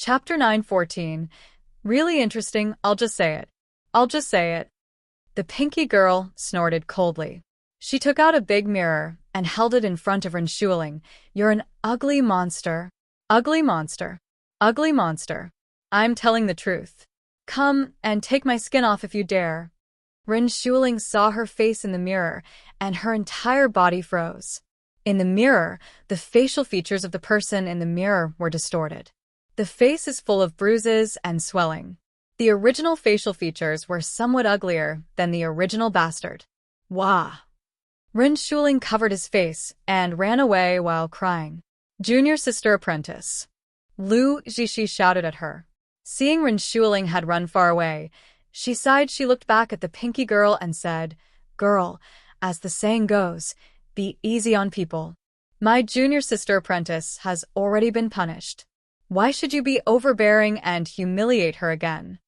Chapter 9:14. Really interesting, I'll just say it. I'll just say it. The Pinky Girl snorted coldly. She took out a big mirror and held it in front of Rinchuling. You're an ugly monster. Ugly monster. Ugly monster. I'm telling the truth. Come and take my skin off if you dare. Rinchuling saw her face in the mirror, and her entire body froze. In the mirror, the facial features of the person in the mirror were distorted. The face is full of bruises and swelling. The original facial features were somewhat uglier than the original bastard. Wah! Rinchuling covered his face and ran away while crying. Junior sister apprentice. Lu Zixi shouted at her. Seeing Rinchuling had run far away, she sighed. She looked back at the Pinky Girl and said, Girl, as the saying goes, be easy on people. My junior sister apprentice has already been punished. Why should you be overbearing and humiliate her again?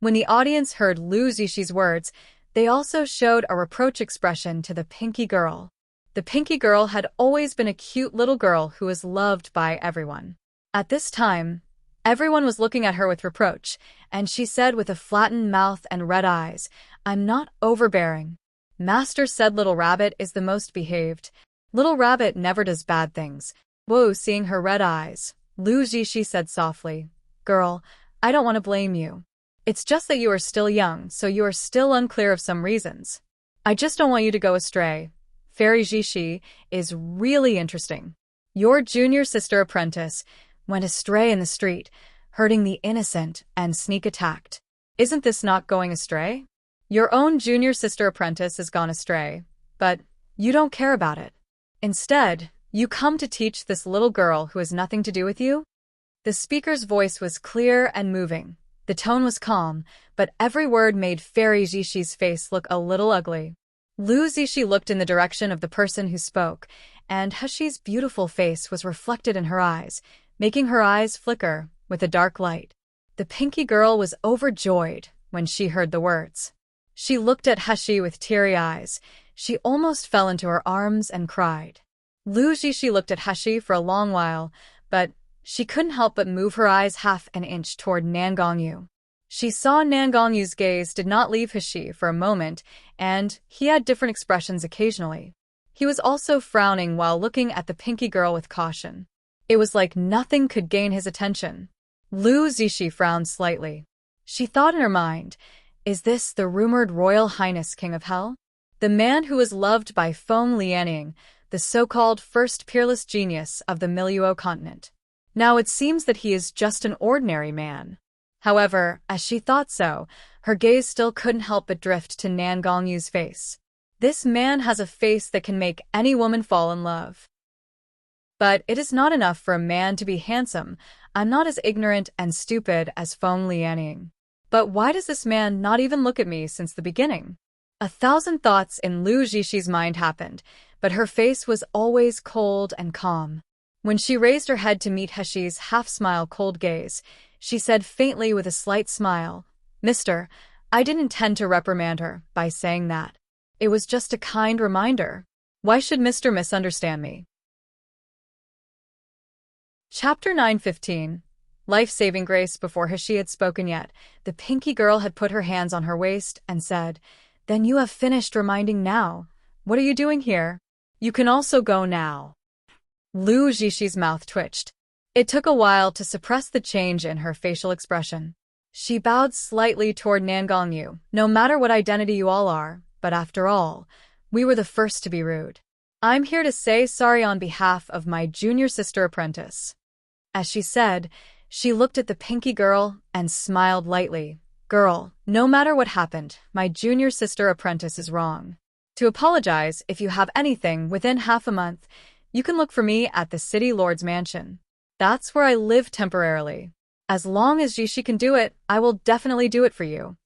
When the audience heard Lu Zixi's words, they also showed a reproach expression to the Pinky Girl. The Pinky Girl had always been a cute little girl who was loved by everyone. At this time, everyone was looking at her with reproach, and she said with a flattened mouth and red eyes, I'm not overbearing. Master said Little Rabbit is the most behaved. Little Rabbit never does bad things. Whoa, seeing her red eyes, Lu Zixi said softly, Girl, I don't want to blame you. It's just that you are still young, so you are still unclear of some reasons. I just don't want you to go astray. Fairy Zixi is really interesting. Your junior sister apprentice went astray in the street, hurting the innocent and sneak attacked. Isn't this not going astray? Your own junior sister apprentice has gone astray, but you don't care about it. Instead, you come to teach this little girl who has nothing to do with you? The speaker's voice was clear and moving. The tone was calm, but every word made Fairy Zixi's face look a little ugly. Lu Zixi looked in the direction of the person who spoke, and Hushi's beautiful face was reflected in her eyes, making her eyes flicker with a dark light. The Pinky Girl was overjoyed when she heard the words. She looked at Hushi with teary eyes. She almost fell into her arms and cried. Lu Zixi looked at Hushi for a long while, but she couldn't help but move her eyes half an inch toward Nangongyu. She saw Nangongyu's gaze did not leave Hushi for a moment, and he had different expressions occasionally. He was also frowning while looking at the Pinky Girl with caution. It was like nothing could gain his attention. Lu Zixi frowned slightly. She thought in her mind, is this the rumored Royal Highness King of Hell? The man who was loved by Feng Lianing, the so-called first peerless genius of the Miluo continent. Now it seems that he is just an ordinary man. However, as she thought so, her gaze still couldn't help but drift to Nangongyu's face. This man has a face that can make any woman fall in love. But it is not enough for a man to be handsome. I'm not as ignorant and stupid as Feng Lianing. But why does this man not even look at me since the beginning? 1,000 thoughts in Lu Zixi's mind happened, but her face was always cold and calm. When she raised her head to meet Hushi's half-smile cold gaze, she said faintly with a slight smile, Mister, I didn't intend to reprimand her by saying that. It was just a kind reminder. Why should Mister misunderstand me? Chapter 9:15. Life-saving grace. Before Hushi had spoken yet, the Pinky Girl had put her hands on her waist and said, Then you have finished reminding now. What are you doing here? You can also go now. Lu Zixi's mouth twitched. It took a while to suppress the change in her facial expression. She bowed slightly toward Nangongyu. No matter what identity you all are, but after all, we were the first to be rude. I'm here to say sorry on behalf of my junior sister apprentice. As she said, she looked at the Pinky Girl and smiled lightly. Girl, no matter what happened, my junior sister apprentice is wrong. To apologize, if you have anything within half a month, you can look for me at the City Lord's mansion. That's where I live temporarily. As long as Zixi can do it, I will definitely do it for you.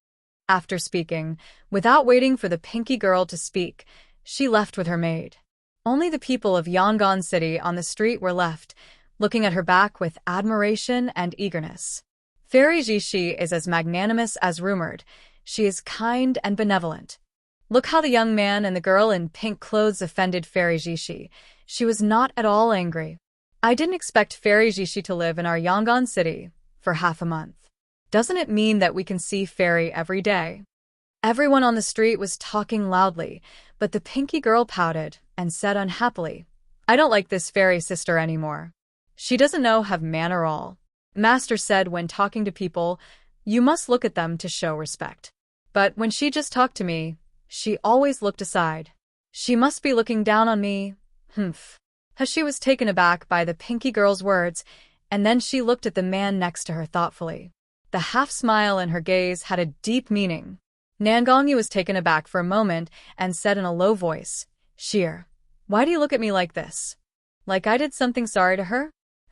After speaking, without waiting for the Pinky Girl to speak, she left with her maid. Only the people of Yangon City on the street were left, looking at her back with admiration and eagerness. Fairy Zixi is as magnanimous as rumored. She is kind and benevolent. Look how the young man and the girl in pink clothes offended Fairy Zixi. She was not at all angry. I didn't expect Fairy Zixi to live in our Yangon City, for half a month. Doesn't it mean that we can see Fairy every day? Everyone on the street was talking loudly, but the Pinky girl pouted and said unhappily, I don't like this Fairy sister anymore. She doesn't know have manner all. Master said when talking to people, you must look at them to show respect. But when she just talked to me, she always looked aside. She must be looking down on me. Humph. She was taken aback by the Pinky girl's words, and then she looked at the man next to her thoughtfully. The half-smile in her gaze had a deep meaning. Nangongyu was taken aback for a moment and said in a low voice, Sheer, why do you look at me like this? Like I did something sorry to her?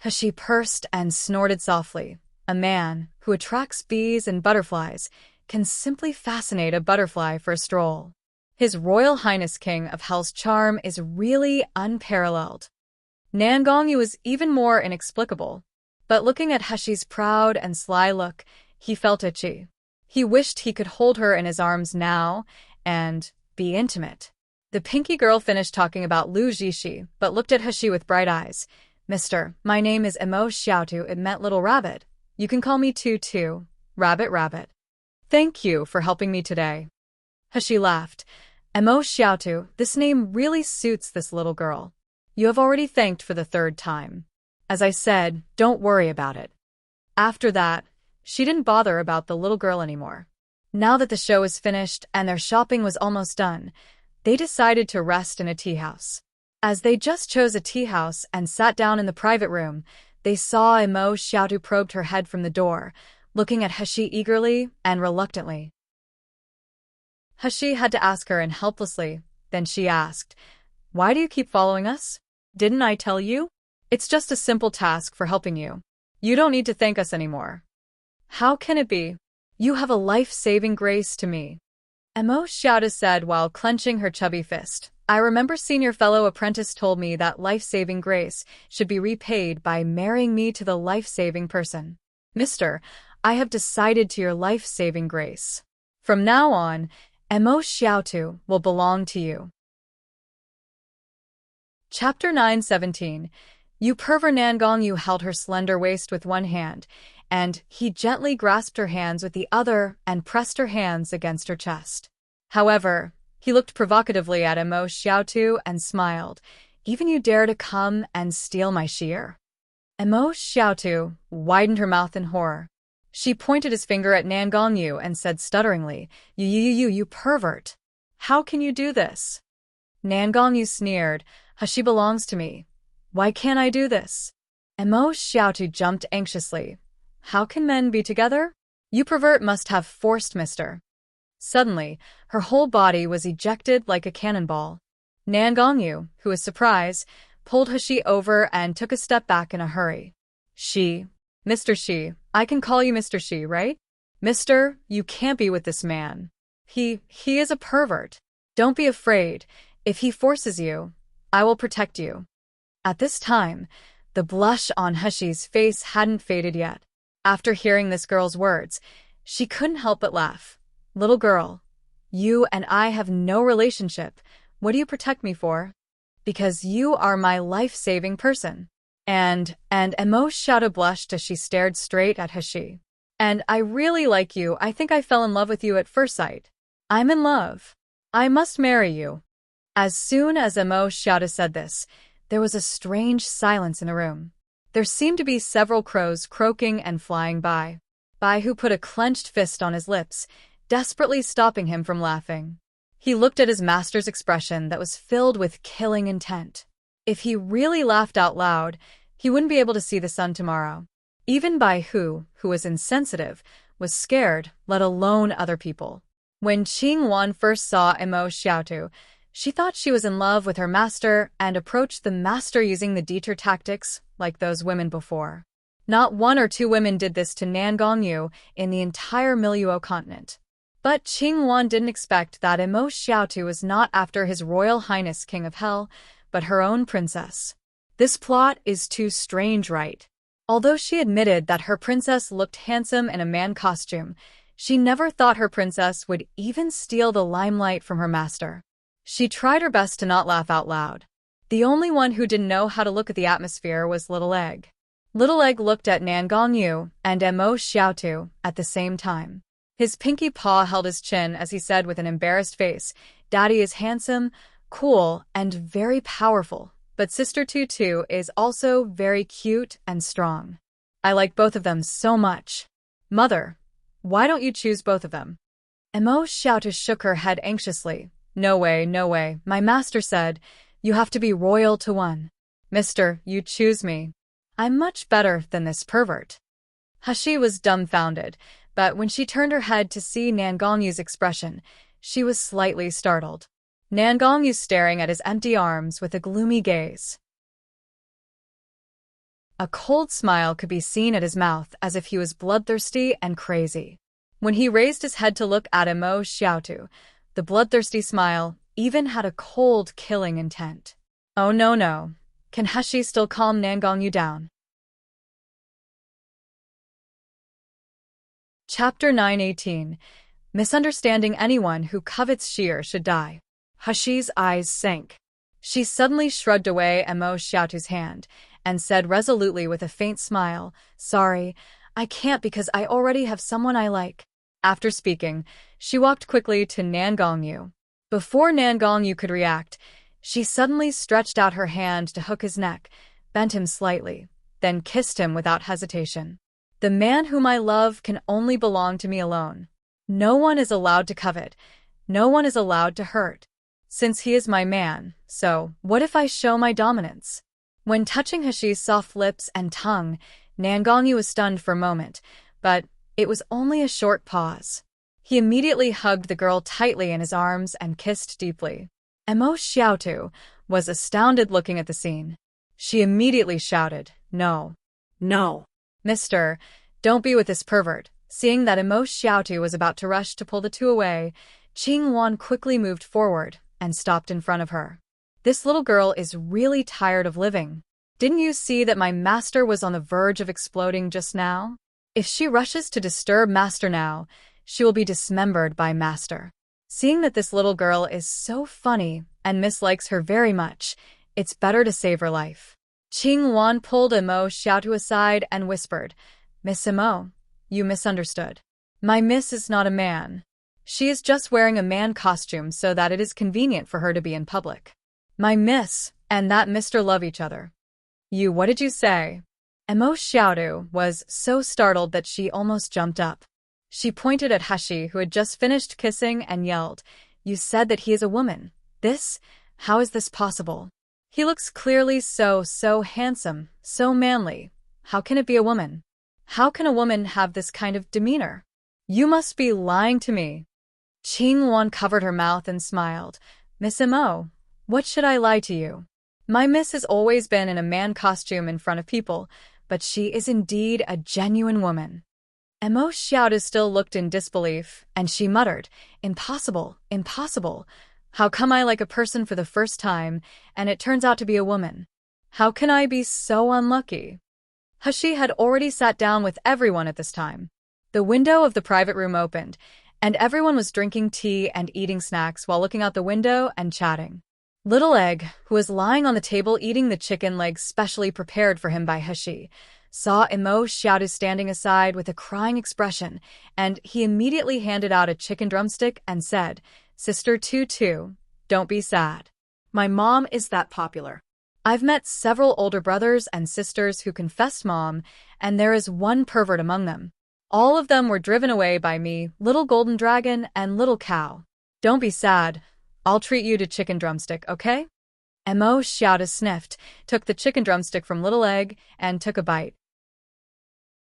She pursed and snorted softly. A man who attracts bees and butterflies can simply fascinate a butterfly for a stroll. His Royal Highness King of Hell's charm is really unparalleled. Nangongyu was even more inexplicable, but looking at Heshi's proud and sly look, he felt itchy. He wished he could hold her in his arms now and be intimate. The Pinky girl finished talking about Lu Jishi, but looked at Heshi with bright eyes. Mister, my name is Emo Xiaotu, it meant little rabbit. You can call me Tu, Rabbit Rabbit. Thank you for helping me today. Heshi laughed. Emo Xiaotu, this name really suits this little girl. You have already thanked for the third time. As I said, don't worry about it. After that, she didn't bother about the little girl anymore. Now that the show was finished and their shopping was almost done, they decided to rest in a tea house. As they just chose a tea house and sat down in the private room, they saw Emo Xiaotu probed her head from the door, looking at Heshi eagerly and reluctantly. Heshi had to ask her in helplessly, then she asked, Why do you keep following us? Didn't I tell you? It's just a simple task for helping you. You don't need to thank us anymore. How can it be? You have a life-saving grace to me. Emo Xiaotu said while clenching her chubby fist. I remember senior fellow apprentice told me that life-saving grace should be repaid by marrying me to the life-saving person. Mister, I have decided to your life-saving grace. From now on, Emo Xiaotu will belong to you. Chapter 9:17. Yu pervert. Nangongyu held her slender waist with one hand, and he gently grasped her hands with the other and pressed her hands against her chest. However, he looked provocatively at Emo Xiaotu and smiled. Even you dare to come and steal my shear? Emo Xiaotu widened her mouth in horror. She pointed his finger at Nangongyu and said stutteringly, You pervert. How can you do this? Nangongyu sneered, She belongs to me. Why can't I do this? Emo Xiaotu jumped anxiously. How can men be together? You pervert must have forced mister. Suddenly, her whole body was ejected like a cannonball. Nangongyu, who was surprised, pulled Heshi over and took a step back in a hurry. Mr. Shi, I can call you Mr. Shi, right? Mister, you can't be with this man. He is a pervert. Don't be afraid. If he forces you, I will protect you. At this time, the blush on Heshi's face hadn't faded yet. After hearing this girl's words, she couldn't help but laugh. Little girl, you and I have no relationship. What do you protect me for? Because you are my life-saving person. And Emo Xiaotu blushed as she stared straight at Heshi. And I really like you. I think I fell in love with you at first sight. I'm in love. I must marry you. As soon as Emo Xiaotu said this, there was a strange silence in the room. There seemed to be several crows croaking and flying by. Bai-Hu put a clenched fist on his lips, desperately stopping him from laughing. He looked at his master's expression that was filled with killing intent. If he really laughed out loud, he wouldn't be able to see the sun tomorrow. Even Bai-Hu, who was insensitive, was scared, let alone other people. When Qing Wan first saw Emo Xiaotu, she thought she was in love with her master and approached the master using the deter tactics like those women before. Not one or two women did this to Nangongyu in the entire Miluo continent. But Qing Wan didn't expect that Emo Xiaotu was not after his Royal Highness King of Hell, but her own princess. This plot is too strange, right? Although she admitted that her princess looked handsome in a man costume, she never thought her princess would even steal the limelight from her master. She tried her best to not laugh out loud. The only one who didn't know how to look at the atmosphere was Little Egg. Little Egg looked at Nangongyu and Mo Xiaotu at the same time. His pinky paw held his chin as he said with an embarrassed face, "Daddy is handsome, cool, and very powerful, but Sister Tutu is also very cute and strong. I like both of them so much. Mother, why don't you choose both of them?" Mo Xiaotu shook her head anxiously. "No way, no way. My master said, you have to be royal to one. Mister, you choose me. I'm much better than this pervert." Hashi was dumbfounded, but when she turned her head to see Nangongyu's expression, she was slightly startled. Nangongyu staring at his empty arms with a gloomy gaze. A cold smile could be seen at his mouth as if he was bloodthirsty and crazy. When he raised his head to look at Mo Xiaotu, the bloodthirsty smile even had a cold, killing intent. Oh no. Can Hashi still calm Nangongyu down? Chapter 918. Misunderstanding anyone who covets sheer should die. Hashi's eyes sank. She suddenly shrugged away Mo Xiaotu's hand and said resolutely with a faint smile, "Sorry, I can't because I already have someone I like." After speaking, she walked quickly to Nangongyu. Before Nangongyu could react, she suddenly stretched out her hand to hook his neck, bent him slightly, then kissed him without hesitation. "The man whom I love can only belong to me alone. No one is allowed to covet. No one is allowed to hurt. Since he is my man, so what if I show my dominance?" When touching Hashi's soft lips and tongue, Nangongyu was stunned for a moment, but it was only a short pause. He immediately hugged the girl tightly in his arms and kissed deeply. Mo Xiaotu was astounded looking at the scene. She immediately shouted, "No. No. Mister, don't be with this pervert." Seeing that Mo Xiaotu was about to rush to pull the two away, Qing Wan quickly moved forward and stopped in front of her. "This little girl is really tired of living. Didn't you see that my master was on the verge of exploding just now? If she rushes to disturb master now, she will be dismembered by master. Seeing that this little girl is so funny and mislikes her very much, it's better to save her life." Qing Wan pulled Mo Xiaotu aside and whispered, "Miss Mo, you misunderstood. My miss is not a man. She is just wearing a man costume so that it is convenient for her to be in public. My miss and that mister love each other." What did you say?" Mo Xiaotu was so startled that she almost jumped up. She pointed at Hashi, who had just finished kissing, and yelled, "You said that he is a woman. How is this possible? He looks clearly so handsome, so manly. How can it be a woman? How can a woman have this kind of demeanor? You must be lying to me." Qing Wan covered her mouth and smiled. "Miss Mo, what should I lie to you? My miss has always been in a man costume in front of people, but she is indeed a genuine woman." Mo Xiaotu still looked in disbelief, and she muttered, "Impossible, impossible. How come I like a person for the first time, and it turns out to be a woman? How can I be so unlucky?" Hashi had already sat down with everyone at this time. The window of the private room opened, and everyone was drinking tea and eating snacks while looking out the window and chatting. Little Egg, who was lying on the table eating the chicken legs specially prepared for him by Hashi, saw Mo Xiaotu standing aside with a crying expression, and he immediately handed out a chicken drumstick and said, "Sister Tutu, don't be sad. My mom is that popular. I've met several older brothers and sisters who confessed mom, and there is one pervert among them. All of them were driven away by me, Little Golden Dragon and Little Cow. Don't be sad. I'll treat you to chicken drumstick, okay?" Mo Xiaotu sniffed, took the chicken drumstick from Little Egg, and took a bite.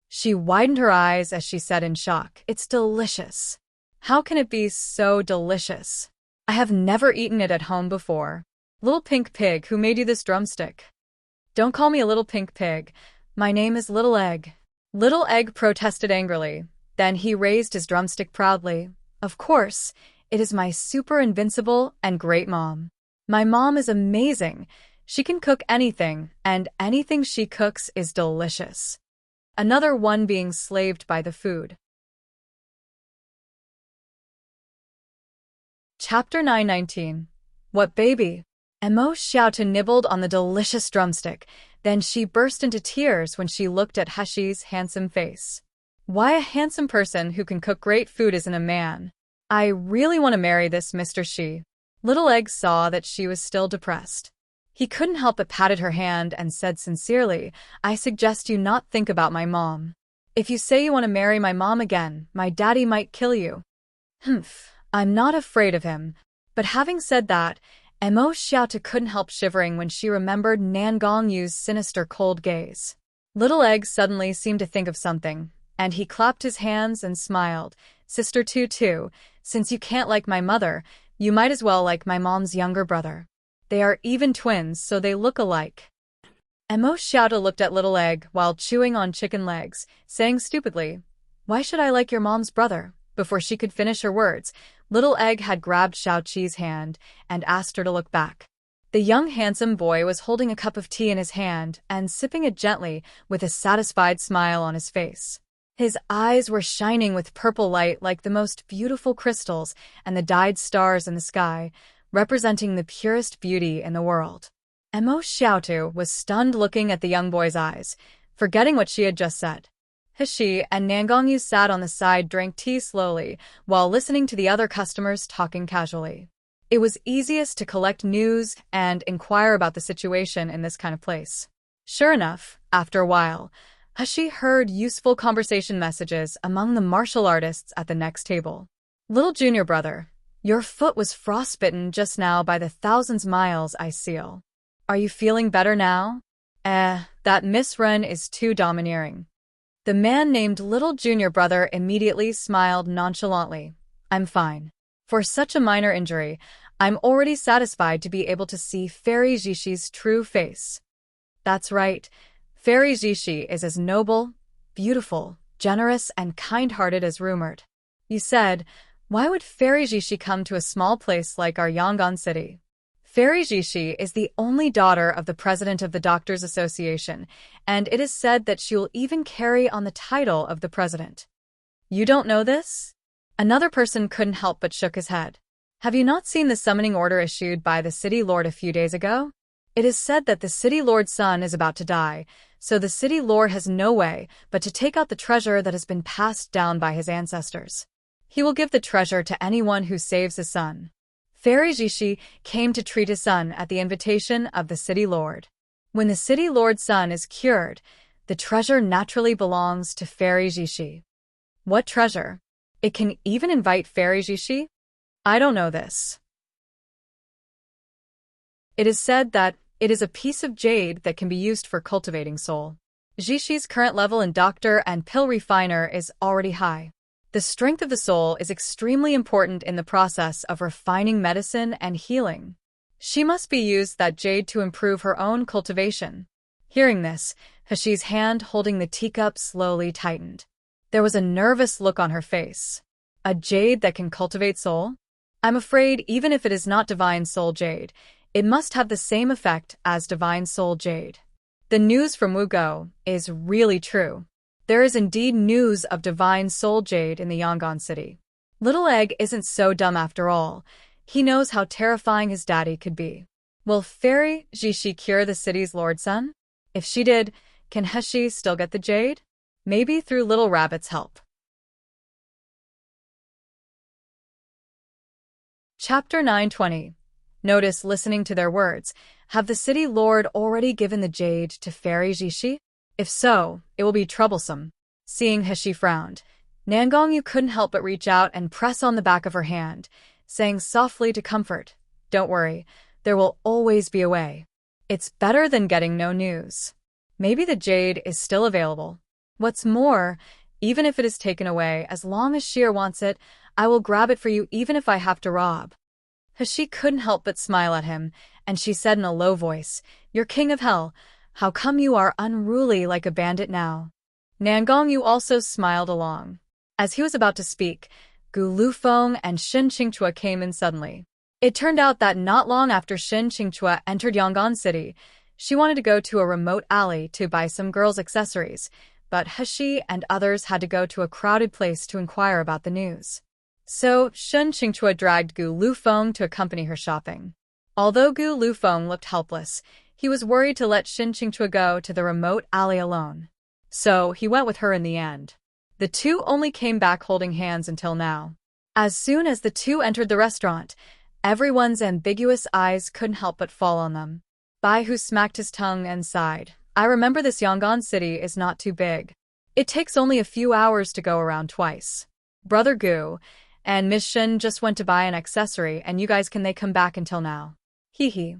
She widened her eyes as she said in shock, "It's delicious. How can it be so delicious? I have never eaten it at home before. Little pink pig, who made you this drumstick?" "Don't call me a little pink pig. My name is Little Egg." Little Egg protested angrily. Then he raised his drumstick proudly. "Of course, it is my super invincible and great mom. My mom is amazing. She can cook anything, and anything she cooks is delicious." Another one being slaved by the food. Chapter 919. What baby? Emo Xiaotu nibbled on the delicious drumstick, then she burst into tears when she looked at Heshi's handsome face. Why a handsome person who can cook great food isn't a man? I really want to marry this Mr. Shi. Little Egg saw that she was still depressed. He couldn't help but patted her hand and said sincerely, I suggest you not think about my mom. If you say you want to marry my mom again, my daddy might kill you. Humph, I'm not afraid of him. But having said that, Emo Xiaotu couldn't help shivering when she remembered Nan Gongyu's sinister cold gaze. Little Egg suddenly seemed to think of something, and he clapped his hands and smiled. Sister Tutu, since you can't like my mother, you might as well like my mom's younger brother. They are even twins, so they look alike. Emo Xiaotu looked at Little Egg while chewing on chicken legs, saying stupidly, Why should I like your mom's brother? Before she could finish her words, Little Egg had grabbed Xiaoqi's hand and asked her to look back. The young handsome boy was holding a cup of tea in his hand and sipping it gently with a satisfied smile on his face. His eyes were shining with purple light like the most beautiful crystals and the dyed stars in the sky, representing the purest beauty in the world. Emo Xiaotu was stunned looking at the young boy's eyes, forgetting what she had just said. Heshi and Nan Gongyu sat on the side, drank tea slowly, while listening to the other customers talking casually. It was easiest to collect news and inquire about the situation in this kind of place. Sure enough, after a while, Heshi heard useful conversation messages among the martial artists at the next table. Little junior brother, your foot was frostbitten just now by the thousands miles I seal. Are you feeling better now? That Miss Ren is too domineering. The man named Little Junior Brother immediately smiled nonchalantly. I'm fine. For such a minor injury, I'm already satisfied to be able to see Fairy Jishi's true face. That's right. Fairy Jishi is as noble, beautiful, generous, and kind-hearted as rumored. You said, why would Fairy Jishi come to a small place like our Yangon city? Fairy Jishi is the only daughter of the president of the Doctors Association, and it is said that she will even carry on the title of the president. You don't know this? Another person couldn't help but shook his head. Have you not seen the summoning order issued by the city lord a few days ago? It is said that the city lord's son is about to die, so the city lord has no way but to take out the treasure that has been passed down by his ancestors. He will give the treasure to anyone who saves his son. Fairy Jishi came to treat his son at the invitation of the city lord. When the city lord's son is cured, the treasure naturally belongs to Fairy Jishi. What treasure? It can even invite Fairy Jishi? I don't know this. It is said that it is a piece of jade that can be used for cultivating soul. Jishi's current level in doctor and pill refiner is already high. The strength of the soul is extremely important in the process of refining medicine and healing. She must be used that jade to improve her own cultivation. Hearing this, Heshi's hand holding the teacup slowly tightened. There was a nervous look on her face. A jade that can cultivate soul? I'm afraid even if it is not divine soul jade, it must have the same effect as divine soul jade. The news from Wugo is really true. There is indeed news of divine soul jade in the Yangon city. Little Egg isn't so dumb after all. He knows how terrifying his daddy could be. Will Fairy Jishi cure the city's lord son? If she did, can Heshi still get the jade? Maybe through Little Rabbit's help. Chapter 920. Notice listening to their words. Have the city lord already given the jade to Fairy Jishi? If so, it will be troublesome. Seeing Heshi frowned, Nan Gongyu couldn't help but reach out and press on the back of her hand, saying softly to comfort, Don't worry, there will always be a way. It's better than getting no news. Maybe the jade is still available. What's more, even if it is taken away, as long as Sheer wants it, I will grab it for you even if I have to rob. Heshi couldn't help but smile at him, and she said in a low voice, You're king of hell. How come you are unruly like a bandit now? Nan Gongyu also smiled along. As he was about to speak, Gu Lufeng and Shin Qingchua came in suddenly. It turned out that not long after Shin Qingchua entered Yangon City, she wanted to go to a remote alley to buy some girls' accessories, but Heshi and others had to go to a crowded place to inquire about the news. So Shin Qingchua dragged Gu Lufeng to accompany her shopping. Although Gu Lufeng looked helpless, he was worried to let Xin Qingchua go to the remote alley alone. So he went with her in the end. The two only came back holding hands until now. As soon as the two entered the restaurant, everyone's ambiguous eyes couldn't help but fall on them. Bai Hu smacked his tongue and sighed. I remember this Yangon city is not too big. It takes only a few hours to go around twice. Brother Gu and Miss Shen just went to buy an accessory and you guys can they come back until now. Hee hee.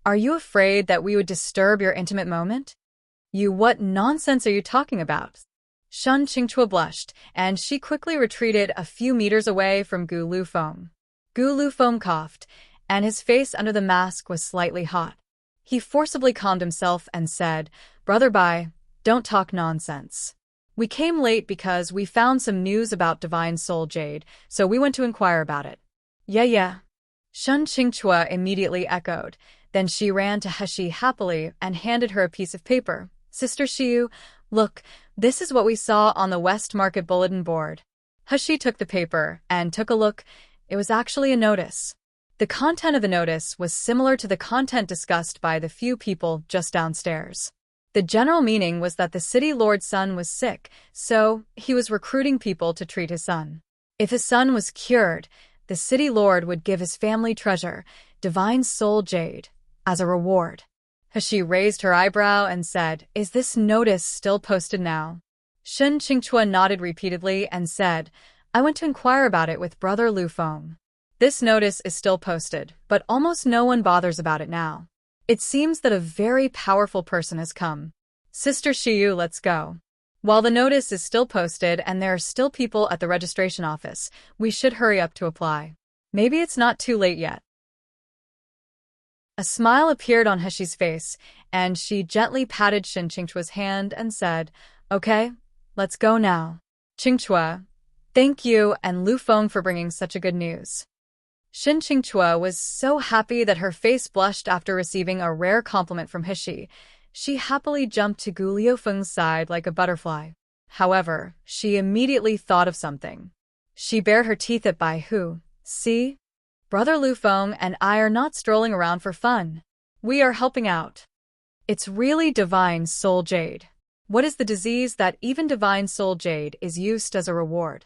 Are you afraid that we would disturb your intimate moment? What nonsense are you talking about? Shen Qingchua blushed, and she quickly retreated a few meters away from Gu Lufeng. Gu Lufeng coughed, and his face under the mask was slightly hot. He forcibly calmed himself and said, Brother Bai, don't talk nonsense. We came late because we found some news about Divine Soul Jade, so we went to inquire about it. Yeah. Shen Qingchua immediately echoed. Then she ran to Heshi happily and handed her a piece of paper. Sister Shiyu, look, this is what we saw on the West Market bulletin board. Heshi took the paper and took a look. It was actually a notice. The content of the notice was similar to the content discussed by the few people just downstairs. The general meaning was that the city lord's son was sick, so he was recruiting people to treat his son. If his son was cured, the city lord would give his family treasure, Divine Soul Jade, as a reward. Heshi raised her eyebrow and said, Is this notice still posted now? Shen Qingchua nodded repeatedly and said, I went to inquire about it with Brother Lufeng. This notice is still posted, but almost no one bothers about it now. It seems that a very powerful person has come. Sister Shiyu, let's go. While the notice is still posted and there are still people at the registration office, we should hurry up to apply. Maybe it's not too late yet. A smile appeared on Heshi's face, and she gently patted Shen Qingchua's hand and said, Okay, let's go now. Qingchua, thank you and Lufeng for bringing such a good news. Shen Qingchua was so happy that her face blushed after receiving a rare compliment from Heshi. She happily jumped to Gu Liufeng's side like a butterfly. However, she immediately thought of something. She bared her teeth at Bai Hu. See? Brother Lufeng and I are not strolling around for fun. We are helping out. It's really Divine Soul Jade. What is the disease that even Divine Soul Jade is used as a reward?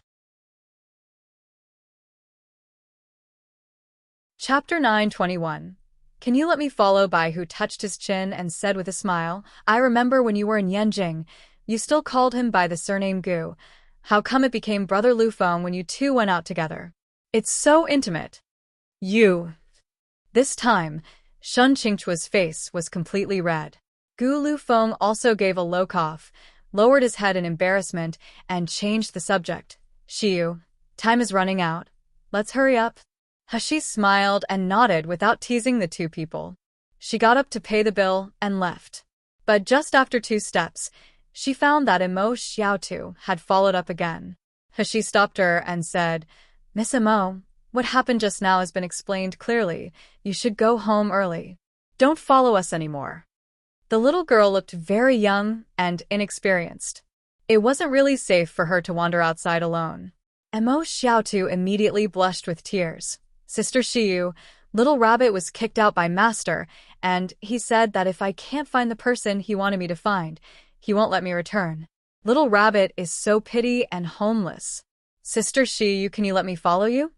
Chapter 9:21. Can you let me follow? Bai Hu touched his chin and said with a smile, I remember when you were in Yanjing, you still called him by the surname Gu. How come it became Brother Lufeng when you two went out together? It's so intimate. This time, Shen Qingchua's face was completely red. Gu Lufeng also gave a low cough, lowered his head in embarrassment, and changed the subject. Shiyu, time is running out. Let's hurry up. Heshi smiled and nodded without teasing the two people. She got up to pay the bill and left. But just after 2 steps, she found that Imo Xiaotu had followed up again. Heshi stopped her and said, Miss Imo, what happened just now has been explained clearly. You should go home early. Don't follow us anymore. The little girl looked very young and inexperienced. It wasn't really safe for her to wander outside alone. Imo Xiaotu immediately blushed with tears. Sister Shiyu, Little Rabbit was kicked out by Master, and he said that if I can't find the person he wanted me to find, he won't let me return. Little Rabbit is so petty and homeless. Sister Shiyu, can you let me follow you?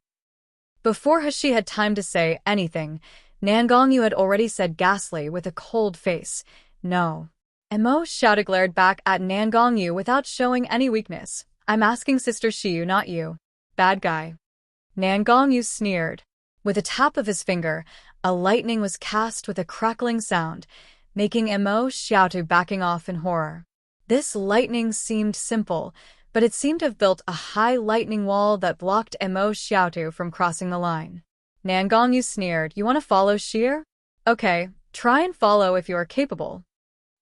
Before Heshi had time to say anything, Nangongyu had already said ghastly with a cold face, No. Imo Xiaotu glared back at Nangongyu without showing any weakness. I'm asking Sister Shiyu, not you. Bad guy. Nangongyu sneered. With a tap of his finger, a lightning was cast with a crackling sound, making Imo Xiaotu backing off in horror. This lightning seemed simple, but it seemed to have built a high lightning wall that blocked Imo Xiaotu from crossing the line. Nangongyu sneered, You want to follow Sheer? Okay, try and follow if you are capable.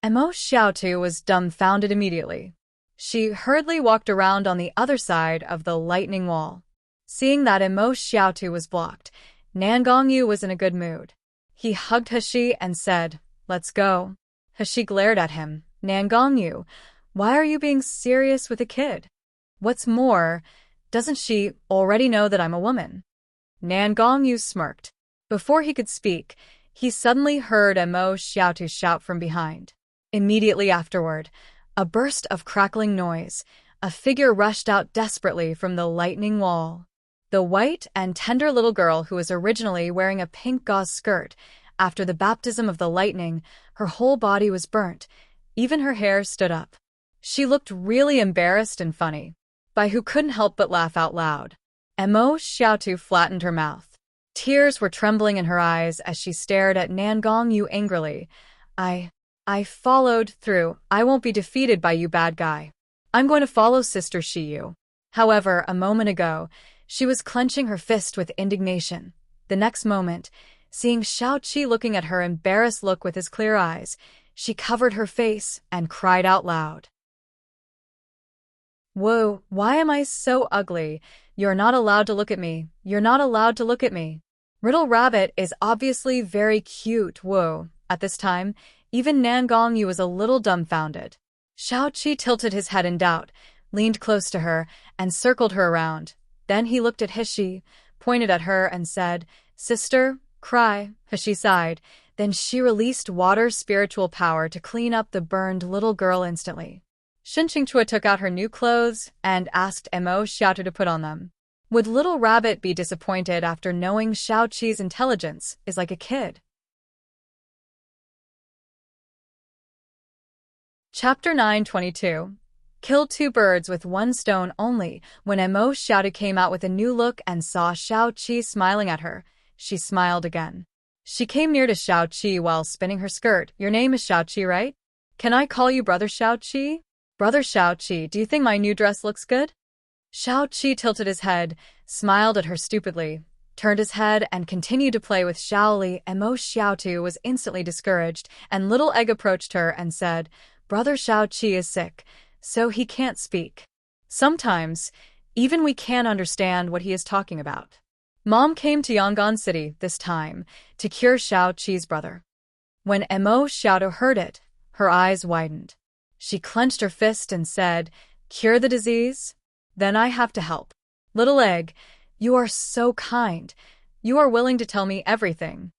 Imo Xiaotu was dumbfounded immediately. She hurriedly walked around on the other side of the lightning wall. Seeing that Imo Xiaotu was blocked, Nangongyu was in a good mood. He hugged Heshi and said, Let's go. Heshi glared at him. Nangongyu, why are you being serious with a kid? What's more, doesn't she already know that I'm a woman? Nangongyu smirked. Before he could speak, he suddenly heard Mo Xiaotu shout from behind. Immediately afterward, a burst of crackling noise. A figure rushed out desperately from the lightning wall. The white and tender little girl who was originally wearing a pink gauze skirt. After the baptism of the lightning, her whole body was burnt. Even her hair stood up. She looked really embarrassed and funny. Bai Hu couldn't help but laugh out loud. Mo Xiaotu flattened her mouth. Tears were trembling in her eyes as she stared at Nan Gongyu angrily. I followed through. I won't be defeated by you, bad guy. I'm going to follow Sister Shiyu. However, a moment ago, she was clenching her fist with indignation. The next moment, seeing Xiao Qi looking at her embarrassed look with his clear eyes, she covered her face and cried out loud. Whoa, why am I so ugly? You're not allowed to look at me. You're not allowed to look at me. Riddle Rabbit is obviously very cute, whoa. At this time, even Nan Gongyu was a little dumbfounded. Xiao Qi tilted his head in doubt, leaned close to her, and circled her around. Then he looked at Hishi, pointed at her, and said, Sister, cry. Hishi sighed. Then she released water spiritual power to clean up the burned little girl instantly. Xinqingchua took out her new clothes and asked Mo Xiaotu to put on them. Would Little Rabbit be disappointed after knowing Xiao Qi's intelligence is like a kid? Chapter 922. Killed two birds with one stone only. When Mo Xiaotu came out with a new look and saw Xiao Qi smiling at her, she smiled again. She came near to Xiao Qi while spinning her skirt. Your name is Xiao Qi, right? Can I call you Brother Xiao Qi? Brother Xiao Qi, do you think my new dress looks good? Xiao Qi tilted his head, smiled at her stupidly, turned his head and continued to play with Xiao Li. Mo Xiaotu was instantly discouraged, and Little Egg approached her and said, Brother Xiao Qi is sick, so he can't speak. Sometimes, even we can't understand what he is talking about. Mom came to Yangon City this time to cure Xiao Qi's brother. When Mo Xiaotu heard it, her eyes widened. She clenched her fist and said, Cure the disease? Then I have to help. Little Egg, you are so kind. You are willing to tell me everything.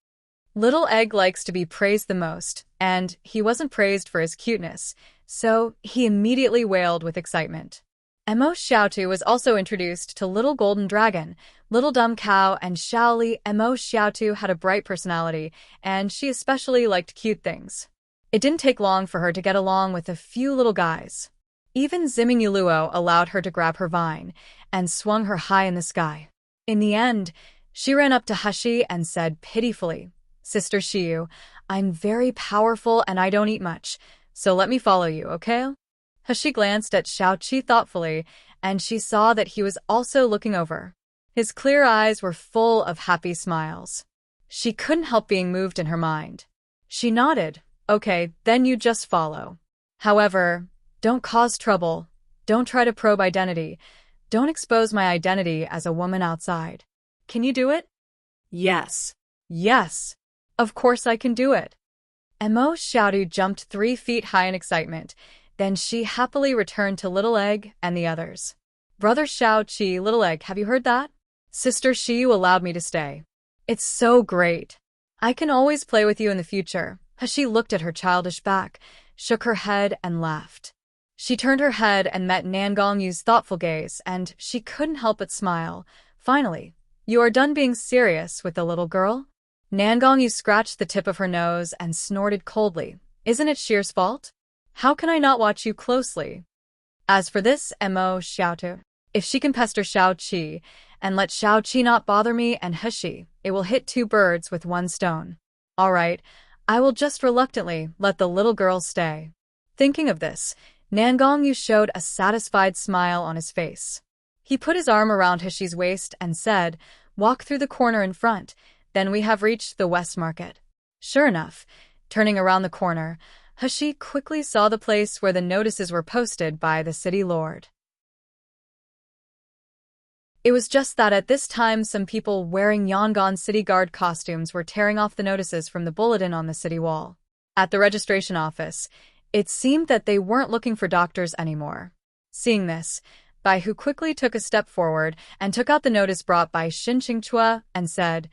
Little Egg likes to be praised the most, and he wasn't praised for his cuteness, so he immediately wailed with excitement. Mo Xiaotu was also introduced to Little Golden Dragon, Little Dumb Cow, and Xiaoli. Mo Xiaotu had a bright personality, and she especially liked cute things. It didn't take long for her to get along with a few little guys. Even Ziming Yuluo allowed her to grab her vine and swung her high in the sky. In the end, she ran up to Hishi and said pitifully, Sister Shiyu, I'm very powerful and I don't eat much, so let me follow you, okay? Hishi glanced at Xiao Qi thoughtfully, and she saw that he was also looking over. His clear eyes were full of happy smiles. She couldn't help being moved in her mind. She nodded. Okay, then you just follow. However, don't cause trouble. Don't try to probe identity. Don't expose my identity as a woman outside. Can you do it? Yes. Yes. Of course I can do it. Mo Xiaotu jumped 3 feet high in excitement. Then she happily returned to Little Egg and the others. Brother Xiao Qi, Little Egg, have you heard that? Sister Shiyu allowed me to stay. It's so great. I can always play with you in the future. Hishi looked at her childish back, shook her head, and laughed. She turned her head and met Nan Gongyu's thoughtful gaze, and she couldn't help but smile. Finally, you are done being serious with the little girl? Nan Gongyu scratched the tip of her nose and snorted coldly. Isn't it Sheer's fault? How can I not watch you closely? As for this Mo Xiaotu, if she can pester Xiao Qi and let Xiao Qi not bother me and Hishi, it will hit 2 birds with 1 stone. All right, I will just reluctantly let the little girl stay. Thinking of this, Nan Gongyu showed a satisfied smile on his face. He put his arm around Hishi's waist and said, Walk through the corner in front, then we have reached the West Market. Sure enough, turning around the corner, Hishi quickly saw the place where the notices were posted by the city lord. It was just that at this time some people wearing Yangon City Guard costumes were tearing off the notices from the bulletin on the city wall. At the registration office, it seemed that they weren't looking for doctors anymore. Seeing this, Bai Hu quickly took a step forward and took out the notice brought by Xinqingchua and said,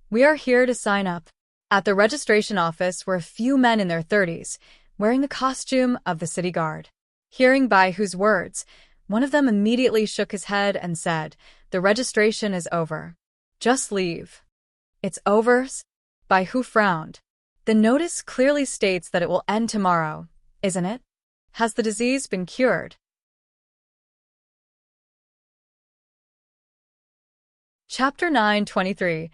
We are here to sign up. At the registration office were a few men in their 30s, wearing the costume of the city guard. Hearing Bai Hu's words, one of them immediately shook his head and said, "The registration is over. Just leave." "It's over?" Bai Hu frowned. "The notice clearly states that it will end tomorrow, isn't it? Has the disease been cured?" Chapter 9:23.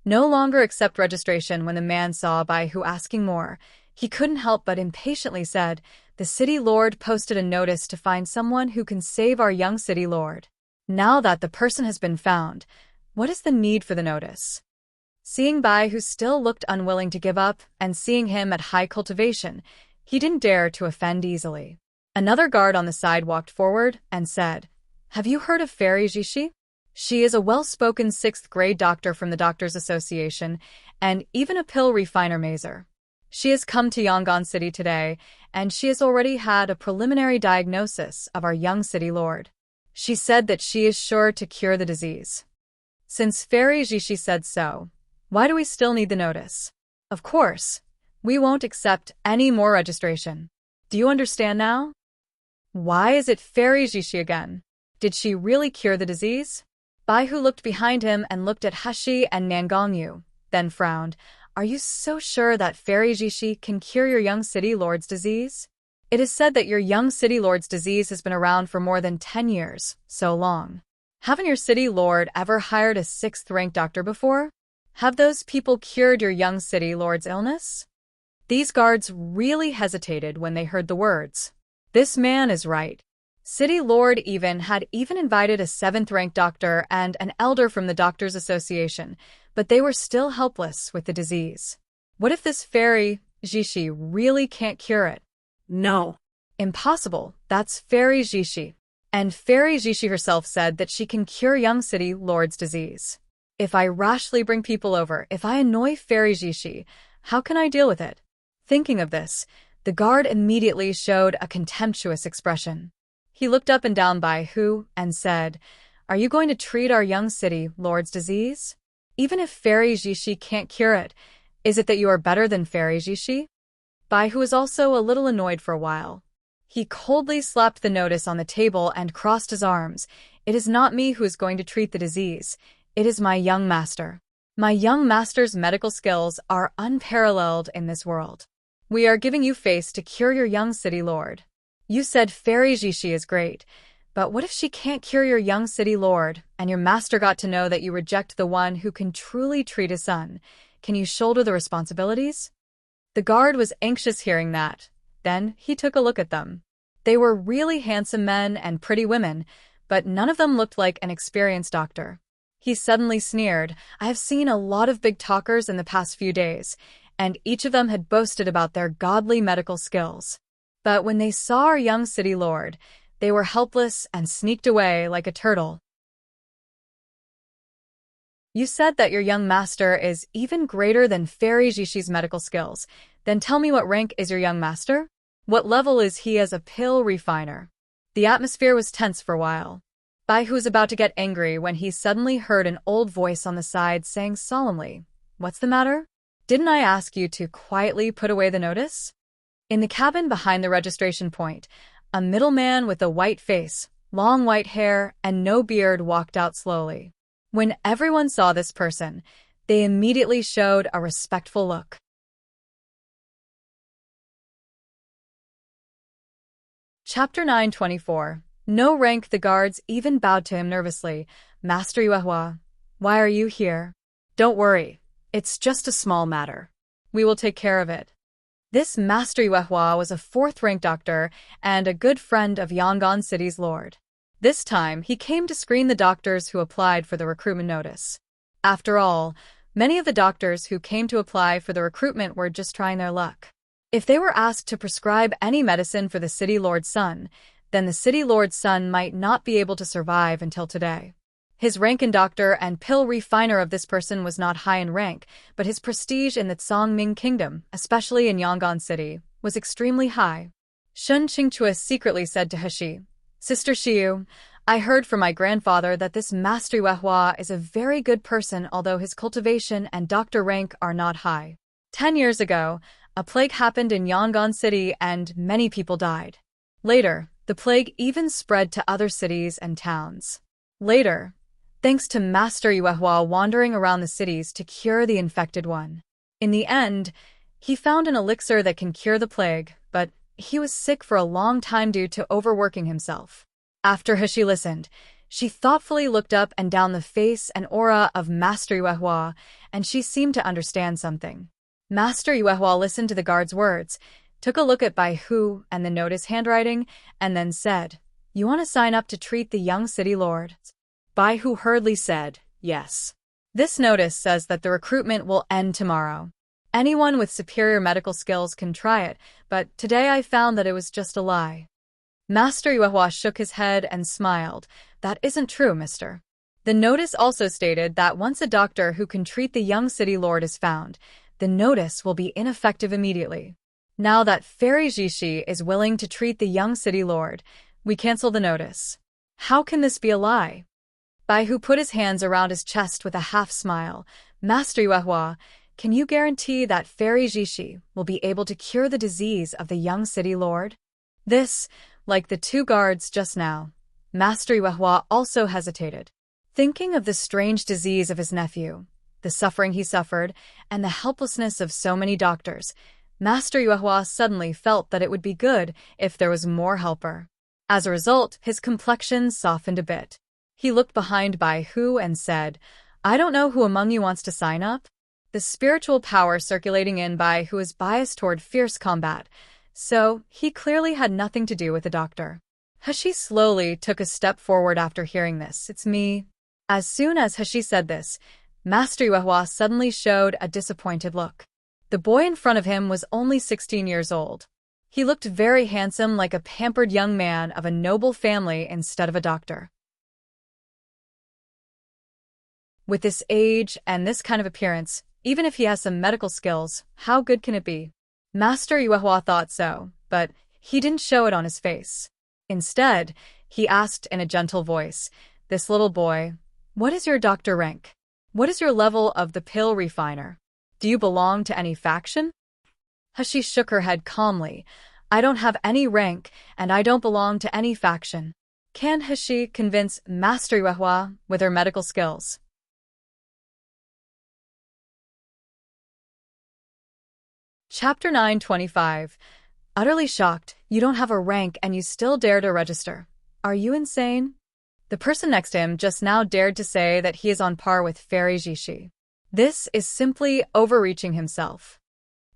No longer accept registration. When the man saw Bai Hu asking more, he couldn't help but impatiently said, "The city lord posted a notice to find someone who can save our young city lord. Now that the person has been found, what is the need for the notice?" Seeing Bai Hu still looked unwilling to give up, and seeing him at high cultivation, he didn't dare to offend easily. Another guard on the side walked forward and said, "Have you heard of Fairy Jishi? She is a well-spoken 6th-grade doctor from the Doctors Association, and even a pill refiner mazer. She has come to Yangon City today, and she has already had a preliminary diagnosis of our young city lord. She said that she is sure to cure the disease." Since Fairy Jishi said so, why do we still need the notice? Of course, we won't accept any more registration. Do you understand now? Why is it Fairy Jishi again? Did she really cure the disease? Bai Hu looked behind him and looked at Hashi and Nangongyu, then frowned. "Are you so sure that Fairy Jishi can cure your young city lord's disease? It is said that your young city lord's disease has been around for more than 10 years, so long. Haven't your city lord ever hired a 6th-ranked doctor before? Have those people cured your young city lord's illness?" These guards really hesitated when they heard the words. This man is right. City Lord had even invited a 7th-ranked doctor and an elder from the Doctors Association, but they were still helpless with the disease. What if this Fairy Jishi really can't cure it? No. Impossible. That's Fairy Jishi. And Fairy Jishi herself said that she can cure young city lord's disease. If I rashly bring people over, if I annoy Fairy Jishi, how can I deal with it? Thinking of this, the guard immediately showed a contemptuous expression. He looked up and down Bai Hu and said, "Are you going to treat our young city lord's disease? Even if Fairy Jishi can't cure it, is it that you are better than Fairy Jishi?" Bai Hu was also a little annoyed for a while. He coldly slapped the notice on the table and crossed his arms. "It is not me who is going to treat the disease. It is my young master. My young master's medical skills are unparalleled in this world. We are giving you face to cure your young city lord. You said Fairy Jishi is great, but what if she can't cure your young city lord, and your master got to know that you reject the one who can truly treat his son? Can you shoulder the responsibilities?" The guard was anxious hearing that. Then he took a look at them. They were really handsome men and pretty women, but none of them looked like an experienced doctor. He suddenly sneered. "I have seen a lot of big talkers in the past few days, and each of them had boasted about their godly medical skills. But when they saw our young city lord, they were helpless and sneaked away like a turtle." You said that your young master is even greater than Fairy Jishi's medical skills. Then tell me, what rank is your young master? What level is he as a pill refiner? The atmosphere was tense for a while. Bai Hu was about to get angry when he suddenly heard an old voice on the side saying solemnly, "What's the matter? Didn't I ask you to quietly put away the notice?" In the cabin behind the registration point, a middleman with a white face, long white hair, and no beard walked out slowly. When everyone saw this person, they immediately showed a respectful look. Chapter 9:24. No rank. The guards even bowed to him nervously. "Master Yuehua, why are you here?" "Don't worry. It's just a small matter. We will take care of it." This Master Yuehua was a 4th-ranked doctor and a good friend of Yangon City's lord. This time, he came to screen the doctors who applied for the recruitment notice. After all, many of the doctors who came to apply for the recruitment were just trying their luck. If they were asked to prescribe any medicine for the city lord's son, then the city lord's son might not be able to survive until today. His rank in doctor and pill refiner of this person was not high in rank, but his prestige in the Tsangming Kingdom, especially in Yangon City, was extremely high. Shun Qingchua secretly said to Hashi, "Sister Xiu, I heard from my grandfather that this Master Yuehua is a very good person, although his cultivation and doctor rank are not high. 10 years ago, a plague happened in Yangon City and many people died. Later, the plague even spread to other cities and towns. Later, thanks to Master Yuehua wandering around the cities to cure the infected one. In the end, he found an elixir that can cure the plague, but he was sick for a long time due to overworking himself. After He listened, she thoughtfully looked up and down the face and aura of Master Yuehua, and she seemed to understand something. Master Yuehua listened to the guard's words, took a look at Bai Hu and the notice handwriting, and then said, "You want to sign up to treat the young city lord?" Bai Hu hurriedly said, "Yes. This notice says that the recruitment will end tomorrow. Anyone with superior medical skills can try it, but today I found that it was just a lie." Master Yuehua shook his head and smiled. "That isn't true, mister." The notice also stated that once a doctor who can treat the young city lord is found, the notice will be ineffective immediately. Now that Fairy Jishi is willing to treat the young city lord, we cancel the notice. How can this be a lie? Bai Hu put his hands around his chest with a half-smile. "Master Yuehua, can you guarantee that Fairy Jishi will be able to cure the disease of the young city lord?" This, like the two guards just now, Master Yuehua also hesitated. Thinking of the strange disease of his nephew, the suffering he suffered, and the helplessness of so many doctors, Master Yuehua suddenly felt that it would be good if there was more helper. As a result, his complexion softened a bit. He looked behind Bai Hu and said, "I don't know who among you wants to sign up." The spiritual power circulating in Bai Hu is biased toward fierce combat, so he clearly had nothing to do with the doctor. He slowly took a step forward after hearing this. "It's me." As soon as He said this, Master Yuehua suddenly showed a disappointed look. The boy in front of him was only 16 years old. He looked very handsome, like a pampered young man of a noble family instead of a doctor. With this age and this kind of appearance, even if he has some medical skills, how good can it be? Master Yuehua thought so, but he didn't show it on his face. Instead, he asked in a gentle voice, "This little boy, what is your doctor rank? What is your level of the pill refiner? Do you belong to any faction?" She shook her head calmly. "I don't have any rank, and I don't belong to any faction." Can He convince Master Yuehua with her medical skills? Chapter 925. Utterly shocked, "You don't have a rank and you still dare to register. Are you insane?" The person next to him just now dared to say that he is on par with Fairy Jishi. This is simply overreaching himself.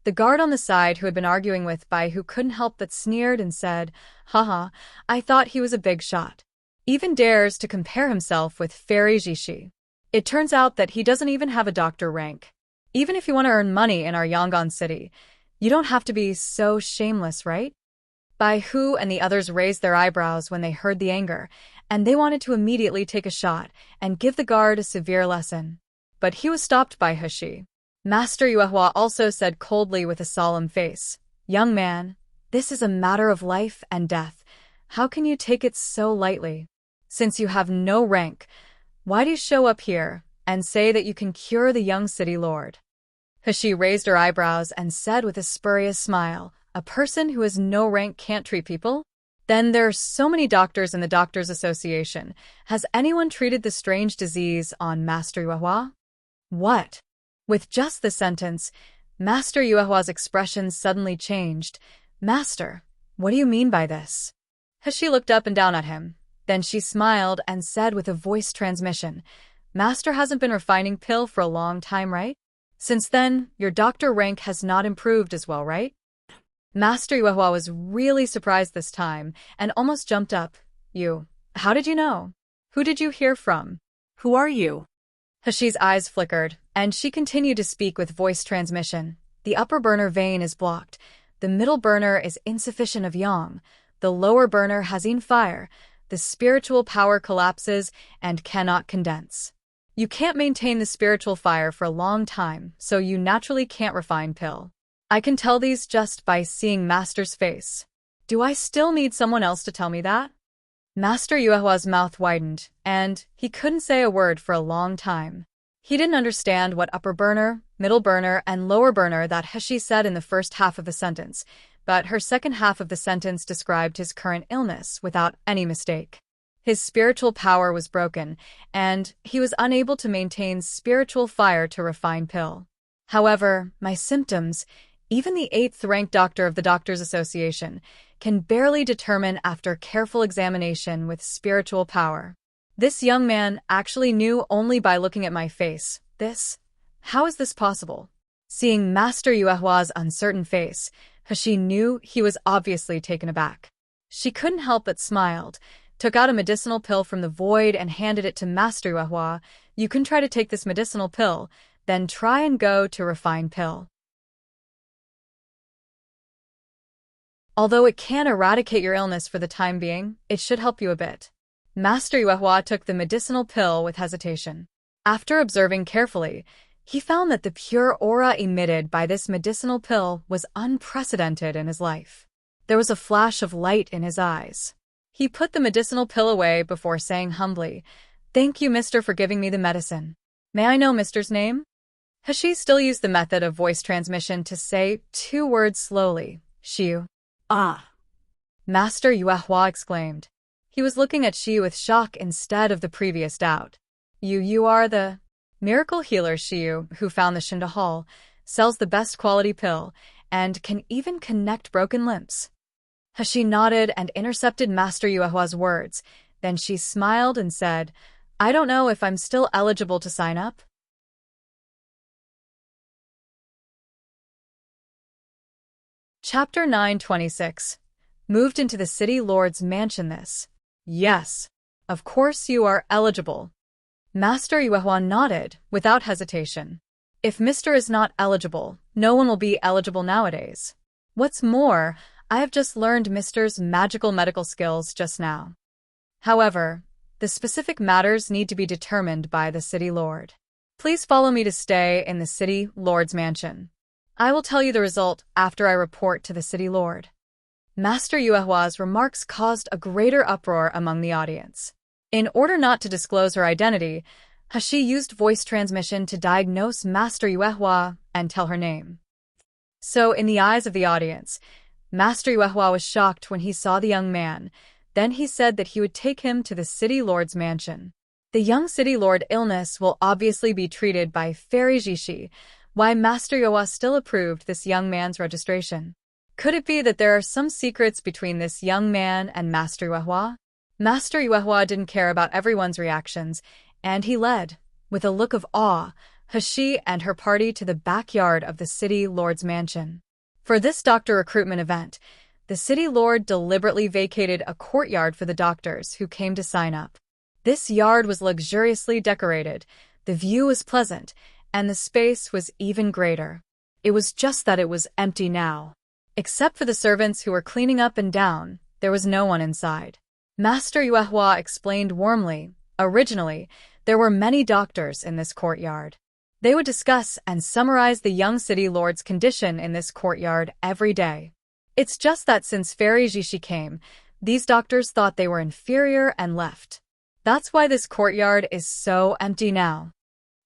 The guard on the side who had been arguing with Bai Hu couldn't help but sneered and said, "Haha, I thought he was a big shot. Even dares to compare himself with Fairy Jishi. It turns out that he doesn't even have a doctor rank. Even if you want to earn money in our Yangon city, you don't have to be so shameless, right?" Bai Hu and the others raised their eyebrows when they heard the anger, and they wanted to immediately take a shot and give the guard a severe lesson. But he was stopped by He. Master Yuehua also said coldly with a solemn face, "Young man, this is a matter of life and death. How can you take it so lightly? Since you have no rank, why do you show up here and say that you can cure the young city lord?" He raised her eyebrows and said with a spurious smile, "A person who has no rank can't treat people? Then there are so many doctors in the Doctors Association. Has anyone treated the strange disease on Master Yuehua?" What? With just the sentence, Master Yuehua's expression suddenly changed. "Master, what do you mean by this?" He looked up and down at him. Then she smiled and said with a voice transmission, "Master hasn't been refining pill for a long time, right? Since then, your doctor rank has not improved as well, right?" Master Yuehua was really surprised this time and almost jumped up. How did you know? Who did you hear from? Who are you?" Hashi's eyes flickered, and she continued to speak with voice transmission. "The upper burner vein is blocked. The middle burner is insufficient of yang. The lower burner has yin fire. The spiritual power collapses and cannot condense. You can't maintain the spiritual fire for a long time, so you naturally can't refine pill. I can tell these just by seeing Master's face. Do I still need someone else to tell me that?" Master Yuehua's mouth widened, and he couldn't say a word for a long time. He didn't understand what upper burner middle burner, and lower burner that Hashi said in the first half of the sentence, but her second half of the sentence described his current illness without any mistake. His spiritual power was broken, and he was unable to maintain spiritual fire to refine pill. However, my symptoms, even the 8th-ranked doctor of the Doctors Association, can barely determine after careful examination with spiritual power. This young man actually knew only by looking at my face. How is this possible? Seeing Master Yuehua's uncertain face, Hashi knew he was obviously taken aback. She couldn't help but smiled, took out a medicinal pill from the void and handed it to Master Yuehua. You can try to take this medicinal pill, then try and go to refine pill. Although it can eradicate your illness for the time being, it should help you a bit. Master Yuehua took the medicinal pill with hesitation. After observing carefully, he found that the pure aura emitted by this medicinal pill was unprecedented in his life. There was a flash of light in his eyes. He put the medicinal pill away before saying humbly, "Thank you, mister, for giving me the medicine. May I know mister's name?" Hashi still used the method of voice transmission to say 2 words slowly. Shiyu. Ah! Master Yuehua exclaimed. He was looking at Shiyu with shock instead of the previous doubt. You are the miracle healer Shiyu, who found the Shinda Hall, sells the best quality pill, and can even connect broken limbs. Hashi nodded and intercepted Master Yuehua's words. Then she smiled and said, "I don't know if I'm still eligible to sign up." Chapter 926. Moved into the city lord's mansion this. Yes, of course you are eligible. Master Yuehua nodded, without hesitation. If Mr. is not eligible, no one will be eligible nowadays. What's more, I have just learned Mr.'s magical medical skills just now. However, the specific matters need to be determined by the city lord. Please follow me to stay in the city lord's mansion. I will tell you the result after I report to the city lord. Master Yuehua's remarks caused a greater uproar among the audience. In order not to disclose her identity, Hashi used voice transmission to diagnose Master Yuehua and tell her name. So, in the eyes of the audience, Master Yuehua was shocked when he saw the young man. Then he said that he would take him to the city lord's mansion. The young city lord's illness will obviously be treated by Fairy Jishi. Why Master Yuehua still approved this young man's registration? Could it be that there are some secrets between this young man and Master Yuehua? Master Yuehua didn't care about everyone's reactions, and he led, with a look of awe, Hashi and her party to the backyard of the city lord's mansion. For this doctor recruitment event, the city lord deliberately vacated a courtyard for the doctors who came to sign up. This yard was luxuriously decorated, the view was pleasant, and the space was even greater. It was just that it was empty now. Except for the servants who were cleaning up and down, there was no one inside. Master Yuehua explained warmly, originally, there were many doctors in this courtyard. They would discuss and summarize the young city lord's condition in this courtyard every day. It's just that since Fairy Jishi came, these doctors thought they were inferior and left. That's why this courtyard is so empty now.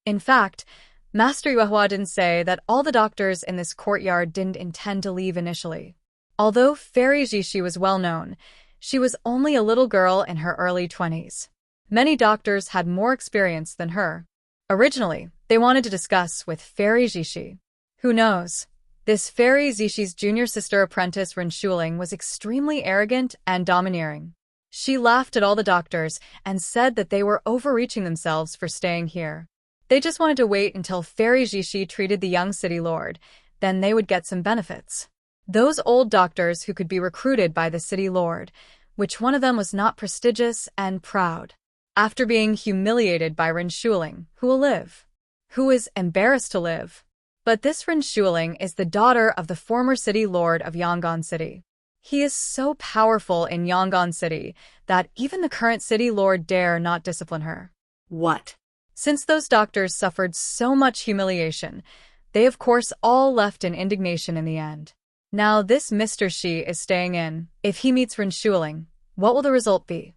In fact, Master Yuehua didn't say that all the doctors in this courtyard didn't intend to leave initially. Although Fairy Jishi was well known, she was only a little girl in her early 20s. Many doctors had more experience than her. Originally, they wanted to discuss with Fairy Jishi. Who knows? This Fairy Jishi's junior sister apprentice Renshuling was extremely arrogant and domineering. She laughed at all the doctors and said that they were overreaching themselves for staying here. They just wanted to wait until Fairy Jishi treated the young city lord, then they would get some benefits. Those old doctors who could be recruited by the city lord, which one of them was not prestigious and proud. After being humiliated by Renshuling, who will live? Who is embarrassed to live? But this Renshuling is the daughter of the former city lord of Yangon City. He is so powerful in Yangon City that even the current city lord dare not discipline her. What? Since those doctors suffered so much humiliation, they of course all left in indignation in the end. Now this Mr. Shi is staying in. If he meets Renshuling, what will the result be?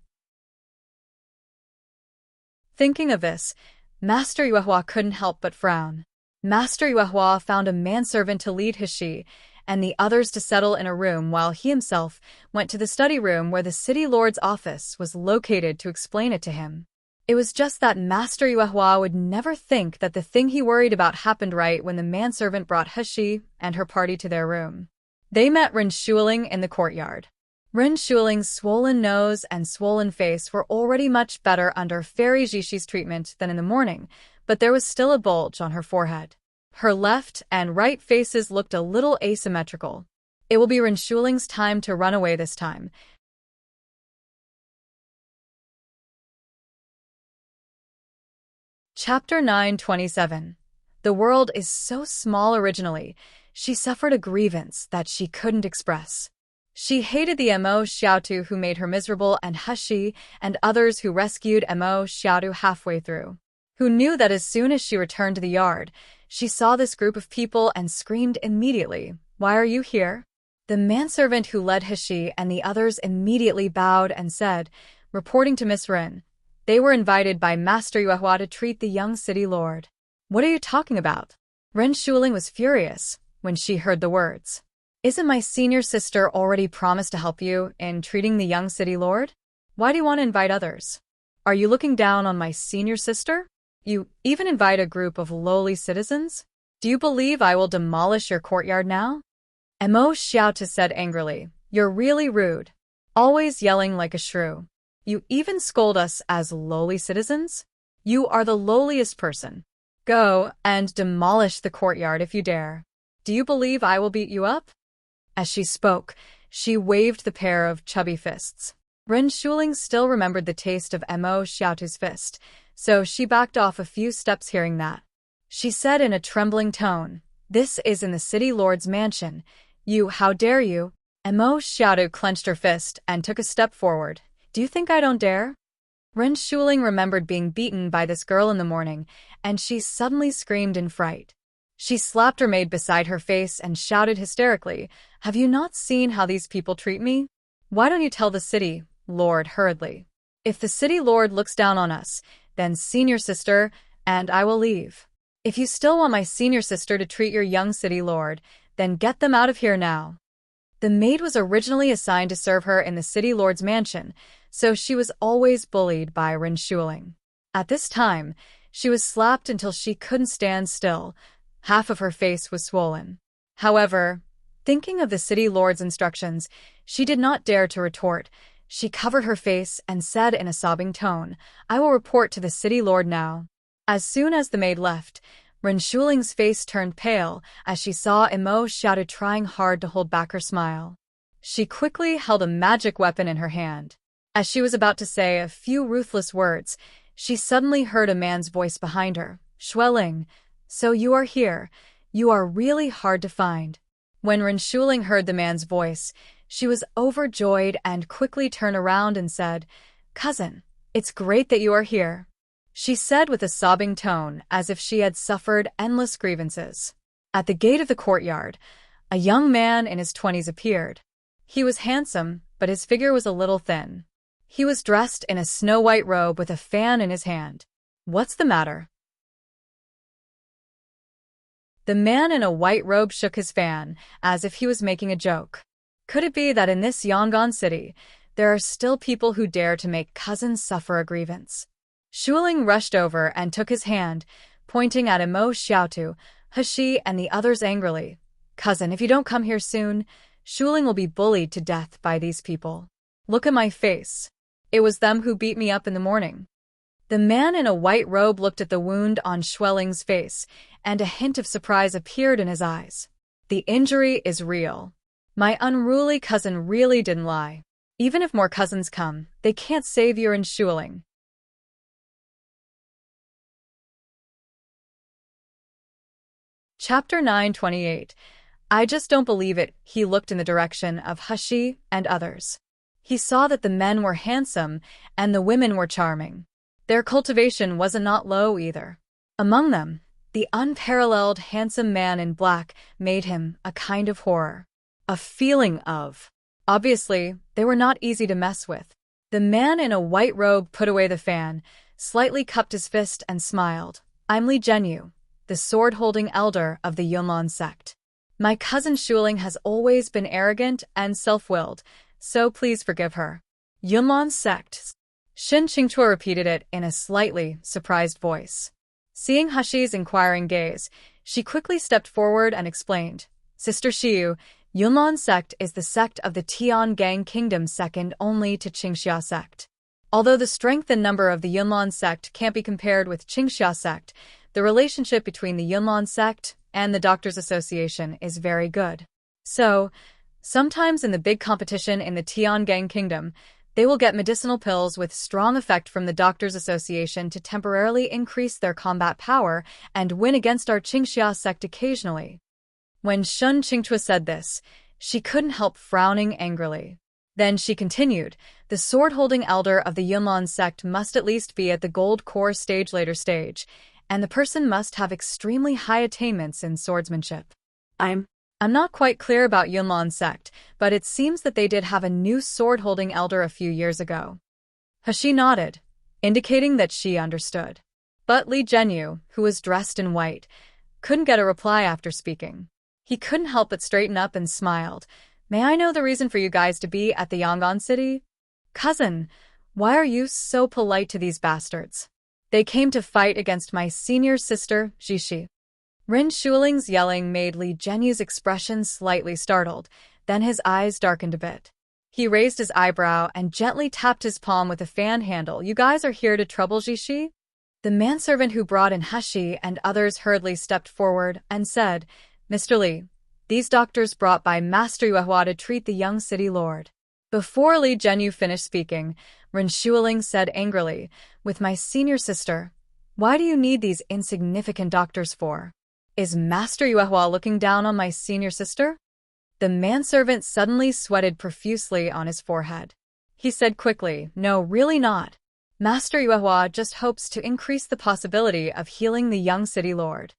Thinking of this, Master Yuehua couldn't help but frown. Master Yuehua found a manservant to lead Hishi and the others to settle in a room while he himself went to the study room where the city lord's office was located to explain it to him. It was just that Master Yuehua would never think that the thing he worried about happened right when the manservant brought Hishi and her party to their room. They met Ren Shuling in the courtyard. Ren Shuling's swollen nose and swollen face were already much better under Fairy Jishi's treatment than in the morning, but there was still a bulge on her forehead. Her left and right faces looked a little asymmetrical. It will be Ren Shuling's time to run away this time. Chapter 927. The world is so small originally. She suffered a grievance that she couldn't express. She hated the Mo Xiaotu who made her miserable and Hushi and others who rescued Mo Xiaotu halfway through. Who knew that as soon as she returned to the yard, she saw this group of people and screamed immediately, "Why are you here?" The manservant who led Hishi and the others immediately bowed and said, reporting to Miss Ren, they were invited by Master Yuehua to treat the young city lord. What are you talking about? Ren Shuling was furious when she heard the words. Isn't my senior sister already promised to help you in treating the young city lord? Why do you want to invite others? Are you looking down on my senior sister? You even invite a group of lowly citizens? Do you believe I will demolish your courtyard now? Mo Xiaotu said angrily, you're really rude. Always yelling like a shrew. You even scold us as lowly citizens? You are the lowliest person. Go and demolish the courtyard if you dare. Do you believe I will beat you up? As she spoke, she waved the pair of chubby fists. Ren Shuling still remembered the taste of Mo Xiaotu's fist, so she backed off a few steps hearing that. She said in a trembling tone, this is in the city lord's mansion. You, how dare you? Mo Xiaotu clenched her fist and took a step forward. Do you think I don't dare? Ren Shuling remembered being beaten by this girl in the morning, and she suddenly screamed in fright. She slapped her maid beside her face and shouted hysterically, have you not seen how these people treat me? Why don't you tell the city lord hurriedly? If the city lord looks down on us, then senior sister, and I will leave. If you still want my senior sister to treat your young city lord, then get them out of here now. The maid was originally assigned to serve her in the city lord's mansion, so she was always bullied by Ren Shuling. At this time, she was slapped until she couldn't stand still. Half of her face was swollen. However, thinking of the city lord's instructions, she did not dare to retort. She covered her face and said in a sobbing tone, I will report to the city lord now. As soon as the maid left, Ren Shuling's face turned pale as she saw Mo Xiaotu trying hard to hold back her smile. She quickly held a magic weapon in her hand. As she was about to say a few ruthless words, she suddenly heard a man's voice behind her, Shuling, so you are here. You are really hard to find. When Ren Shuling heard the man's voice, she was overjoyed and quickly turned around and said, Cousin, it's great that you are here. She said with a sobbing tone as if she had suffered endless grievances. At the gate of the courtyard, a young man in his 20s appeared. He was handsome, but his figure was a little thin. He was dressed in a snow-white robe with a fan in his hand. What's the matter? The man in a white robe shook his fan, as if he was making a joke. Could it be that in this Yangon city, there are still people who dare to make cousins suffer a grievance? Shuling rushed over and took his hand, pointing at Mo Xiaotu, Hushi, and the others angrily. Cousin, if you don't come here soon, Shuling will be bullied to death by these people. Look at my face. It was them who beat me up in the morning. The man in a white robe looked at the wound on Schwelling's face, and a hint of surprise appeared in his eyes. The injury is real. My unruly cousin really didn't lie. Even if more cousins come, they can't save you in Shuling. Chapter 928. I just don't believe it. He looked in the direction of Hushi and others. He saw that the men were handsome and the women were charming. Their cultivation wasn't not low either. Among them, the unparalleled handsome man in black made him a kind of horror. A feeling of. Obviously, they were not easy to mess with. The man in a white robe put away the fan, slightly cupped his fist and smiled. I'm Li Zhenyu, the the sword-holding elder of the Yunlin sect. My cousin Shuling has always been arrogant and self-willed, so please forgive her. Yunlin sect. Shin Qingchua repeated it in a slightly surprised voice. Seeing Hushi's inquiring gaze, she quickly stepped forward and explained. Sister Shiyu, Yunlin sect is the sect of the Tiangang Kingdom second only to Qingxia sect. Although the strength and number of the Yunlin sect can't be compared with Qingxia sect, the relationship between the Yunlin sect and the Doctors Association is very good. So, sometimes in the big competition in the Tiangang Kingdom, they will get medicinal pills with strong effect from the Doctors Association to temporarily increase their combat power and win against our Qingxia sect occasionally. When Shun Qingchua said this, she couldn't help frowning angrily. Then she continued, the sword-holding elder of the Yunlin sect must at least be at the gold core stage later stage, and the person must have extremely high attainments in swordsmanship. I'm not quite clear about Yunlin sect, but it seems that they did have a new sword-holding elder a few years ago. Hashi nodded, indicating that she understood. But Li Zhenyu, who was dressed in white, couldn't get a reply after speaking. He couldn't help but straighten up and smiled. May I know the reason for you guys to be at the Yangon city? Cousin, why are you so polite to these bastards? They came to fight against my senior sister, Jishi. Rin Shuling's yelling made Li Zhenyu's expression slightly startled, then his eyes darkened a bit. He raised his eyebrow and gently tapped his palm with a fan handle. You guys are here to trouble Jishi? The manservant who brought in Hashi and others hurriedly stepped forward and said, Mr. Li, these doctors brought by Master Yuehua to treat the young city lord. Before Li Zhenyu finished speaking, Rin Shuling said angrily, with my senior sister, why do you need these insignificant doctors for? Is Master Yuehua looking down on my senior sister? The manservant suddenly sweated profusely on his forehead. He said quickly, no, really not. Master Yuehua just hopes to increase the possibility of healing the young city lord.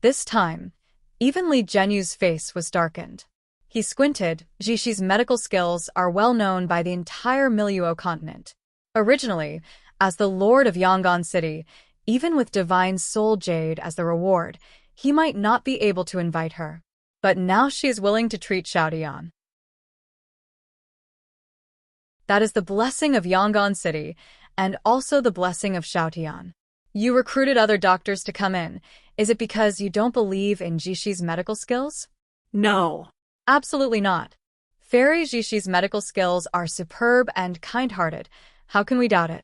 This time, even Li Zhenyu's face was darkened. He squinted. Jishi's medical skills are well known by the entire Miluo continent. Originally, as the Lord of Yangon City, even with Divine Soul Jade as the reward, he might not be able to invite her. But now she is willing to treat Xiaotian. That is the blessing of Yangon City, and also the blessing of Xiaotian. You recruited other doctors to come in. Is it because you don't believe in Jishi's medical skills? No. Absolutely not. Fairy Jishi's medical skills are superb and kind-hearted. How can we doubt it?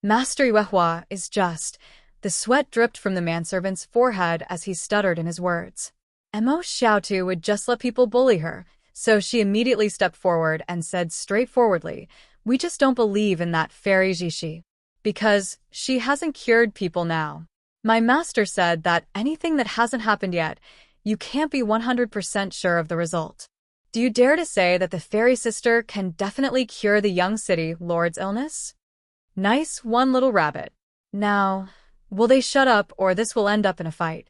Master Yuehua is just... The sweat dripped from the manservant's forehead as he stuttered in his words. Mo Xiaotu would just let people bully her, so she immediately stepped forward and said straightforwardly, we just don't believe in that fairy Jishi. Because she hasn't cured people now. My master said that anything that hasn't happened yet, you can't be 100% sure of the result. Do you dare to say that the fairy sister can definitely cure the young city lord's illness? Nice one, little rabbit. Now, will they shut up or this will end up in a fight?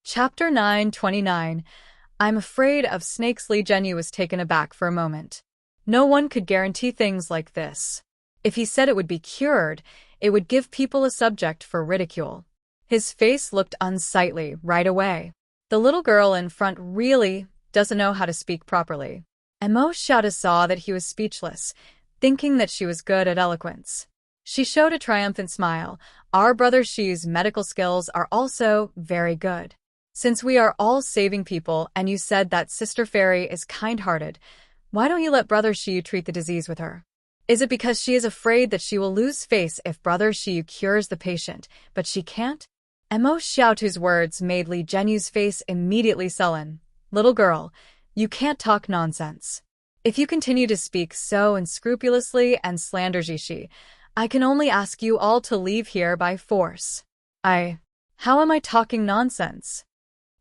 Chapter 9:29. I'm afraid of snakes. Li Zhenyu was taken aback for a moment. No one could guarantee things like this. If he said it would be cured, it would give people a subject for ridicule. His face looked unsightly right away. The little girl in front really doesn't know how to speak properly. Mo Xiaotu saw that he was speechless, thinking that she was good at eloquence. She showed a triumphant smile. Our brother Shi's medical skills are also very good. Since we are all saving people and you said that Sister Fairy is kind-hearted, why don't you let Brother Shiyu treat the disease with her? Is it because she is afraid that she will lose face if Brother Shiyu cures the patient, but she can't? Mo Xiaotu's words made Li Zhenyu's face immediately sullen. Little girl, you can't talk nonsense. If you continue to speak so unscrupulously and slander Jishi, I can only ask you all to leave here by force. How am I talking nonsense?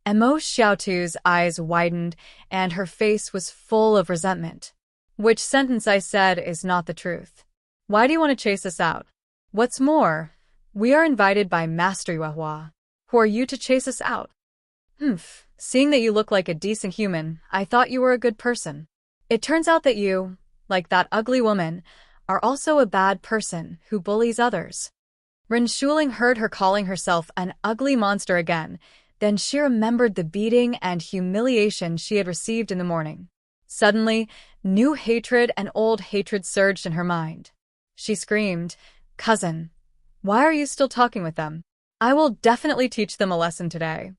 Mo Xiaotu's eyes widened and her face was full of resentment. Which sentence I said is not the truth? Why do you want to chase us out? What's more, we are invited by Master Yuehua. Who are you to chase us out? Seeing that you look like a decent human, I thought you were a good person. It turns out that you, like that ugly woman, are also a bad person who bullies others. Renshuling heard her calling herself an ugly monster again. Then she remembered the beating and humiliation she had received in the morning. Suddenly, new hatred and old hatred surged in her mind. She screamed, "Cousin, why are you still talking with them? I will definitely teach them a lesson today."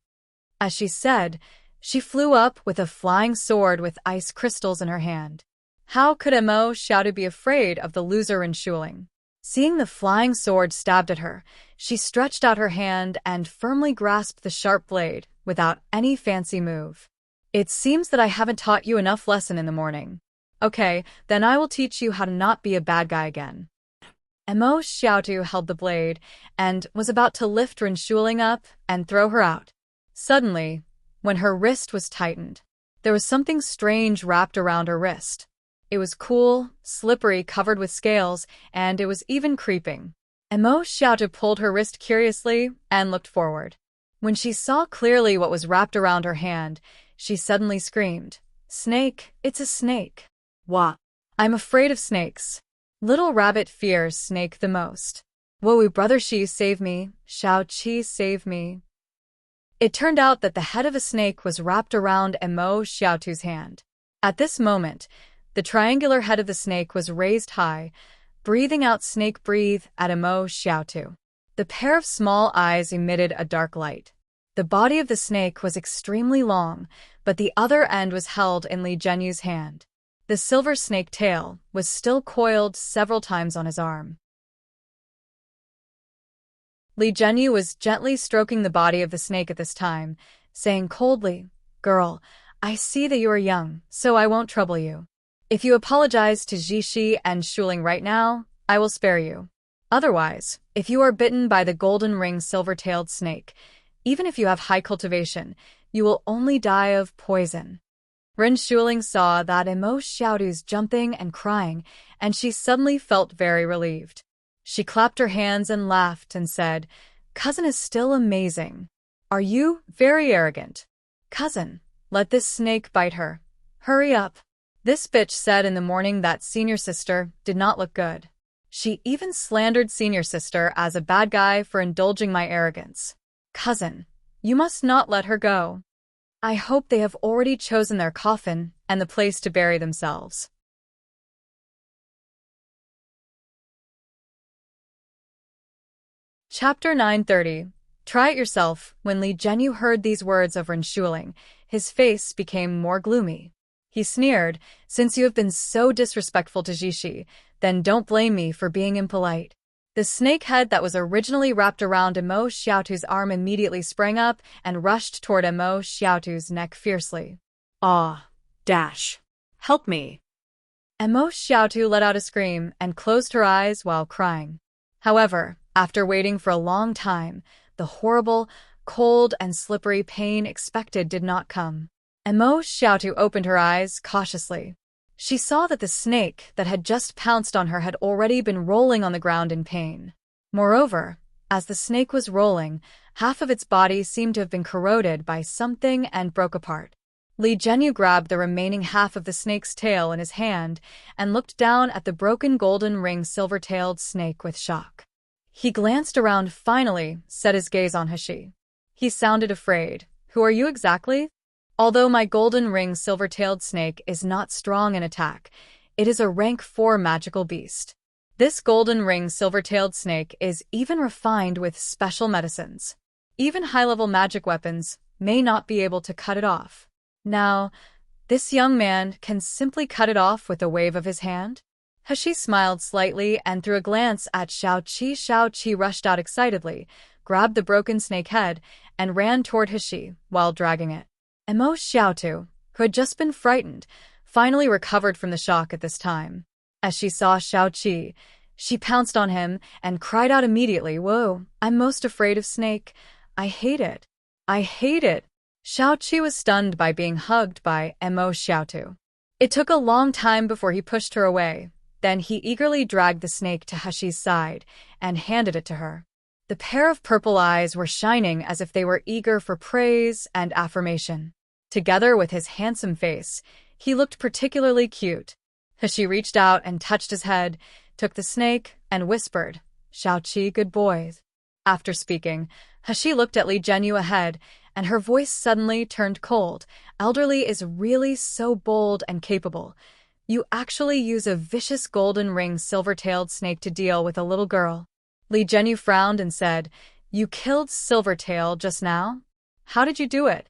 As she said, she flew up with a flying sword with ice crystals in her hand. How could Emo Xiaotu be afraid of the loser Renshuling? Seeing the flying sword stabbed at her, she stretched out her hand and firmly grasped the sharp blade without any fancy move. "It seems that I haven't taught you enough lesson in the morning. Okay, then I will teach you how to not be a bad guy again." Emo Xiaotu held the blade and was about to lift Renshuling up and throw her out. Suddenly, when her wrist was tightened, there was something strange wrapped around her wrist. It was cool, slippery, covered with scales, and it was even creeping. Emo Xiaotu pulled her wrist curiously and looked forward. When she saw clearly what was wrapped around her hand, she suddenly screamed, "Snake, it's a snake." "What? I'm afraid of snakes. Little rabbit fears snake the most. Whoa, brother Shi, save me. Xiao Qi, save me." It turned out that the head of a snake was wrapped around Emo Xiaotu's hand. At this moment, the triangular head of the snake was raised high, breathing out "snake breathe" at Emo Xiaotu. The pair of small eyes emitted a dark light. The body of the snake was extremely long, but the other end was held in Li Jianyu's hand. The silver snake tail was still coiled several times on his arm. Li Jianyu was gently stroking the body of the snake at this time, saying coldly, "Girl, I see that you are young, so I won't trouble you. If you apologize to Jishi and Shuling right now, I will spare you. Otherwise, if you are bitten by the golden ring silver-tailed snake, even if you have high cultivation, you will only die of poison." Renshuling saw that Emo Xiaotu's jumping and crying, and she suddenly felt very relieved. She clapped her hands and laughed and said, "Cousin is still amazing. Are you very arrogant? Cousin, let this snake bite her. Hurry up." This bitch said in the morning that senior sister did not look good. She even slandered senior sister as a bad guy for indulging my arrogance. "Cousin, you must not let her go. I hope they have already chosen their coffin and the place to bury themselves." Chapter 930. Try it yourself. When Li Jianyu heard these words of Renshuling, his face became more gloomy. He sneered, "Since you have been so disrespectful to Jishi, then don't blame me for being impolite." The snake head that was originally wrapped around Emo Xiaotu's arm immediately sprang up and rushed toward Emo Xiaotu's neck fiercely. "Ah, dash. Help me." Emo Xiaotu let out a scream and closed her eyes while crying. However, after waiting for a long time, the horrible, cold, and slippery pain expected did not come. Emo Xiaotu opened her eyes cautiously. She saw that the snake that had just pounced on her had already been rolling on the ground in pain. Moreover, as the snake was rolling, half of its body seemed to have been corroded by something and broke apart. Li Jianyu grabbed the remaining half of the snake's tail in his hand and looked down at the broken golden ring silver-tailed snake with shock. He glanced around, finally set his gaze on Hashi. He sounded afraid. "Who are you exactly?" "Although my golden ring silver-tailed snake is not strong in attack, it is a rank 4 magical beast. This golden ring silver-tailed snake is even refined with special medicines. Even high-level magic weapons may not be able to cut it off. Now, this young man can simply cut it off with a wave of his hand?" Hashi smiled slightly and threw a glance at Xiao Qi. Xiao Qi rushed out excitedly, grabbed the broken snake head, and ran toward Hashi while dragging it. Emo Xiaotu, who had just been frightened, finally recovered from the shock at this time. As she saw Xiao Qi, she pounced on him and cried out immediately, "Whoa, I'm most afraid of snake. I hate it. I hate it." Xiao Qi was stunned by being hugged by Emo Xiaotu. It took a long time before he pushed her away. Then he eagerly dragged the snake to Hashi's side and handed it to her. The pair of purple eyes were shining as if they were eager for praise and affirmation. Together with his handsome face, he looked particularly cute. He reached out and touched his head, took the snake, and whispered, "Xiaoqi, good boys." After speaking, He looked at Li Zhenyu ahead, and her voice suddenly turned cold. "Elderly is really so bold and capable. You actually use a vicious golden ring silver-tailed snake to deal with a little girl." Li Zhenyu frowned and said, "You killed Silvertail just now? How did you do it?"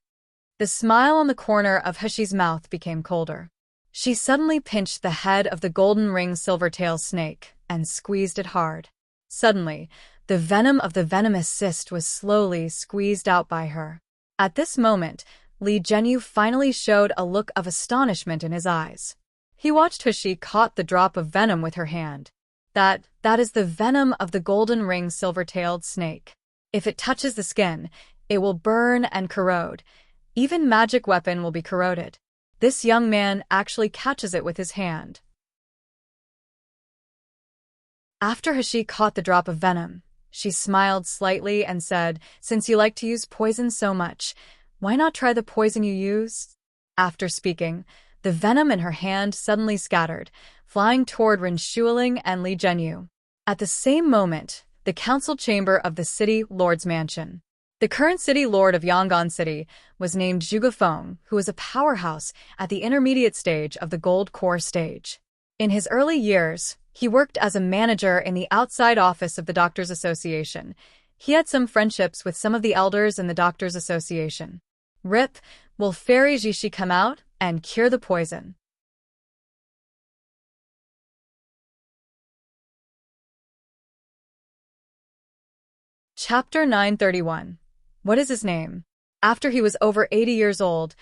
The smile on the corner of Hushi's mouth became colder. She suddenly pinched the head of the golden ring silvertail snake and squeezed it hard. Suddenly, the venom of the venomous cyst was slowly squeezed out by her. At this moment, Li Zhenyu finally showed a look of astonishment in his eyes. He watched Hushi caught the drop of venom with her hand. That is the venom of the golden ring silver-tailed snake. If it touches the skin, it will burn and corrode. Even magic weapon will be corroded. This young man actually catches it with his hand. After Hushi caught the drop of venom, she smiled slightly and said, "Since you like to use poison so much, why not try the poison you use?" After speaking, the venom in her hand suddenly scattered, flying toward Ren Shuiling and Li Zhenyu. At the same moment, the council chamber of the city lord's mansion. The current city lord of Yangon City was named Zhuge Feng, who was a powerhouse at the intermediate stage of the Gold Core stage. In his early years, he worked as a manager in the outside office of the Doctors Association. He had some friendships with some of the elders in the Doctors Association. "Rip, will Fairy Jishi come out and cure the poison?" Chapter 931. What is his name? After he was over 80 years old,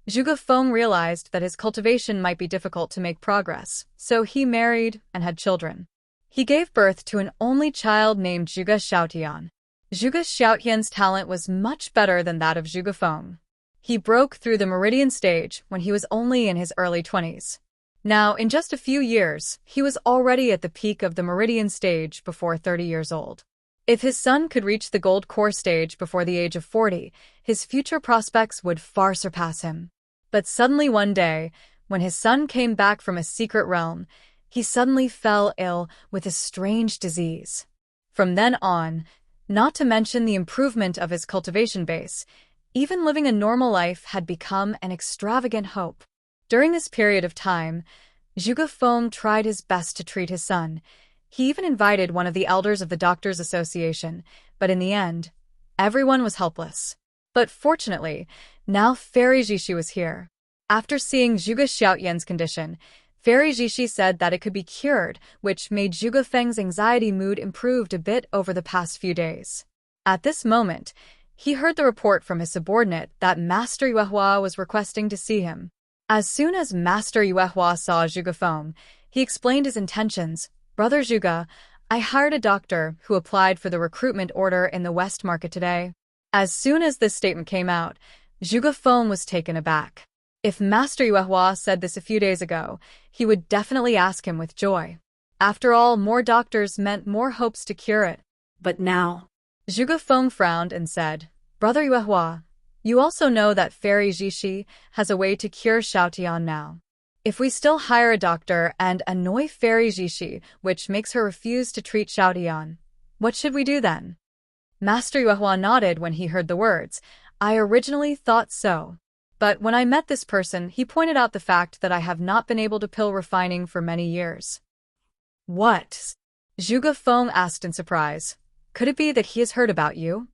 Zhuge Feng realized that his cultivation might be difficult to make progress, so he married and had children. He gave birth to an only child named Zhuge Xiaotian. Zhuge Xiaotian's talent was much better than that of Zhuge Feng. He broke through the meridian stage when he was only in his early 20s. Now, in just a few years, he was already at the peak of the meridian stage before 30 years old. If his son could reach the gold core stage before the age of 40, his future prospects would far surpass him. But suddenly one day, when his son came back from a secret realm, he suddenly fell ill with a strange disease. From then on, not to mention the improvement of his cultivation base, even living a normal life had become an extravagant hope. During this period of time, Zhuge Feng tried his best to treat his son. He even invited one of the elders of the Doctors Association, but in the end, everyone was helpless. But fortunately, now Fairy Jishi was here. After seeing Zhuge Xiaotian's condition, Fairy Jishi said that it could be cured, which made Zhuge Feng's anxiety mood improved a bit over the past few days. At this moment, he heard the report from his subordinate that Master Yuehua was requesting to see him. As soon as Master Yuehua saw Zhuge Feng, he explained his intentions. "Brother Zhuge, I hired a doctor who applied for the recruitment order in the West Market today." As soon as this statement came out, Zhuge Feng was taken aback. If Master Yuehua said this a few days ago, he would definitely ask him with joy. After all, more doctors meant more hopes to cure it. But now, Zhuge Feng frowned and said, "Brother Yuehua, you also know that Fairy Jishi has a way to cure Xiaotian now. If we still hire a doctor and annoy Fairy Jishi, which makes her refuse to treat Xiaotian, what should we do then?" Master Yuehua nodded when he heard the words. "I originally thought so. But when I met this person, he pointed out the fact that I have not been able to pill refining for many years." "What?" Zhuge Feng asked in surprise. "Could it be that he has heard about you?"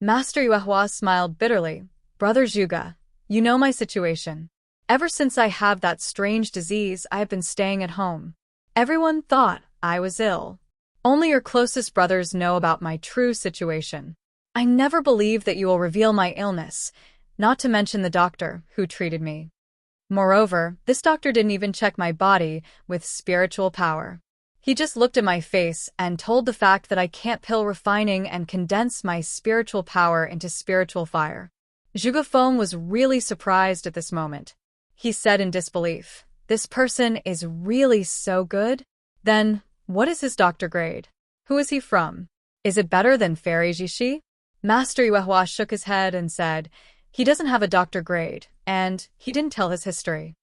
Master Yuehua smiled bitterly. "Brother Zhuge, you know my situation. Ever since I have that strange disease, I have been staying at home. Everyone thought I was ill. Only your closest brothers know about my true situation. I never believed that you will reveal my illness, not to mention the doctor who treated me. Moreover, this doctor didn't even check my body with spiritual power. He just looked at my face and told the fact that I can't pill refining and condense my spiritual power into spiritual fire." Zhuge Feng was really surprised at this moment. He said in disbelief, "This person is really so good? Then, what is his doctor grade? Who is he from? Is it better than Fairy Jishi?" Master Yuehua shook his head and said, "He doesn't have a doctor grade, and he didn't tell his history."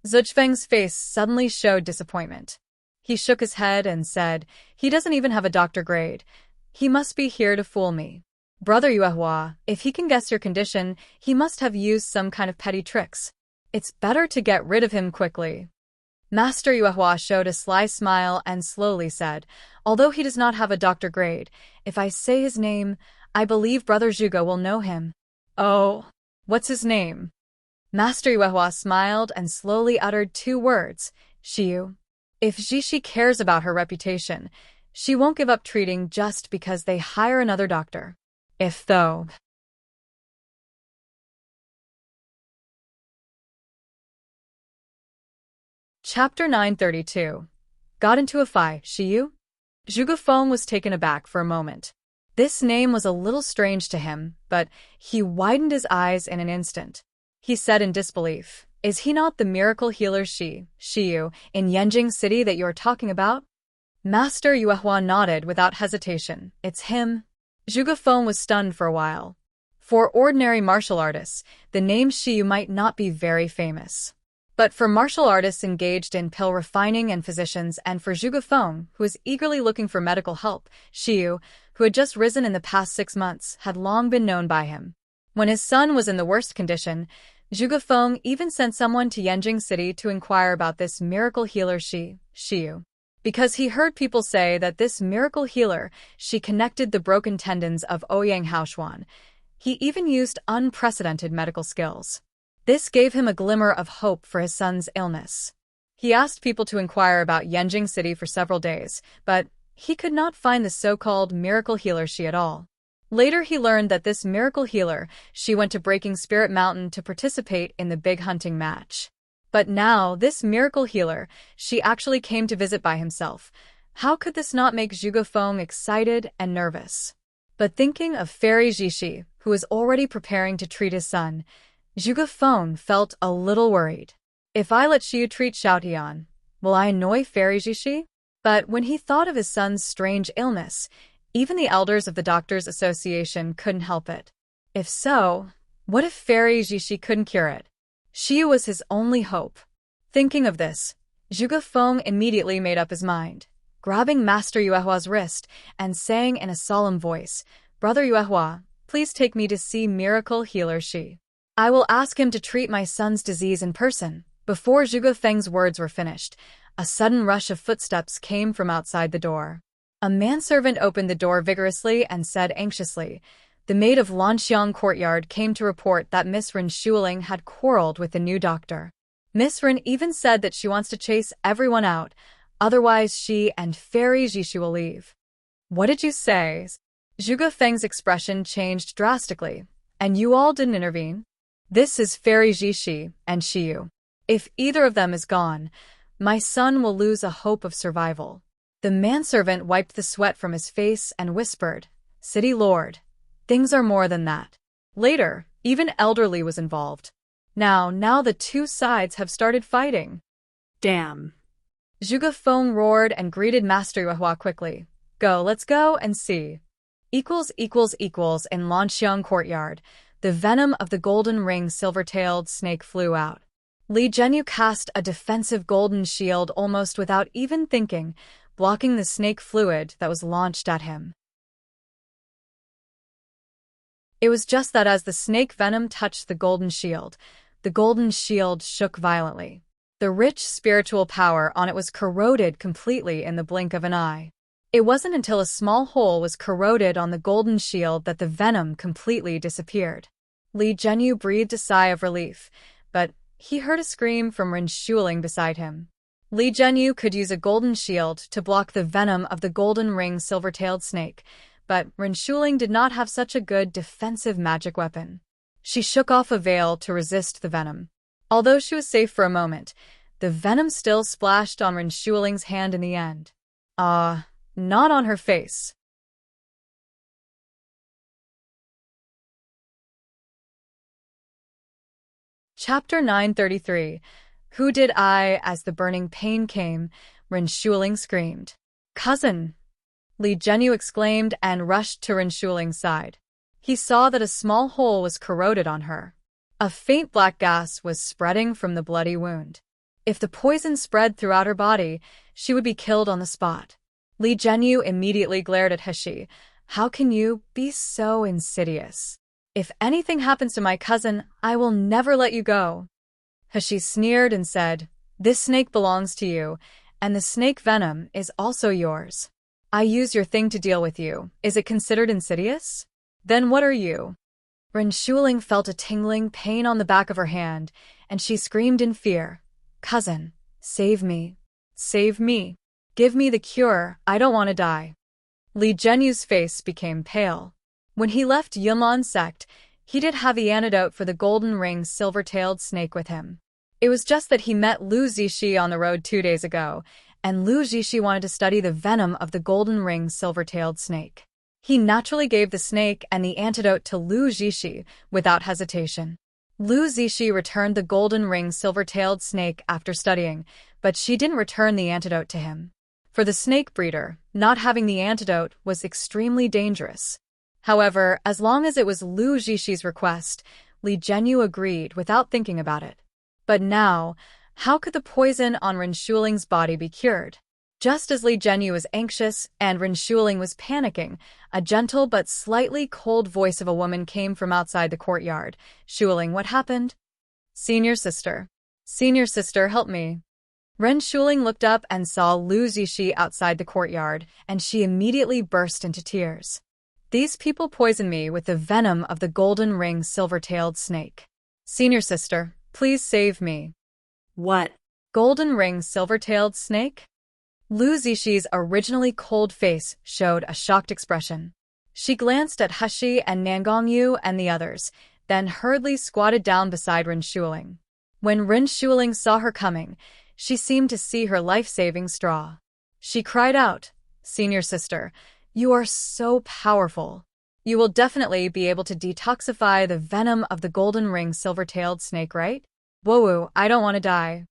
Zhuchfeng's face suddenly showed disappointment. He shook his head and said, "He doesn't even have a doctor grade. He must be here to fool me. Brother Yuehua, if he can guess your condition, he must have used some kind of petty tricks. It's better to get rid of him quickly." Master Yuehua showed a sly smile and slowly said, "Although he does not have a doctor grade, if I say his name, I believe Brother Zhuge will know him." "Oh, what's his name?" Master Yuehua smiled and slowly uttered 2 words, "Shiyu." If Jishi cares about her reputation, she won't give up treating just because they hire another doctor. If though... Chapter 932. Got into a fight, Shiyu? Zhuge Feng was taken aback for a moment. This name was a little strange to him, but he widened his eyes in an instant. He said in disbelief, "Is he not the miracle healer Shiyu, in Yanjing City that you are talking about?" Master Yuehua nodded without hesitation. "It's him." Zhuge Feng was stunned for a while. For ordinary martial artists, the name Shiyu might not be very famous. But for martial artists engaged in pill refining and physicians, and for Zhuge Feng, who was eagerly looking for medical help, Shiyu, who had just risen in the past 6 months, had long been known by him. When his son was in the worst condition, Zhuge Feng even sent someone to Yanjing City to inquire about this miracle healer Shiyu. Because he heard people say that this miracle healer, she connected the broken tendons of Ouyang Haoshuan. He even used unprecedented medical skills. This gave him a glimmer of hope for his son's illness. He asked people to inquire about Yanjing City for several days, but he could not find the so-called miracle healer Shi at all. Later he learned that this miracle healer, she went to Breaking Spirit Mountain to participate in the big hunting match. But now, this miracle healer, she actually came to visit by himself. How could this not make Zhuge Feng excited and nervous? But thinking of Fairy Jishi, who was already preparing to treat his son, Zhuge Feng felt a little worried. If I let Shiyu treat Xiaotian, will I annoy Fairy Jishi? But when he thought of his son's strange illness, even the elders of the Doctors' Association couldn't help it. If so, what if Fairy Jishi couldn't cure it? Shiyu was his only hope. Thinking of this, Zhuge Feng immediately made up his mind, grabbing Master Yuehua's wrist and saying in a solemn voice, "Brother Yuehua, please take me to see miracle healer Shi. I will ask him to treat my son's disease in person." Before Zhuge Feng's words were finished, a sudden rush of footsteps came from outside the door. A manservant opened the door vigorously and said anxiously, "The maid of Lanxiang Courtyard came to report that Miss Ren Shuling had quarreled with the new doctor. Miss Ren even said that she wants to chase everyone out, otherwise she and Fairy Jishi will leave." "What did you say?" Zhuge Feng's expression changed drastically. "And you all didn't intervene?" "This is Fairy Jishi and Shiyu. If either of them is gone, my son will lose a hope of survival." The manservant wiped the sweat from his face and whispered, "City Lord, things are more than that." Later, even Elderly was involved. Now the two sides have started fighting. "Damn." Zhuge Feng roared and greeted Master Yuehua quickly. Let's go and see." == In Lanxiang Courtyard, the venom of the golden ring silver-tailed snake flew out. Li Zhenyu cast a defensive golden shield almost without even thinking, blocking the snake fluid that was launched at him. It was just that as the snake venom touched the golden shield shook violently. The rich spiritual power on it was corroded completely in the blink of an eye. It wasn't until a small hole was corroded on the golden shield that the venom completely disappeared. Li Zhenyu breathed a sigh of relief, but he heard a scream from Ren Shuling beside him. Li Zhenyu could use a golden shield to block the venom of the golden ring silver-tailed snake, but Ren Shuling did not have such a good defensive magic weapon. She shook off a veil to resist the venom. Although she was safe for a moment, the venom still splashed on Ren Shuling's hand in the end. Not on her face. Chapter 933. Who did I? As the burning pain came, Ren Shuling screamed. "Cousin!" Li Zhenyu exclaimed and rushed to Ren Shuling's side. He saw that a small hole was corroded on her. A faint black gas was spreading from the bloody wound. If the poison spread throughout her body, she would be killed on the spot. Li Zhenyu immediately glared at Heshi. How can you be so insidious? If anything happens to my cousin, I will never let you go. Heshi sneered and said, this snake belongs to you, and the snake venom is also yours. I use your thing to deal with you. Is it considered insidious? Then what are you? Ren Shuling felt a tingling pain on the back of her hand, and she screamed in fear. Cousin, save me. Save me. Give me the cure, I don't want to die. Li Zhenyu's face became pale. When he left Yunlan sect, he did have the antidote for the golden ring silver-tailed snake with him. It was just that he met Lu Zixi on the road 2 days ago, and Lu Zixi wanted to study the venom of the golden ring silver-tailed snake. He naturally gave the snake and the antidote to Lu Zixi without hesitation. Lu Zixi returned the golden ring silver-tailed snake after studying, but she didn't return the antidote to him. For the snake breeder, not having the antidote was extremely dangerous. However, as long as it was Lu Zixi's request, Li Zhenyu agreed without thinking about it. But now, how could the poison on Ren Shuling's body be cured? Just as Li Zhenyu was anxious and Ren Shuling was panicking, a gentle but slightly cold voice of a woman came from outside the courtyard. Shuling, what happened? Senior sister. Senior sister, help me. Ren Shuling looked up and saw Lu Zixi outside the courtyard, and she immediately burst into tears. These people poisoned me with the venom of the golden ring silver-tailed snake. Senior sister, please save me. What? Golden ring silver-tailed snake? Lu Zixi's originally cold face showed a shocked expression. She glanced at Heshi and Nangongyu and the others, then hurriedly squatted down beside Ren Shuling. When Ren Shuling saw her coming, she seemed to see her life-saving straw. She cried out, Senior sister, you are so powerful. You will definitely be able to detoxify the venom of the golden ring silver-tailed snake, right? Whoa, I don't want to die.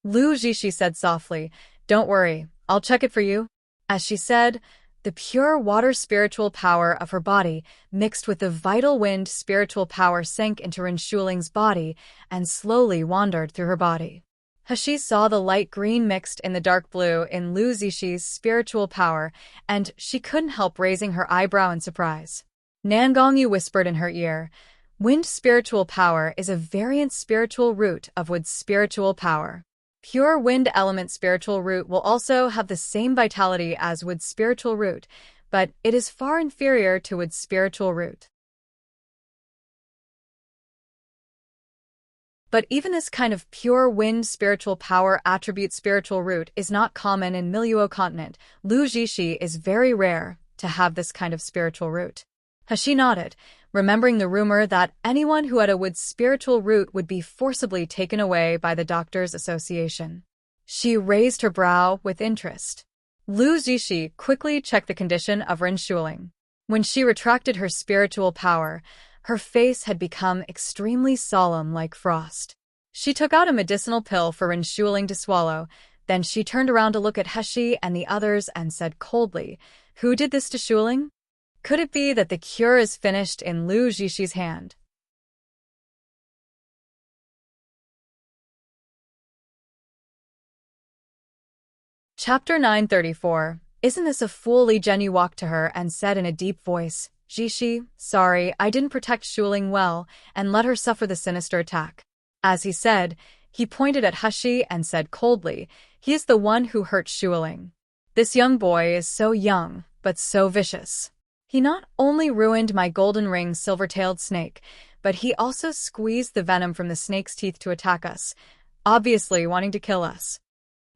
Lu Zixi said softly, don't worry, I'll check it for you. As she said, the pure water spiritual power of her body mixed with the vital wind spiritual power sank into Ren Shuling's body and slowly wandered through her body. Heshi saw the light green mixed in the dark blue in Lu Zixi's spiritual power, and she couldn't help raising her eyebrow in surprise. Nangongyu whispered in her ear, wind spiritual power is a variant spiritual root of wood's spiritual power. Pure wind element spiritual root will also have the same vitality as wood's spiritual root, but it is far inferior to wood's spiritual root. But even this kind of pure wind spiritual power attribute spiritual root is not common in Miluo continent. Lu Zixi is very rare to have this kind of spiritual root. Heshi nodded, remembering the rumor that anyone who had a wood spiritual root would be forcibly taken away by the Doctors' Association. She raised her brow with interest. Lu Zixi quickly checked the condition of Ren Shuling. When she retracted her spiritual power, her face had become extremely solemn like frost. She took out a medicinal pill for Ren Shuling to swallow, then she turned around to look at Heshi and the others and said coldly, who did this to Shuling? Could it be that the cure is finished in Lu Zixi's hand? Chapter 934. Isn't this a fool? Li Zhenyu walked to her and said in a deep voice, Zixi, sorry, I didn't protect Shuling well and let her suffer the sinister attack. As he said, he pointed at Heshi and said coldly, he is the one who hurt Shuling. This young boy is so young, but so vicious. He not only ruined my golden ring silver-tailed snake, but he also squeezed the venom from the snake's teeth to attack us, obviously wanting to kill us.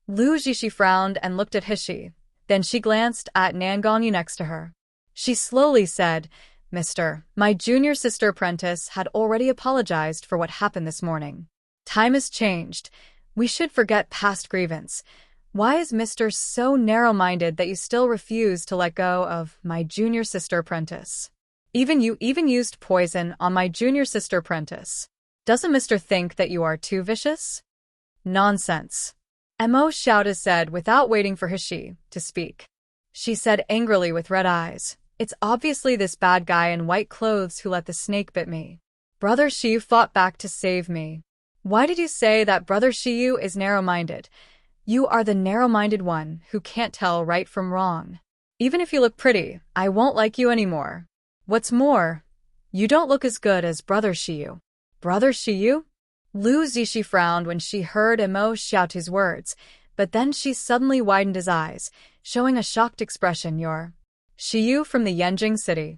Lu Zixi frowned and looked at Heshi. Then she glanced at Nangongyu next to her. She slowly said, Mister, my junior sister apprentice had already apologized for what happened this morning. Time has changed. We should forget past grievance. Why is Mister so narrow-minded that you still refuse to let go of my junior sister apprentice? You even used poison on my junior sister apprentice. Doesn't Mister think that you are too vicious? Nonsense. Mo shouted said without waiting for Heshi to speak. She said angrily with red eyes, it's obviously this bad guy in white clothes who let the snake bit me. Brother Shi fought back to save me. Why did you say that Brother Shiyu is narrow-minded? You are the narrow-minded one who can't tell right from wrong. Even if you look pretty, I won't like you anymore. What's more, you don't look as good as Brother Shiyu. Brother Shiyu? Lu Zishi frowned when she heard Immerse shout his words, but then she suddenly widened his eyes, showing a shocked expression. You're Shiyu from the Yenjing city.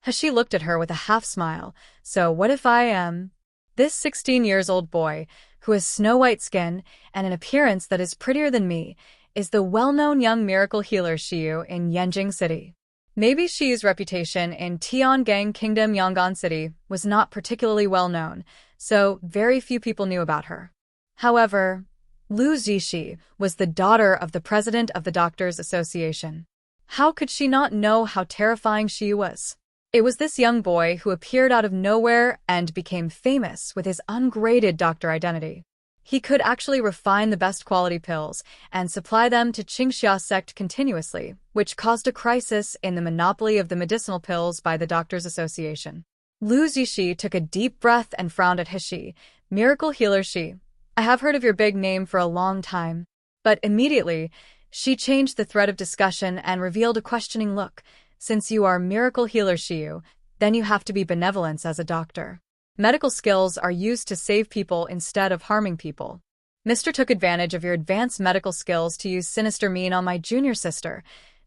Hashi looked at her with a half-smile. So what if I am? This 16-years-old boy, who has snow-white skin and an appearance that is prettier than me, is the well-known young miracle healer Shiyu in Yenjing city. Maybe Shiyu's reputation in Tiangang Kingdom Yang'an City was not particularly well-known, so very few people knew about her. However, Lu Zishi was the daughter of the president of the Doctors Association. How could she not know how terrifying Shiyu was? It was this young boy who appeared out of nowhere and became famous with his ungraded doctor identity. He could actually refine the best quality pills and supply them to Qingxia sect continuously, which caused a crisis in the monopoly of the medicinal pills by the Doctors Association. Lu Zishi took a deep breath and frowned at Hashi. Miracle healer Shi. I have heard of your big name for a long time. But immediately, she changed the thread of discussion and revealed a questioning look. Since you are miracle healer Shiyu, then you have to be benevolent as a doctor. Medical skills are used to save people instead of harming people. Mr. took advantage of your advanced medical skills to use sinister mean on my junior sister.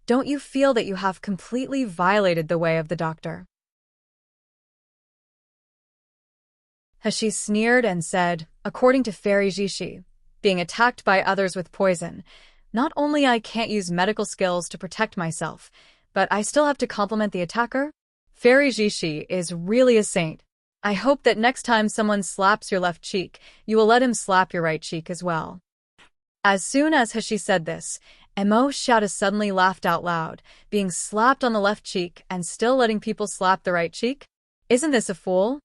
Don't you feel that you have completely violated the way of the doctor? Hashi sneered and said, according to Fairy Jishi, being attacked by others with poison, not only I can't use medical skills to protect myself, but I still have to compliment the attacker? Fairy Jishi is really a saint. I hope that next time someone slaps your left cheek, you will let him slap your right cheek as well. As soon as Hashi said this, Immerse shouted suddenly laughed out loud, being slapped on the left cheek and still letting people slap the right cheek? Isn't this a fool?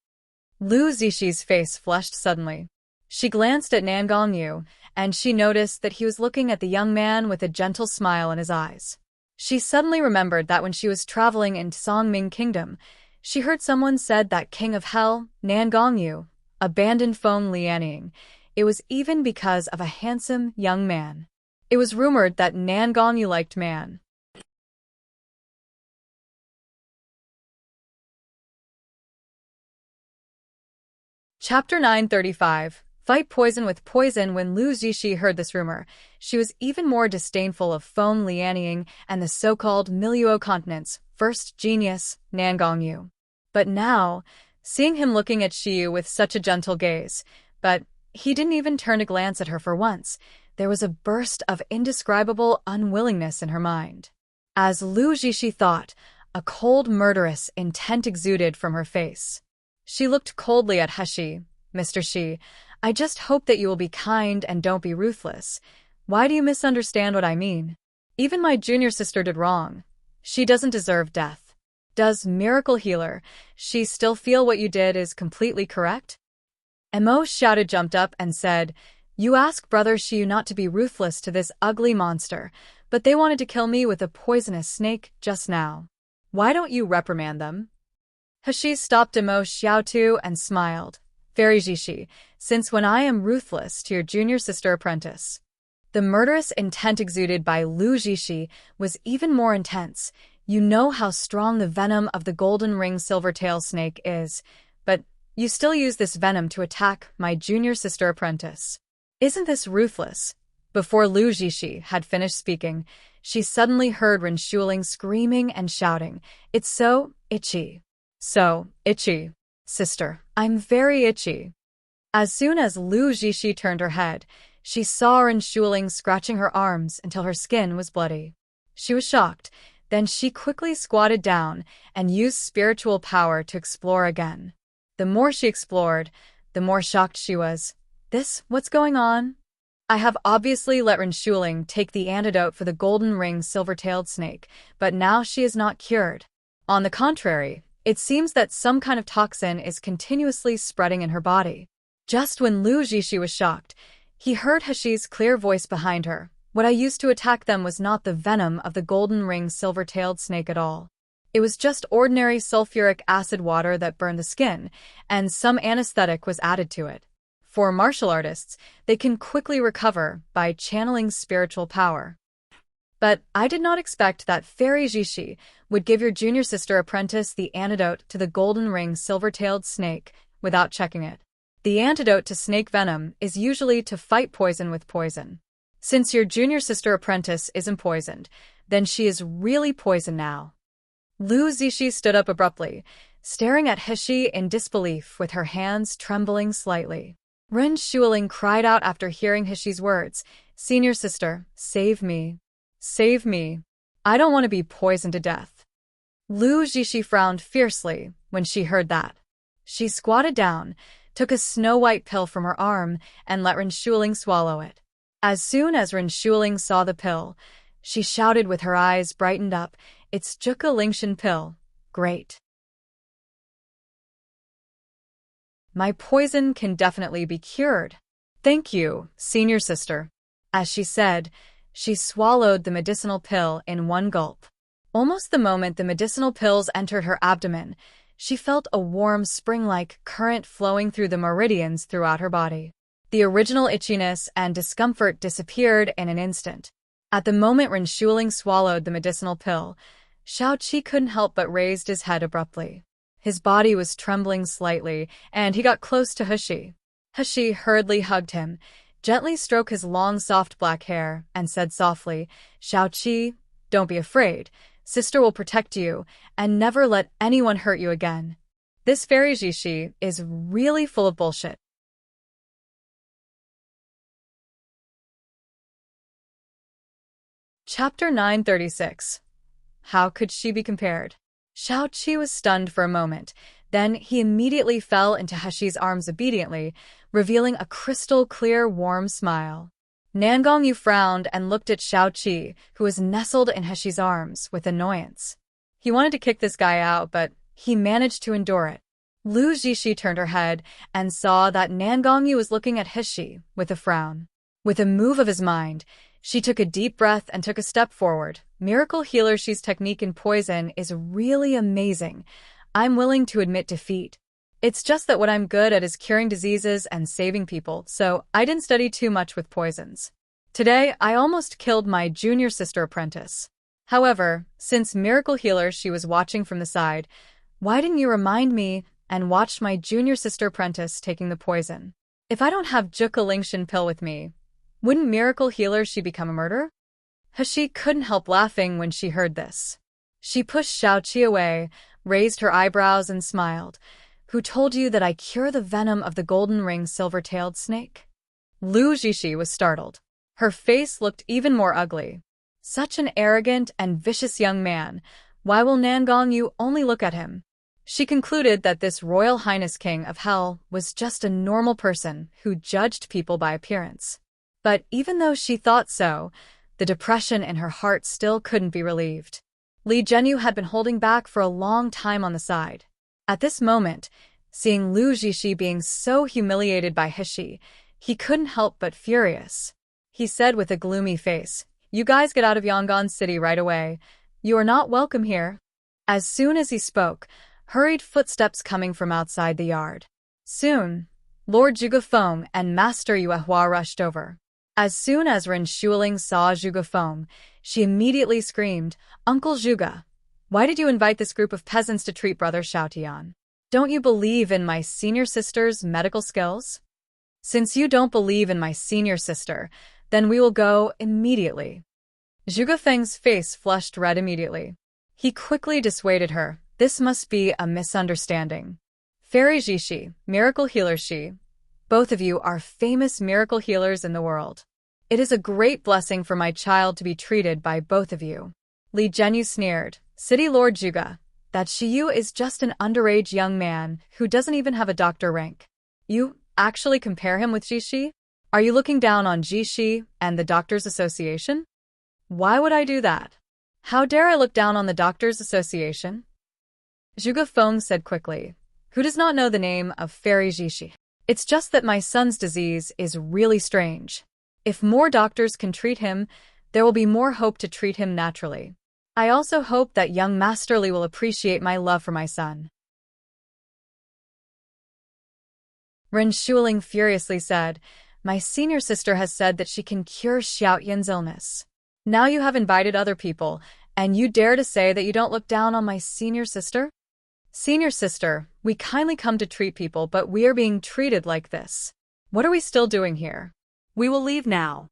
Lu Zishi's face flushed suddenly. She glanced at Nangong Yu, and she noticed that he was looking at the young man with a gentle smile in his eyes. She suddenly remembered that when she was traveling in Songming Kingdom, she heard someone said that King of Hell, Nangong Yu, abandoned Feng Lianying. It was even because of a handsome young man. It was rumored that Nangong Yu liked man. Chapter 935. Fight poison with poison. When Lu Zishi heard this rumor, she was even more disdainful of Feng Lianying and the so-called Milieu continent's first genius, Nangong Yu. But now, seeing him looking at Shiyu with such a gentle gaze, but he didn't even turn to glance at her for once, there was a burst of indescribable unwillingness in her mind. As Lu Zishi thought, a cold, murderous intent exuded from her face. She looked coldly at Hashi. Mr. Shi, I just hope that you will be kind and don't be ruthless. Why do you misunderstand what I mean? Even my junior sister did wrong. She doesn't deserve death. Does miracle healer, she still feel what you did is completely correct? Immerse shouted, jumped up and said, you ask Brother Shiyu not to be ruthless to this ugly monster, but they wanted to kill me with a poisonous snake just now. Why don't you reprimand them? Hashi stopped Immerse Xiaotu and smiled. Fairy Jishi, since when I am ruthless to your junior sister apprentice. The murderous intent exuded by Lu Zishi was even more intense. You know how strong the venom of the golden ring silvertail snake is, but you still use this venom to attack my junior sister apprentice. Isn't this ruthless? Before Lu Zishi had finished speaking, she suddenly heard Ren Shuling screaming and shouting, it's so itchy. So itchy. Sister, I'm very itchy. As soon as Lu Zishi turned her head, she saw Ren Shuling scratching her arms until her skin was bloody. She was shocked. Then she quickly squatted down and used spiritual power to explore again. The more she explored, the more shocked she was. What's going on? I have obviously let Ren Shuling take the antidote for the golden ring silver-tailed snake, but now she is not cured. On the contrary, it seems that some kind of toxin is continuously spreading in her body. Just when Lu Zishi was shocked, he heard Hashi's clear voice behind her. What I used to attack them was not the venom of the golden ring silver-tailed snake at all. It was just ordinary sulfuric acid water that burned the skin, and some anesthetic was added to it. For martial artists, they can quickly recover by channeling spiritual power. But I did not expect that Fairy Jishi would give your junior sister apprentice the antidote to the golden ring silver-tailed snake without checking it. The antidote to snake venom is usually to fight poison with poison. Since your junior sister apprentice isn't poisoned, then she is really poisoned now. Lu Zishi stood up abruptly, staring at Hishi in disbelief with her hands trembling slightly. Ren Shuling cried out after hearing Hishi's words, "Senior sister, save me. Save me. I don't want to be poisoned to death." Lu Zishi frowned fiercely when she heard that. She squatted down, took a snow-white pill from her arm, and let Ren Shuling swallow it. As soon as Ren Shuling saw the pill, she shouted with her eyes brightened up, "It's Juka Lingshan pill. Great. My poison can definitely be cured. Thank you, senior sister." As she said, she swallowed the medicinal pill in one gulp. Almost the moment the medicinal pills entered her abdomen, she felt a warm spring-like current flowing through the meridians throughout her body. The original itchiness and discomfort disappeared in an instant. At the moment Ren Shuling swallowed the medicinal pill, Xiao Qi couldn't help but raised his head abruptly. His body was trembling slightly, and he got close to Hishi. Hishi hurriedly hugged him, gently stroked his long soft black hair, and said softly, "Xiao Qi, don't be afraid. Sister will protect you, and never let anyone hurt you again. This fairy Jishi is really full of bullshit." Chapter 936. How could she be compared? Xiao Qi was stunned for a moment, then he immediately fell into Heshi's arms obediently, revealing a crystal-clear, warm smile. Nangongyu frowned and looked at Xiao Qi, who was nestled in Heshi's arms, with annoyance. He wanted to kick this guy out, but he managed to endure it. Lu Zishi turned her head and saw that Nangongyu was looking at Hishi with a frown. With a move of his mind, she took a deep breath and took a step forward. "Miracle Healer Shi's technique in poison is really amazing. I'm willing to admit defeat. It's just that what I'm good at is curing diseases and saving people, so I didn't study too much with poisons. Today, I almost killed my junior sister apprentice. However, since Miracle Healer Shi was watching from the side, why didn't you remind me and watch my junior sister apprentice taking the poison? If I don't have Juka Lingshan pill with me, wouldn't Miracle Healer Shi become a murderer?" Hishi couldn't help laughing when she heard this. She pushed Xiao Qi away, raised her eyebrows and smiled. "Who told you that I cure the venom of the golden ring silver-tailed snake?" Lu Zishi was startled. Her face looked even more ugly. Such an arrogant and vicious young man. Why will Nangongyu only look at him? She concluded that this Royal Highness King of Hell was just a normal person who judged people by appearance. But even though she thought so, the depression in her heart still couldn't be relieved. Li Zhenyu had been holding back for a long time on the side. At this moment, seeing Lu Zishi being so humiliated by Hishi, he couldn't help but furious. He said with a gloomy face, "You guys get out of Yangon City right away. You are not welcome here." As soon as he spoke, hurried footsteps coming from outside the yard. Soon, Lord Zhuge Feng and Master Yuehua rushed over. As soon as Ren Shuling saw Zhuge Feng, she immediately screamed, "Uncle Zhuge, why did you invite this group of peasants to treat Brother Xiaotian? Don't you believe in my senior sister's medical skills? Since you don't believe in my senior sister, then we will go immediately." Zhuge Feng's face flushed red immediately. He quickly dissuaded her. "This must be a misunderstanding. Fairy Jishi, Miracle Healer Shi, both of you are famous miracle healers in the world. It is a great blessing for my child to be treated by both of you." Li Zhenyu sneered, "City Lord Zhuge, that Shiyu is just an underage young man who doesn't even have a doctor rank. You actually compare him with Jishi? Are you looking down on Jishi and the Doctors Association?" "Why would I do that? How dare I look down on the Doctors Association?" Zhuge Feng said quickly. "Who does not know the name of Fairy Jishi? It's just that my son's disease is really strange. If more doctors can treat him, there will be more hope to treat him naturally. I also hope that young Master Li will appreciate my love for my son." Ren Shuling furiously said, "My senior sister has said that she can cure Xiao Yin's illness. Now you have invited other people, and you dare to say that you don't look down on my senior sister? Senior sister, we kindly come to treat people, but we are being treated like this. What are we still doing here? We will leave now."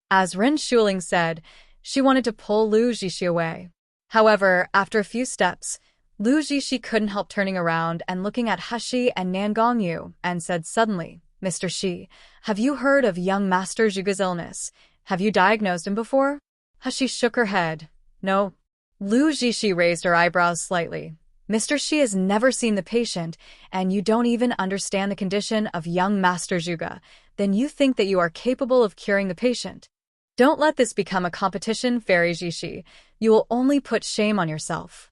As Ren Shuling said, she wanted to pull Lu Zixi away. However, after a few steps, Lu Zixi couldn't help turning around and looking at He and Nan Gongyu and said suddenly, "Mr. Shi, have you heard of young Master Zhuge's illness? Have you diagnosed him before?" He shook her head. "No." Lu Zixi raised her eyebrows slightly. "Mr. Shi has never seen the patient, and you don't even understand the condition of young Master Zhuge. Then you think that you are capable of curing the patient. Don't let this become a competition, Fairy Zixi. You will only put shame on yourself."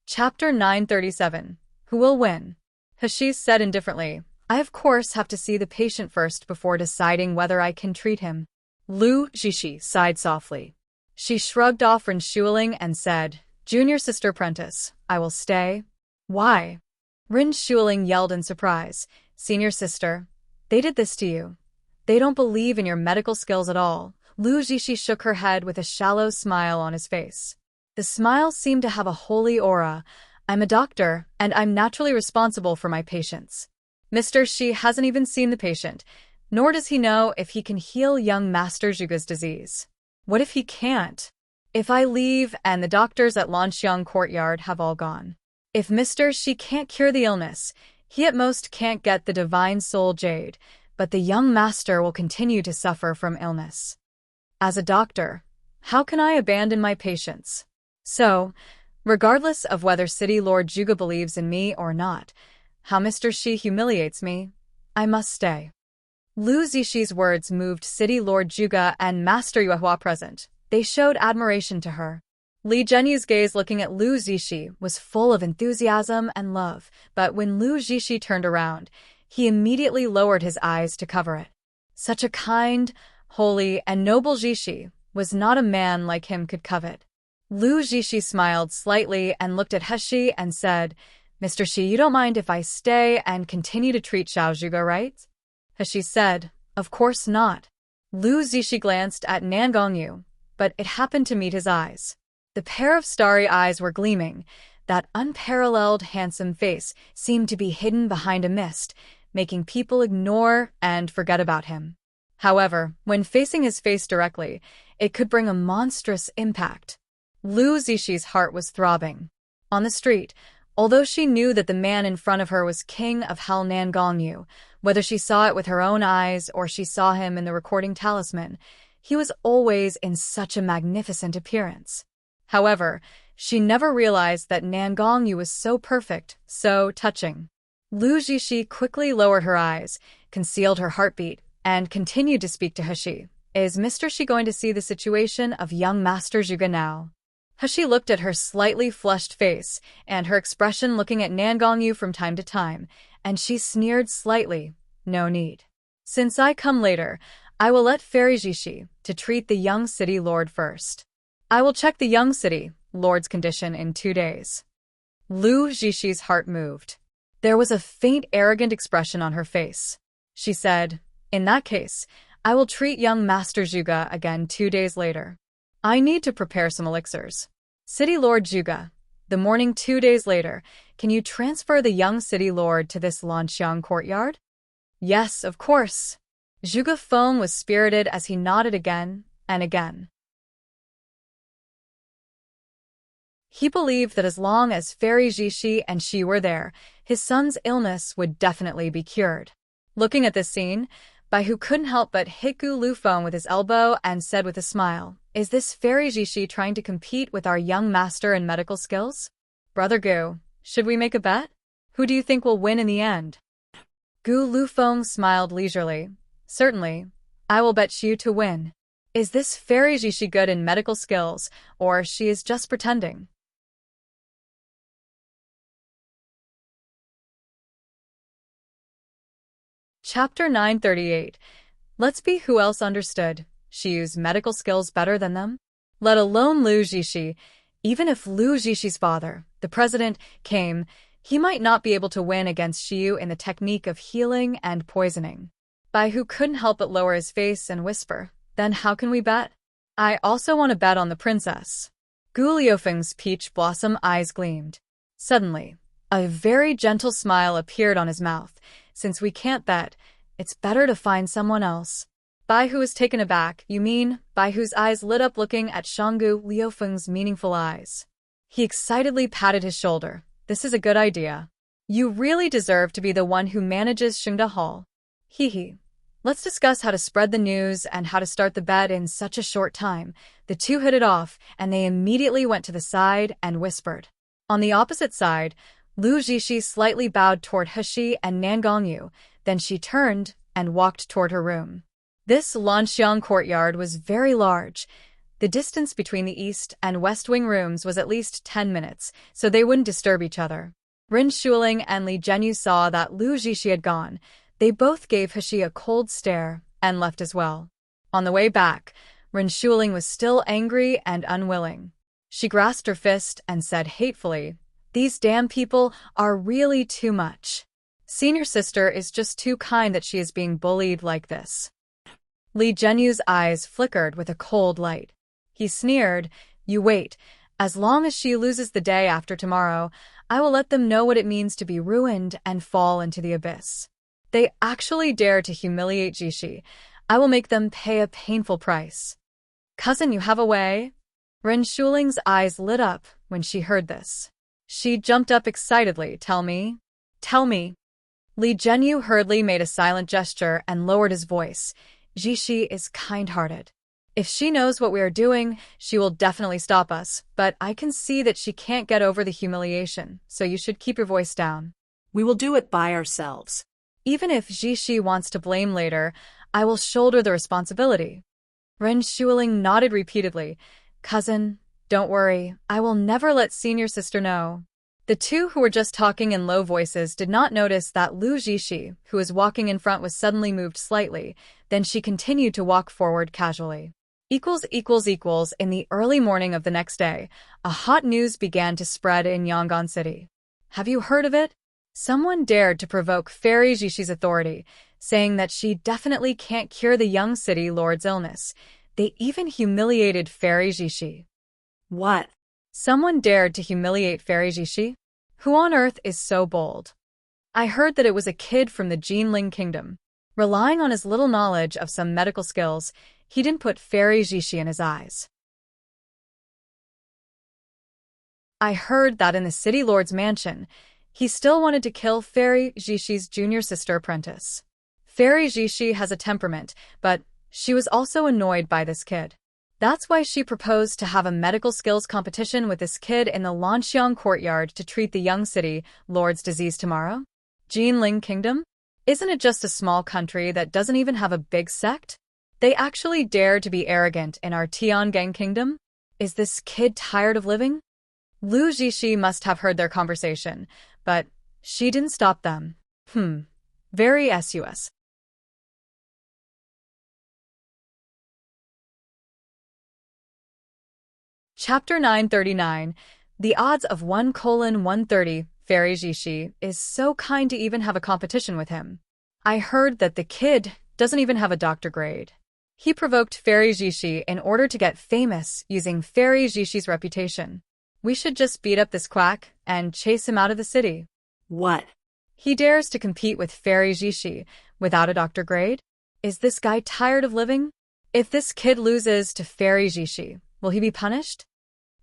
Chapter 937. Who will win? He said indifferently, "I of course have to see the patient first before deciding whether I can treat him." Lu Zixi sighed softly. She shrugged off Ren Shuling and said, "Junior sister apprentice, I will stay." "Why?" Ren Shuling yelled in surprise. "Senior sister, they did this to you. They don't believe in your medical skills at all." Lu Zixi shook her head with a shallow smile on his face. The smile seemed to have a holy aura. "I'm a doctor, and I'm naturally responsible for my patients. Mr. Shi hasn't even seen the patient, nor does he know if he can heal young Master Zhuge's disease. What if he can't? If I leave and the doctors at Lanxiang Courtyard have all gone? If Mr. Shi can't cure the illness, he at most can't get the Divine Soul Jade, but the young master will continue to suffer from illness. As a doctor, how can I abandon my patients? So, regardless of whether City Lord Zhuge believes in me or not, how Mr. Shi humiliates me, I must stay." Lu Zixi's words moved City Lord Zhuge and Master Yuehua present. They showed admiration to her. Li Zhenyu's gaze looking at Lu Zixi was full of enthusiasm and love, but when Lu Zixi turned around, he immediately lowered his eyes to cover it. Such a kind, holy, and noble Zixi was not a man like him could covet. Lu Zixi smiled slightly and looked at He and said, "Mr. Shi, you don't mind if I stay and continue to treat Xiao Zhuge, right?" He said, "Of course not." Lu Zixi glanced at Nan Gongyu, but it happened to meet his eyes. The pair of starry eyes were gleaming. That unparalleled handsome face seemed to be hidden behind a mist, making people ignore and forget about him. However, when facing his face directly, it could bring a monstrous impact. Lu Zixi's heart was throbbing. On the street, although she knew that the man in front of her was King of Hell Nan Gongyu, whether she saw it with her own eyes or she saw him in the recording talisman, he was always in such a magnificent appearance. However, she never realized that Nan Gongyu was so perfect, so touching. Lu Zixi quickly lowered her eyes, concealed her heartbeat, and continued to speak to He. "Is Mr. Shi going to see the situation of young Master Zhuge now?" He looked at her slightly flushed face and her expression looking at Nan Gongyu from time to time, and she sneered slightly. "No need. Since I come later, I will let Fairy Zixi to treat the young city lord first. I will check the young city lord's condition in 2 days." Lu Zixi's heart moved. There was a faint arrogant expression on her face. She said, "In that case, I will treat young Master Zhuge again 2 days later. I need to prepare some elixirs. City Lord Zhuge, the morning 2 days later, can you transfer the young city lord to this Lanxiang courtyard?" "Yes, of course." Zhuge Feng was spirited as he nodded again and again. He believed that as long as Fairy Zixi and she were there, his son's illness would definitely be cured. Looking at this scene, Bai Hu couldn't help but hit Gu Lufeng with his elbow and said with a smile, "Is this Fairy Zixi trying to compete with our young master in medical skills? Brother Gu, should we make a bet? Who do you think will win in the end?" Gu Lufeng smiled leisurely. "Certainly, I will bet you to win. Is this Fairy Zixi good in medical skills, or she is just pretending?" Chapter 938. Let's be who else understood. She used medical skills better than them? Let alone Lu Zixi. Even if Lu Zixi father, the president, came, he might not be able to win against Xiu in the technique of healing and poisoning. Bai Hu couldn't help but lower his face and whisper, "Then how can we bet?" "I also want to bet on the princess." Gu Liufeng's peach blossom eyes gleamed. Suddenly, a very gentle smile appeared on his mouth. "Since we can't bet, it's better to find someone else." Bai Hu was taken aback. "You mean?" Bai Hu's eyes lit up looking at Shanggu Liufeng's meaningful eyes. He excitedly patted his shoulder. "This is a good idea. You really deserve to be the one who manages Shengda Hall. Hee. Let's discuss how to spread the news and how to start the bet in such a short time." The two hit it off, and they immediately went to the side and whispered. On the opposite side, Lu Zixi slightly bowed toward Heshi and Nangongyu, then she turned and walked toward her room. This Lanxiang courtyard was very large. The distance between the east and west wing rooms was at least 10 minutes, so they wouldn't disturb each other. Rin Shuling and Li Zhenyu saw that Lu Zixi had gone. They both gave Heshi a cold stare and left as well. On the way back, Rin Shuling was still angry and unwilling. She grasped her fist and said hatefully, "These damn people are really too much. Senior sister is just too kind that she is being bullied like this." Li Zhenyu's eyes flickered with a cold light. He sneered, "You wait. As long as she loses the day after tomorrow, I will let them know what it means to be ruined and fall into the abyss. They actually dare to humiliate Zixi. I will make them pay a painful price." "Cousin, you have a way?" Ren Shuling's eyes lit up when she heard this. She jumped up excitedly. "Tell me. Tell me." Li Zhenyu hurriedly made a silent gesture and lowered his voice. "Zixi is kind-hearted. If she knows what we are doing, she will definitely stop us, but I can see that she can't get over the humiliation, so you should keep your voice down." "We will do it by ourselves." "Even if Zixi wants to blame later, I will shoulder the responsibility." Ren Shuling nodded repeatedly. "Cousin, don't worry, I will never let senior sister know." The two who were just talking in low voices did not notice that Lu Zixi, who was walking in front, was suddenly moved slightly, then she continued to walk forward casually. In the early morning of the next day, a hot news began to spread in Yangon City. Have you heard of it? Someone dared to provoke Fairy Zhixi's authority, saying that she definitely can't cure the young city lord's illness. They even humiliated Fairy Zhixi. What? Someone dared to humiliate Fairy Zhixi? Who on earth is so bold? I heard that it was a kid from the Jinling Kingdom. Relying on his little knowledge of some medical skills, he didn't put Fairy Zhixi in his eyes. I heard that in the city lord's mansion, he still wanted to kill Fairy Zhixi's junior sister apprentice. Fairy Zhixi has a temperament, but she was also annoyed by this kid. That's why she proposed to have a medical skills competition with this kid in the Lanxiang courtyard to treat the young city lord's disease tomorrow. Jinling Kingdom? Isn't it just a small country that doesn't even have a big sect? They actually dare to be arrogant in our Tiangang Kingdom? Is this kid tired of living? Lu Zixi must have heard their conversation, but she didn't stop them. Very sus. Chapter 939. The odds of 1:130. Fairy Zhixi is so kind to even have a competition with him. I heard that the kid doesn't even have a doctor grade. He provoked Fairy Zhixi in order to get famous using Fairy Zhixi's reputation. We should just beat up this quack and chase him out of the city. What? He dares to compete with Fairy Zhixi without a doctor grade? Is this guy tired of living? If this kid loses to Fairy Zhixi, will he be punished?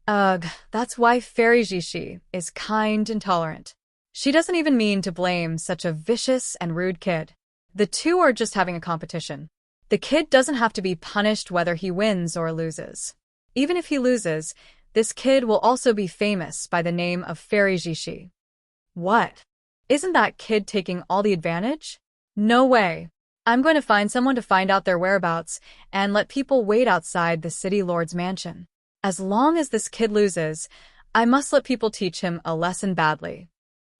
Ugh, that's why Fairy Zhixi is kind and tolerant. She doesn't even mean to blame such a vicious and rude kid. The two are just having a competition. The kid doesn't have to be punished whether he wins or loses. Even if he loses, this kid will also be famous by the name of Fairy Zhixi. What? Isn't that kid taking all the advantage? No way. I'm going to find someone to find out their whereabouts and let people wait outside the city lord's mansion. As long as this kid loses, I must let people teach him a lesson badly.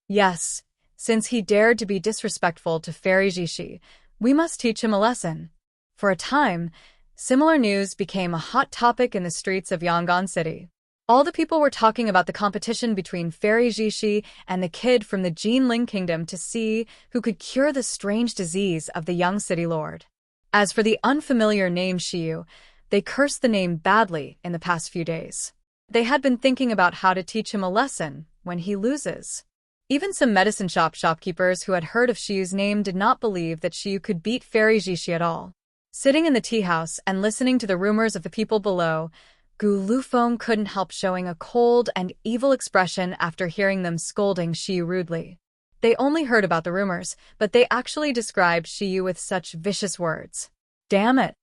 Yes, since he dared to be disrespectful to Fairy Zhixi, we must teach him a lesson. For a time, similar news became a hot topic in the streets of Yangon City. All the people were talking about the competition between Fairy Jishi and the kid from the Jinling Kingdom to see who could cure the strange disease of the young city lord. As for the unfamiliar name Shiyu, they cursed the name badly in the past few days. They had been thinking about how to teach him a lesson when he loses. Even some medicine shop shopkeepers who had heard of Shiyu's name did not believe that Shiyu could beat Fairy Jishi at all. Sitting in the tea house and listening to the rumors of the people below, Gu Lufeng couldn't help showing a cold and evil expression after hearing them scolding Shiyu rudely. They only heard about the rumors, but they actually described Shiyu with such vicious words. Damn it!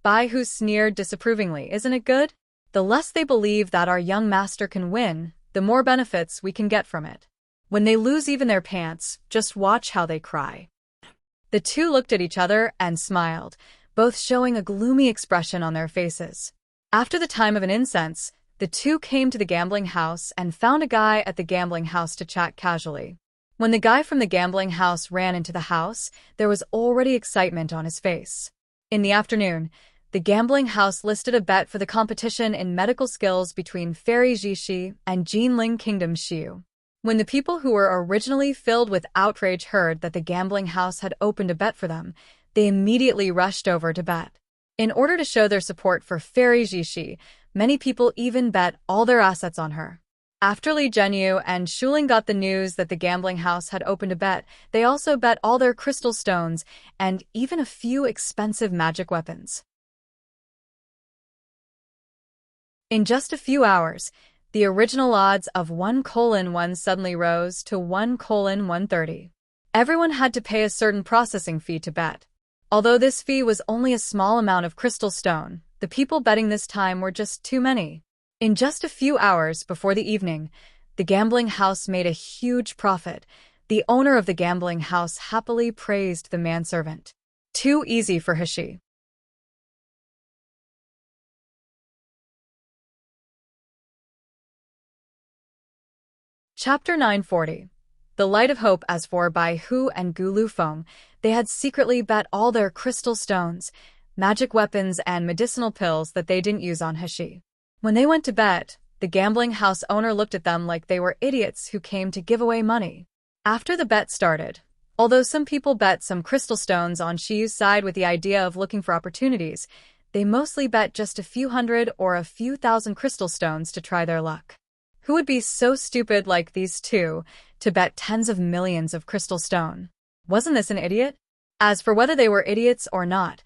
Bai Hu sneered disapprovingly. Isn't it good? The less they believe that our young master can win, the more benefits we can get from it. When they lose even their pants, just watch how they cry. The two looked at each other and smiled, both showing a gloomy expression on their faces. After the time of an incense, the two came to the gambling house and found a guy at the gambling house to chat casually. When the guy from the gambling house ran into the house, there was already excitement on his face. In the afternoon, the gambling house listed a bet for the competition in medical skills between Fairy Jishi and Jinling Kingdom Shiyu. When the people who were originally filled with outrage heard that the gambling house had opened a bet for them, they immediately rushed over to bet. In order to show their support for Fairy Jishi, many people even bet all their assets on her. After Li Zhenyu and Shuling got the news that the gambling house had opened a bet, they also bet all their crystal stones and even a few expensive magic weapons. In just a few hours, the original odds of 1:1 suddenly rose to 1:130. Everyone had to pay a certain processing fee to bet. Although this fee was only a small amount of crystal stone, the people betting this time were just too many. In just a few hours before the evening, the gambling house made a huge profit. The owner of the gambling house happily praised the manservant. Too easy for Hishi. Chapter 940. The Light of Hope. As for Bai Hu and Gu Lufeng, they had secretly bet all their crystal stones, magic weapons, and medicinal pills that they didn't use on Hishi. When they went to bet, the gambling house owner looked at them like they were idiots who came to give away money. After the bet started, although some people bet some crystal stones on Shiyu's side with the idea of looking for opportunities, they mostly bet just a few hundred or a few thousand crystal stones to try their luck. Who would be so stupid like these two to bet tens of millions of crystal stone? Wasn't this an idiot? As for whether they were idiots or not,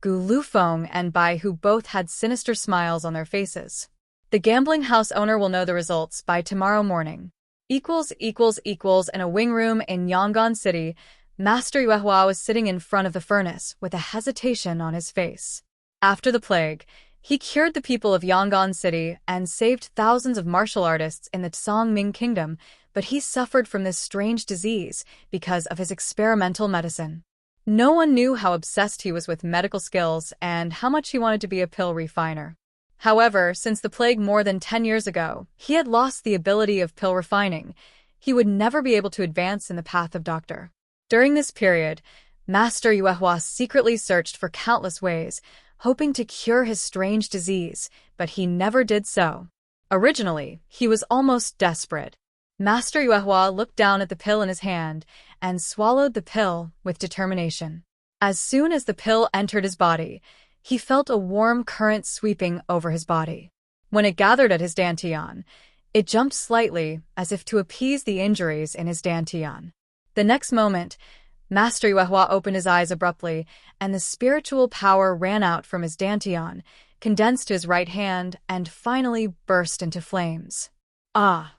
Gu Lufeng and Bai Hu both had sinister smiles on their faces. The gambling house owner will know the results by tomorrow morning. In a wing room in Yangon City, Master Yuehua was sitting in front of the furnace with a hesitation on his face. After the plague, he cured the people of Yangon City and saved thousands of martial artists in the Tsangming Kingdom, but he suffered from this strange disease because of his experimental medicine. No one knew how obsessed he was with medical skills and how much he wanted to be a pill refiner. However, since the plague more than 10 years ago, he had lost the ability of pill refining. He would never be able to advance in the path of doctor. During this period, Master Yuehua secretly searched for countless ways, hoping to cure his strange disease, but he never did so. Originally, he was almost desperate. Master Yuehua looked down at the pill in his hand and swallowed the pill with determination. As soon as the pill entered his body, he felt a warm current sweeping over his body. When it gathered at his dantian, it jumped slightly as if to appease the injuries in his dantian. The next moment, Master Yuehua opened his eyes abruptly, and the spiritual power ran out from his dantian, condensed to his right hand, and finally burst into flames. Ah!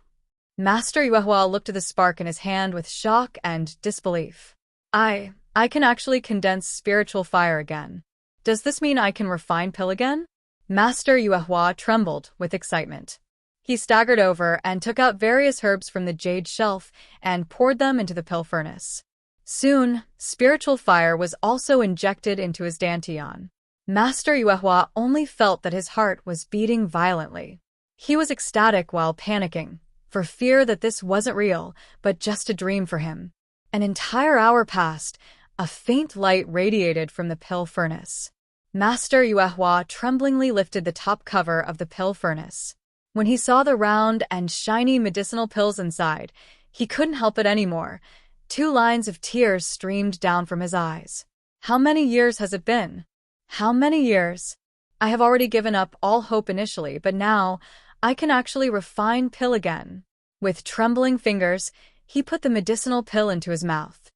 Master Yuehua looked at the spark in his hand with shock and disbelief. I can actually condense spiritual fire again. Does this mean I can refine pill again? Master Yuehua trembled with excitement. He staggered over and took out various herbs from the jade shelf and poured them into the pill furnace. Soon, spiritual fire was also injected into his dantian. Master Yuehua only felt that his heart was beating violently. He was ecstatic while panicking, for fear that this wasn't real, but just a dream for him. An entire hour passed. A faint light radiated from the pill furnace. Master Yuehua tremblingly lifted the top cover of the pill furnace. When he saw the round and shiny medicinal pills inside, he couldn't help it anymore. 2 lines of tears streamed down from his eyes. How many years has it been? How many years? I have already given up all hope initially, but now I can actually refine pill again. With trembling fingers, he put the medicinal pill into his mouth.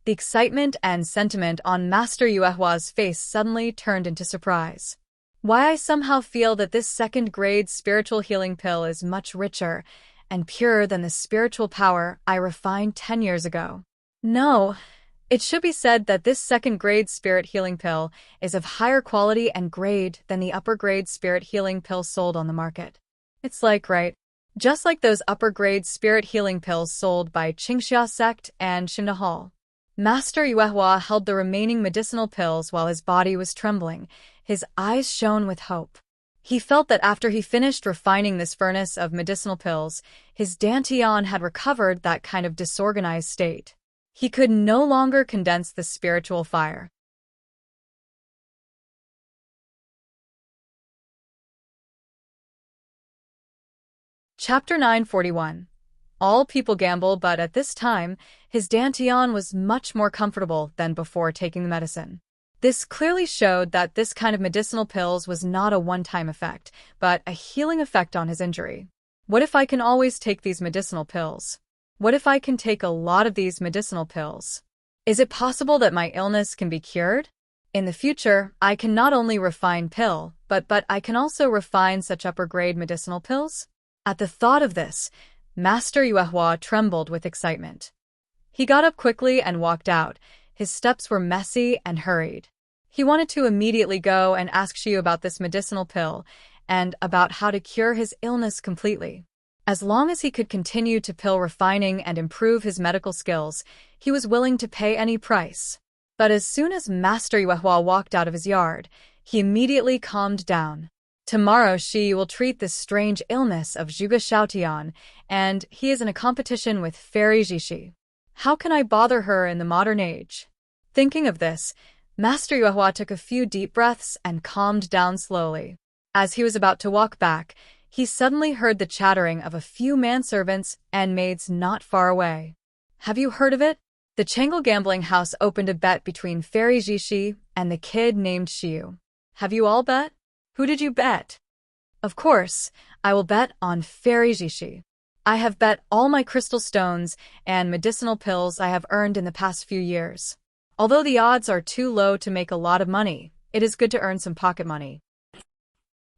The excitement and sentiment on Master Yuehua's face suddenly turned into surprise. Why, I somehow feel that this second-grade spiritual healing pill is much richer and purer than the spiritual power I refined 10 years ago. No, it should be said that this second-grade spirit healing pill is of higher quality and grade than the upper-grade spirit healing pills sold on the market. It's like, right? Just like those upper-grade spirit healing pills sold by Qingxia sect and Xindahal. Master Yuehua held the remaining medicinal pills while his body was trembling. His eyes shone with hope. He felt that after he finished refining this furnace of medicinal pills, his dantian had recovered that kind of disorganized state. He could no longer condense the spiritual fire. Chapter 941. All people gamble, but at this time, his dantian was much more comfortable than before taking the medicine. This clearly showed that this kind of medicinal pills was not a one-time effect, but a healing effect on his injury. What if I can always take these medicinal pills? What if I can take a lot of these medicinal pills? Is it possible that my illness can be cured? In the future, I can not only refine pill, but I can also refine such upper-grade medicinal pills? At the thought of this, Master Yuehua trembled with excitement. He got up quickly and walked out. His steps were messy and hurried. He wanted to immediately go and ask Xiu about this medicinal pill and about how to cure his illness completely. As long as he could continue to pill refining and improve his medical skills, he was willing to pay any price. But as soon as Master Yuehua walked out of his yard, he immediately calmed down. Tomorrow Shi will treat this strange illness of Zhuge Xiaotian, and he is in a competition with Fairy Jishi. How can I bother her in the modern age? Thinking of this, Master Yuehua took a few deep breaths and calmed down slowly. As he was about to walk back, he suddenly heard the chattering of a few manservants and maids not far away. Have you heard of it? The Chengel gambling house opened a bet between Fairy Jishi and the kid named Xiu. Have you all bet? Who did you bet? Of course, I will bet on Fairy Jishi. I have bet all my crystal stones and medicinal pills I have earned in the past few years. Although the odds are too low to make a lot of money, it is good to earn some pocket money.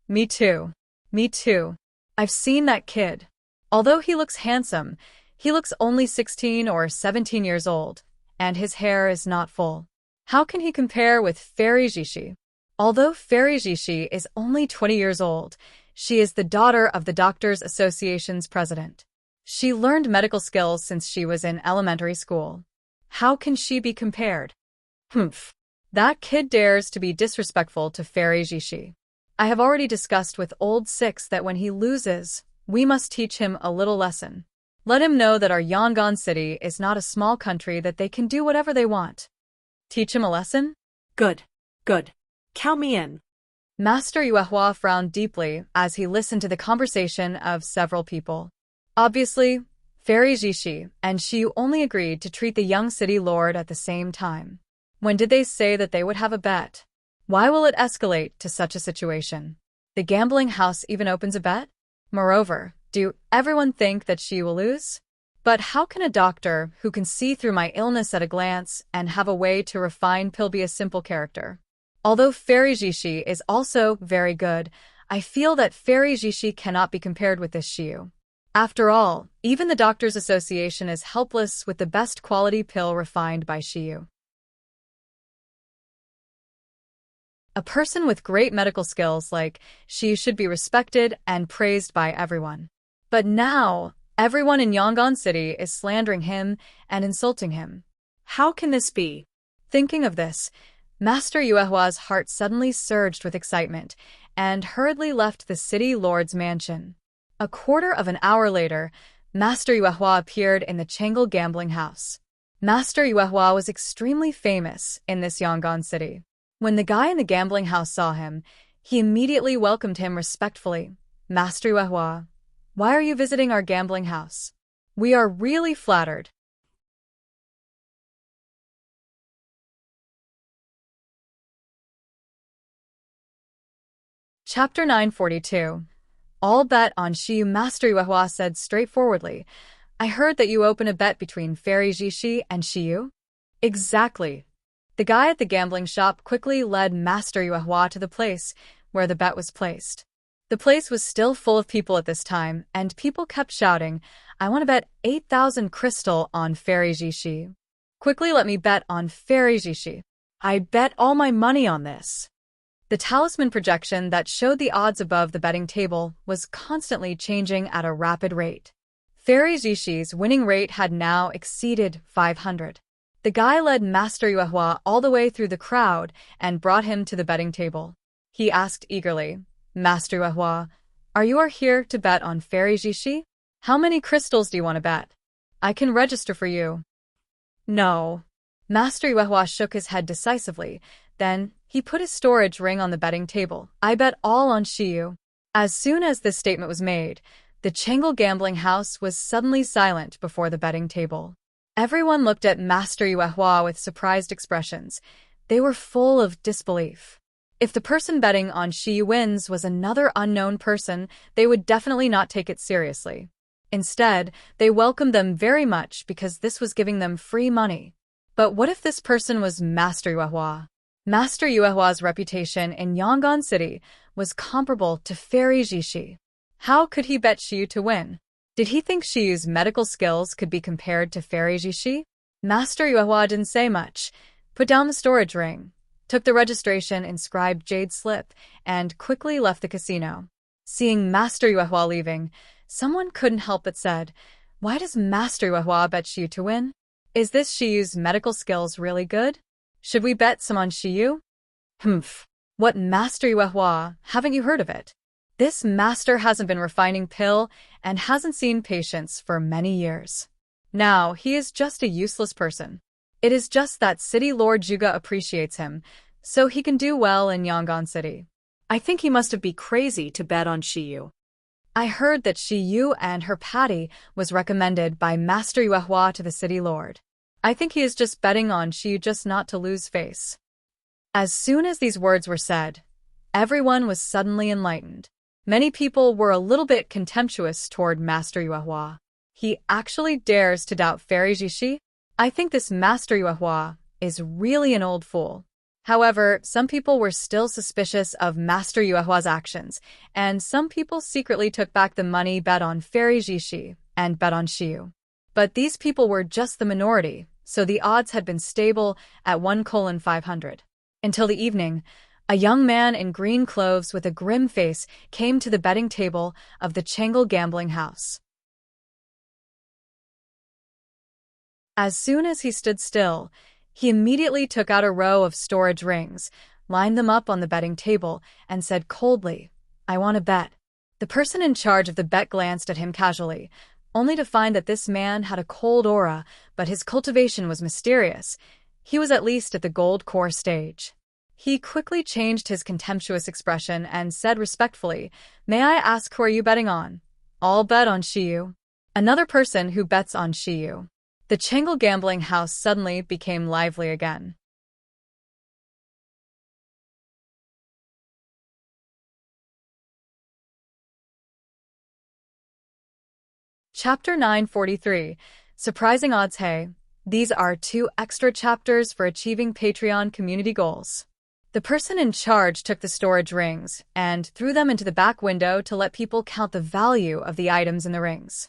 Me too. Me too. I've seen that kid. Although he looks handsome, he looks only 16 or 17 years old, and his hair is not full. How can he compare with Fairy Jishi? Although Fairy Jishi is only 20 years old, she is the daughter of the Doctors Association's president. She learned medical skills since she was in elementary school. How can she be compared? Humph. That kid dares to be disrespectful to Fairy Jishi. I have already discussed with Old Six that when he loses, we must teach him a little lesson. Let him know that our Yangon city is not a small country that they can do whatever they want. Teach him a lesson? Good. Good. Count me in. Master Yuehua frowned deeply as he listened to the conversation of several people. Obviously, Fairy Jishi and Xiu only agreed to treat the young city lord at the same time. When did they say that they would have a bet? Why will it escalate to such a situation? The gambling house even opens a bet? Moreover, do everyone think that she will lose? But how can a doctor who can see through my illness at a glance and have a way to refine pill be a simple character? Although Fairy Jishi is also very good, I feel that Fairy Jishi cannot be compared with this Xiu. After all, even the Doctors Association is helpless with the best quality pill refined by Xiu. A person with great medical skills like Xiu should be respected and praised by everyone. But now, everyone in Yangon City is slandering him and insulting him. How can this be? Thinking of this, Master Yuehua's heart suddenly surged with excitement and hurriedly left the city lord's mansion. A quarter of an hour later, Master Yuehua appeared in the Chengel gambling house. Master Yuehua was extremely famous in this Yangon city. When the guy in the gambling house saw him, He immediately welcomed him respectfully. Master Yuehua, why are you visiting our gambling house? We are really flattered. Chapter 942. All bet on Shiyu. Master Yuehua said straightforwardly. I heard that you open a bet between Fairy Jishi and Shiyu? Exactly. The guy at the gambling shop quickly led Master Yuehua to the place where the bet was placed. The place was still full of people at this time, and people kept shouting, I want to bet 8,000 crystal on Fairy Jishi. Quickly let me bet on Fairy Jishi. I bet all my money on this. The talisman projection that showed the odds above the betting table was constantly changing at a rapid rate. Fairy Jishi's winning rate had now exceeded 500. The guy led Master Yuehua all the way through the crowd and brought him to the betting table. He asked eagerly, Master Yuehua, are you here to bet on Fairy Jishi? How many crystals do you want to bet? I can register for you. No. Master Yuehua shook his head decisively. Then, he put his storage ring on the betting table. I bet all on Shiyu. As soon as this statement was made, the Changel gambling house was suddenly silent before the betting table. Everyone looked at Master Yuehua with surprised expressions. They were full of disbelief. If the person betting on Shiyu wins was another unknown person, they would definitely not take it seriously. Instead, they welcomed them very much because this was giving them free money. But what if this person was Master Yuehua? Master Yuehua's reputation in Yangon City was comparable to Fairy Jishi. How could he bet Shiyu to win? Did he think Shiyu's medical skills could be compared to Fairy Jishi? Master Yuehua didn't say much, put down the storage ring, took the registration inscribed jade slip, and quickly left the casino. Seeing Master Yuehua leaving, someone couldn't help but said, why does Master Yuehua bet Shiyu to win? Is this Shiyu's medical skills really good? Should we bet some on Shiyu? Humph. What Master Yuehua, haven't you heard of it? This master hasn't been refining pill and hasn't seen patients for many years. Now, he is just a useless person. It is just that City Lord Juga appreciates him, so he can do well in Yangon City. I think he must have been crazy to bet on Shiyu. I heard that Shiyu and her patty was recommended by Master Yuehua to the City Lord. I think he is just betting on Shiyu just not to lose face. As soon as these words were said, everyone was suddenly enlightened. Many people were a little bit contemptuous toward Master Yuehua. He actually dares to doubt Fairy Jishi? I think this Master Yuehua is really an old fool. However, some people were still suspicious of Master Yuehua's actions, and some people secretly took back the money bet on Fairy Jishi and bet on Shiyu. But these people were just the minority, so the odds had been stable at 1:500. Until the evening, a young man in green clothes with a grim face came to the betting table of the Changel gambling house. As soon as he stood still, he immediately took out a row of storage rings, lined them up on the betting table, and said coldly, I want to bet. The person in charge of the bet glanced at him casually, only to find that this man had a cold aura, but his cultivation was mysterious. He was at least at the gold core stage. He quickly changed his contemptuous expression and said respectfully, May I ask who are you betting on? I'll bet on Shiyu. Another person who bets on Shiyu. The Changel gambling house suddenly became lively again. Chapter 943. Surprising Odds. Hey, these are 2 extra chapters for achieving Patreon community goals. The person in charge took the storage rings and threw them into the back window to let people count the value of the items in the rings.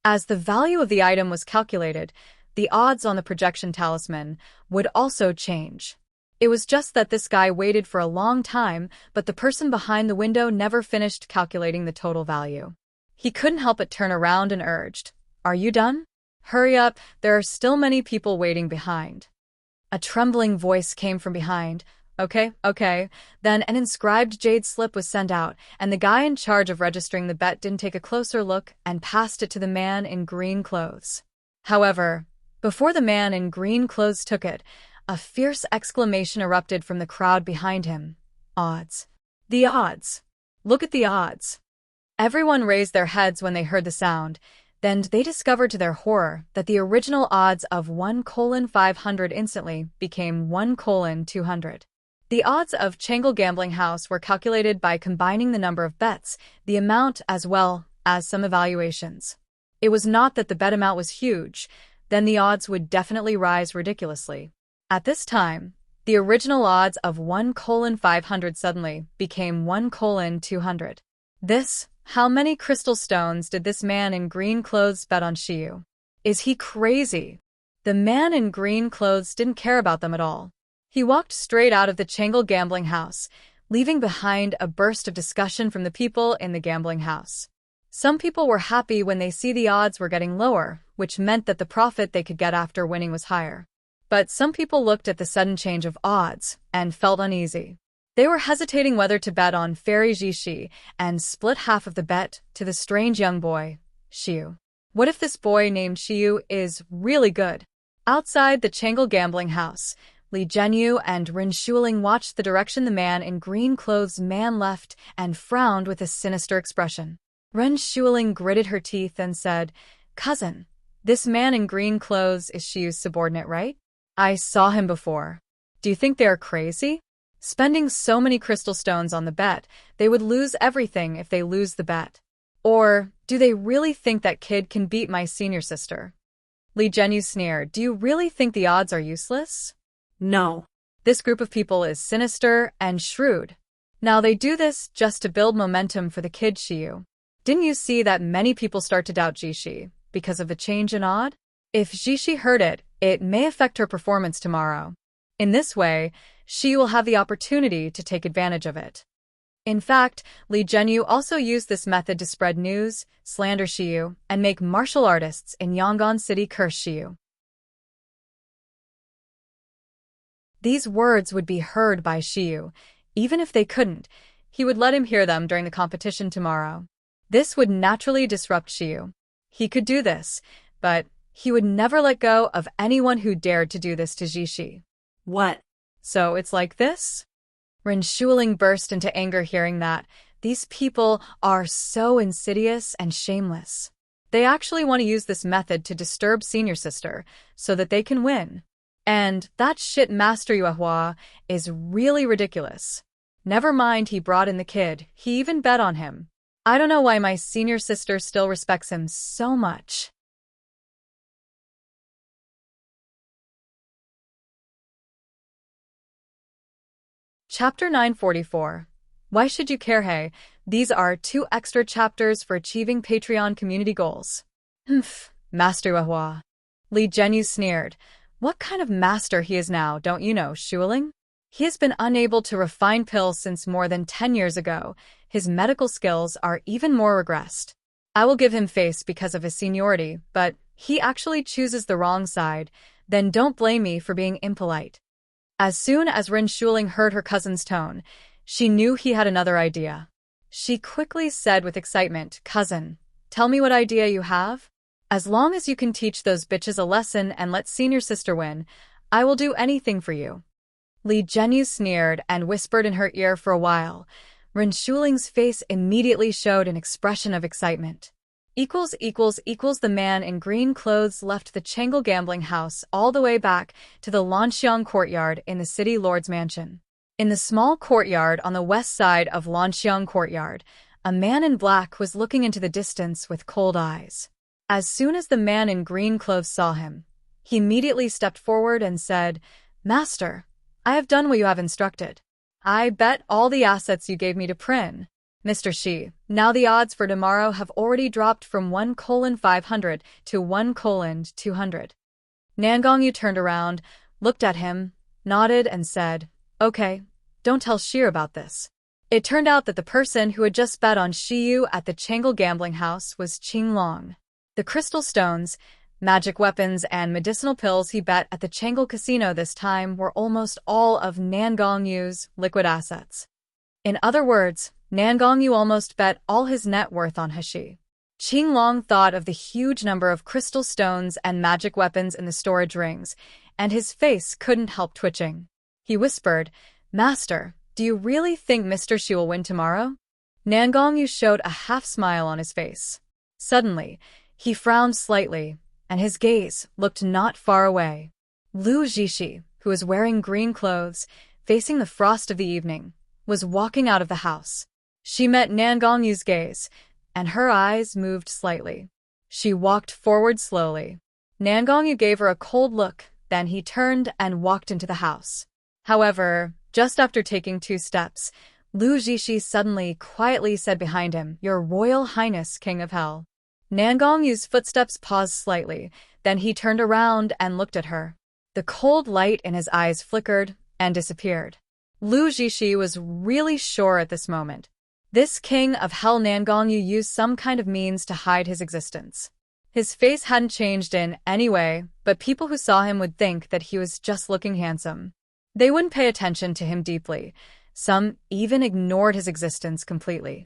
As the value of the item was calculated, the odds on the projection talisman would also change. It was just that this guy waited for a long time, but the person behind the window never finished calculating the total value. He couldn't help but turn around and urged, Are you done? Hurry up, there are still many people waiting behind. A trembling voice came from behind. Okay. Then an inscribed jade slip was sent out, and the guy in charge of registering the bet didn't take a closer look and passed it to the man in green clothes. However, before the man in green clothes took it, a fierce exclamation erupted from the crowd behind him. Odds. The odds. Look at the odds. Everyone raised their heads when they heard the sound. Then they discovered to their horror that the original odds of 1:500 instantly became 1:200. The odds of Changle Gambling House were calculated by combining the number of bets, the amount as well as some evaluations. It was not that the bet amount was huge, then the odds would definitely rise ridiculously. At this time, the original odds of 1:500 suddenly became 1:200. How many crystal stones did this man in green clothes bet on Shiyu? Is he crazy? The man in green clothes didn't care about them at all. He walked straight out of the Changle Gambling House, leaving behind a burst of discussion from the people in the gambling house. Some people were happy when they see the odds were getting lower, which meant that the profit they could get after winning was higher. But some people looked at the sudden change of odds and felt uneasy. They were hesitating whether to bet on Fairy Jishi and split half of the bet to the strange young boy, Shiyu. What if this boy named Shiyu is really good? Outside the Changle Gambling House, Li Zhenyu and Rin Shuling watched the direction the man in green clothes left and frowned with a sinister expression. Rin Shuling gritted her teeth and said, "Cousin, this man in green clothes is Shiyu's subordinate, right? I saw him before. Do you think they are crazy? Spending so many crystal stones on the bet, they would lose everything if they lose the bet. Or do they really think that kid can beat my senior sister?" Li Zhenyu sneered. "Do you really think the odds are useless?" No. This group of people is sinister and shrewd. Now they do this just to build momentum for the kid Shiyu. Didn't you see that many people start to doubt Jishi because of the change in odd? If Jishi heard it, it may affect her performance tomorrow. In this way, she will have the opportunity to take advantage of it. In fact, Li Zhenyu also used this method to spread news, slander Shiyu, and make martial artists in Yangon City curse Shiyu. These words would be heard by Shiyu. Even if they couldn't, he would let him hear them during the competition tomorrow. This would naturally disrupt Shiyu. He could do this, but he would never let go of anyone who dared to do this to Jishi. What? So it's like this? Rin Shuling burst into anger hearing that. These people are so insidious and shameless. They actually want to use this method to disturb senior sister so that they can win. And that shit Master Yuehua is really ridiculous. Never mind he brought in the kid, he even bet on him. I don't know why my senior sister still respects him so much. Chapter 944. Why should you care? Hey, these are 2 extra chapters for achieving Patreon community goals. Master Yuehua. Li Zhenyu sneered. What kind of master he is now, don't you know, Shuling? He has been unable to refine pills since more than 10 years ago. His medical skills are even more regressed. I will give him face because of his seniority, but he actually chooses the wrong side. Then don't blame me for being impolite. As soon as Rin Shuling heard her cousin's tone, she knew he had another idea. She quickly said with excitement, "Cousin, tell me what idea you have. As long as you can teach those bitches a lesson and let senior sister win, I will do anything for you." Li Zhenyu sneered and whispered in her ear for a while. Rin Shuling's face immediately showed an expression of excitement. The man in green clothes left the Changle Gambling House all the way back to the Lanxiang Courtyard in the City Lord's Mansion. In the small courtyard on the west side of Lanxiang Courtyard, a man in black was looking into the distance with cold eyes. As soon as the man in green clothes saw him, he immediately stepped forward and said, "Master, I have done what you have instructed. I bet all the assets you gave me to Prin. Mr. Shi, now the odds for tomorrow have already dropped from 1:500 to 1:200. Nangongyu turned around, looked at him, nodded and said, "Okay, don't tell Shir about this." It turned out that the person who had just bet on Shiyu at the Changle Gambling House was Qinglong. The crystal stones, magic weapons, and medicinal pills he bet at the Changle Casino this time were almost all of Nangongyu's liquid assets. In other words, Nangongyu almost bet all his net worth on Hashi. Qinglong thought of the huge number of crystal stones and magic weapons in the storage rings, and his face couldn't help twitching. He whispered, "Master, Do you really think Mr. Xu will win tomorrow? Nangongyu showed a half-smile on his face. Suddenly, he frowned slightly, and his gaze looked not far away. Lu Zixi, who was wearing green clothes, facing the frost of the evening, was walking out of the house. She met Nangongyu's gaze, and her eyes moved slightly. She walked forward slowly. Nangongyu gave her a cold look, then he turned and walked into the house. However, just after taking 2 steps, Lu Zixi suddenly quietly said behind him, "Your Royal Highness, King of Hell." Nangongyu's footsteps paused slightly, then he turned around and looked at her. The cold light in his eyes flickered and disappeared. Lu Zixi was really sure at this moment. This King of Hell Nangongyu used some kind of means to hide his existence. His face hadn't changed in any way, but people who saw him would think that he was just looking handsome. They wouldn't pay attention to him deeply. Some even ignored his existence completely.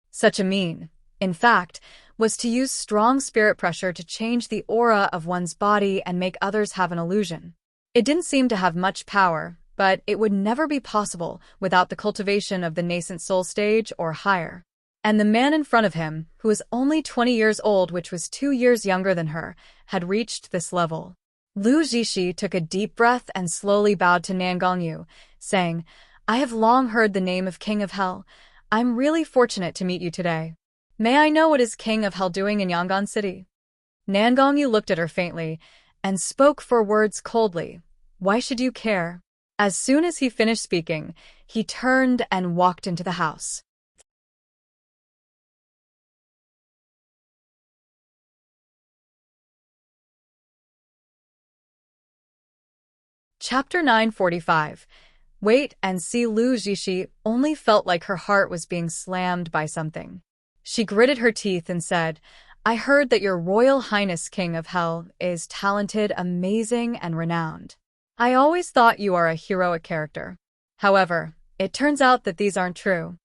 Such a mean, in fact, was to use strong spirit pressure to change the aura of one's body and make others have an illusion. It didn't seem to have much power, but it would never be possible without the cultivation of the nascent soul stage or higher. And the man in front of him, who was only 20 years old, which was 2 years younger than her, had reached this level. Lu Zixi took a deep breath and slowly bowed to Nangongyu, saying, "I have long heard the name of King of Hell. I'm really fortunate to meet you today. May I know what is King of Hell doing in Yangon City?" Nangongyu looked at her faintly and spoke 4 words coldly. "Why should you care?" As soon as he finished speaking, he turned and walked into the house. Chapter 945. Wait and see. Lu Zixi only felt like her heart was being slammed by something. She gritted her teeth and said, "I heard that your Royal Highness King of Hell is talented, amazing, and renowned. I always thought you are a heroic character. However, it turns out that these aren't true."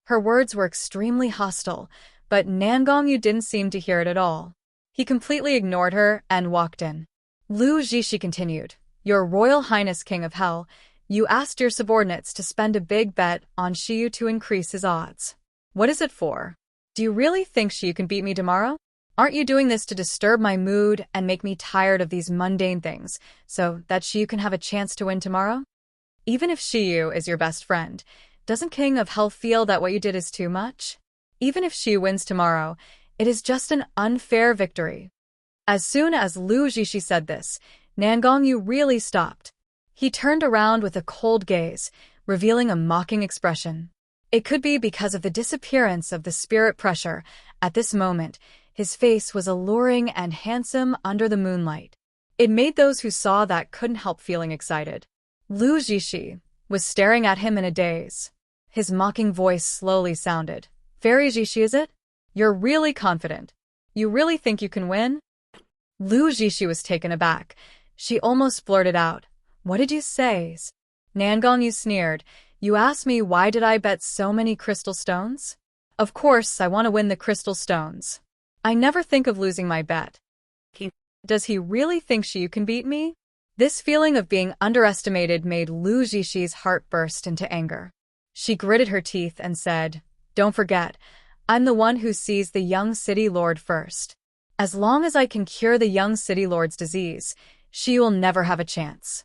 Her words were extremely hostile, but Nangongyu didn't seem to hear it at all. He completely ignored her and walked in. Lu Zixi continued, "Your Royal Highness King of Hell, you asked your subordinates to spend a big bet on Shiyu to increase his odds. What is it for? Do you really think Shiyu can beat me tomorrow? Aren't you doing this to disturb my mood and make me tired of these mundane things, so that Shiyu can have a chance to win tomorrow? Even if Shiyu is your best friend, doesn't King of Hell feel that what you did is too much? Even if Shiyu wins tomorrow, it is just an unfair victory." As soon as Lu Zixi said this, Nangongyu really stopped. He turned around with a cold gaze, revealing a mocking expression. It could be because of the disappearance of the spirit pressure. At this moment, his face was alluring and handsome under the moonlight. It made those who saw that couldn't help feeling excited. Lu Zixi was staring at him in a daze. His mocking voice slowly sounded. "Fairy Zixi, is it? You're really confident. You really think you can win?" Lu Zixi was taken aback. She almost blurted out, "What did you say?" Nangongyu sneered, "You asked me why did I bet so many crystal stones? Of course I want to win the crystal stones. I never think of losing my bet." Does he really think Shiyu can beat me? This feeling of being underestimated made Lu Zixi heart burst into anger. She gritted her teeth and said, "Don't forget, I'm the one who sees the young city lord first. As long as I can cure the young city lord's disease, she will never have a chance."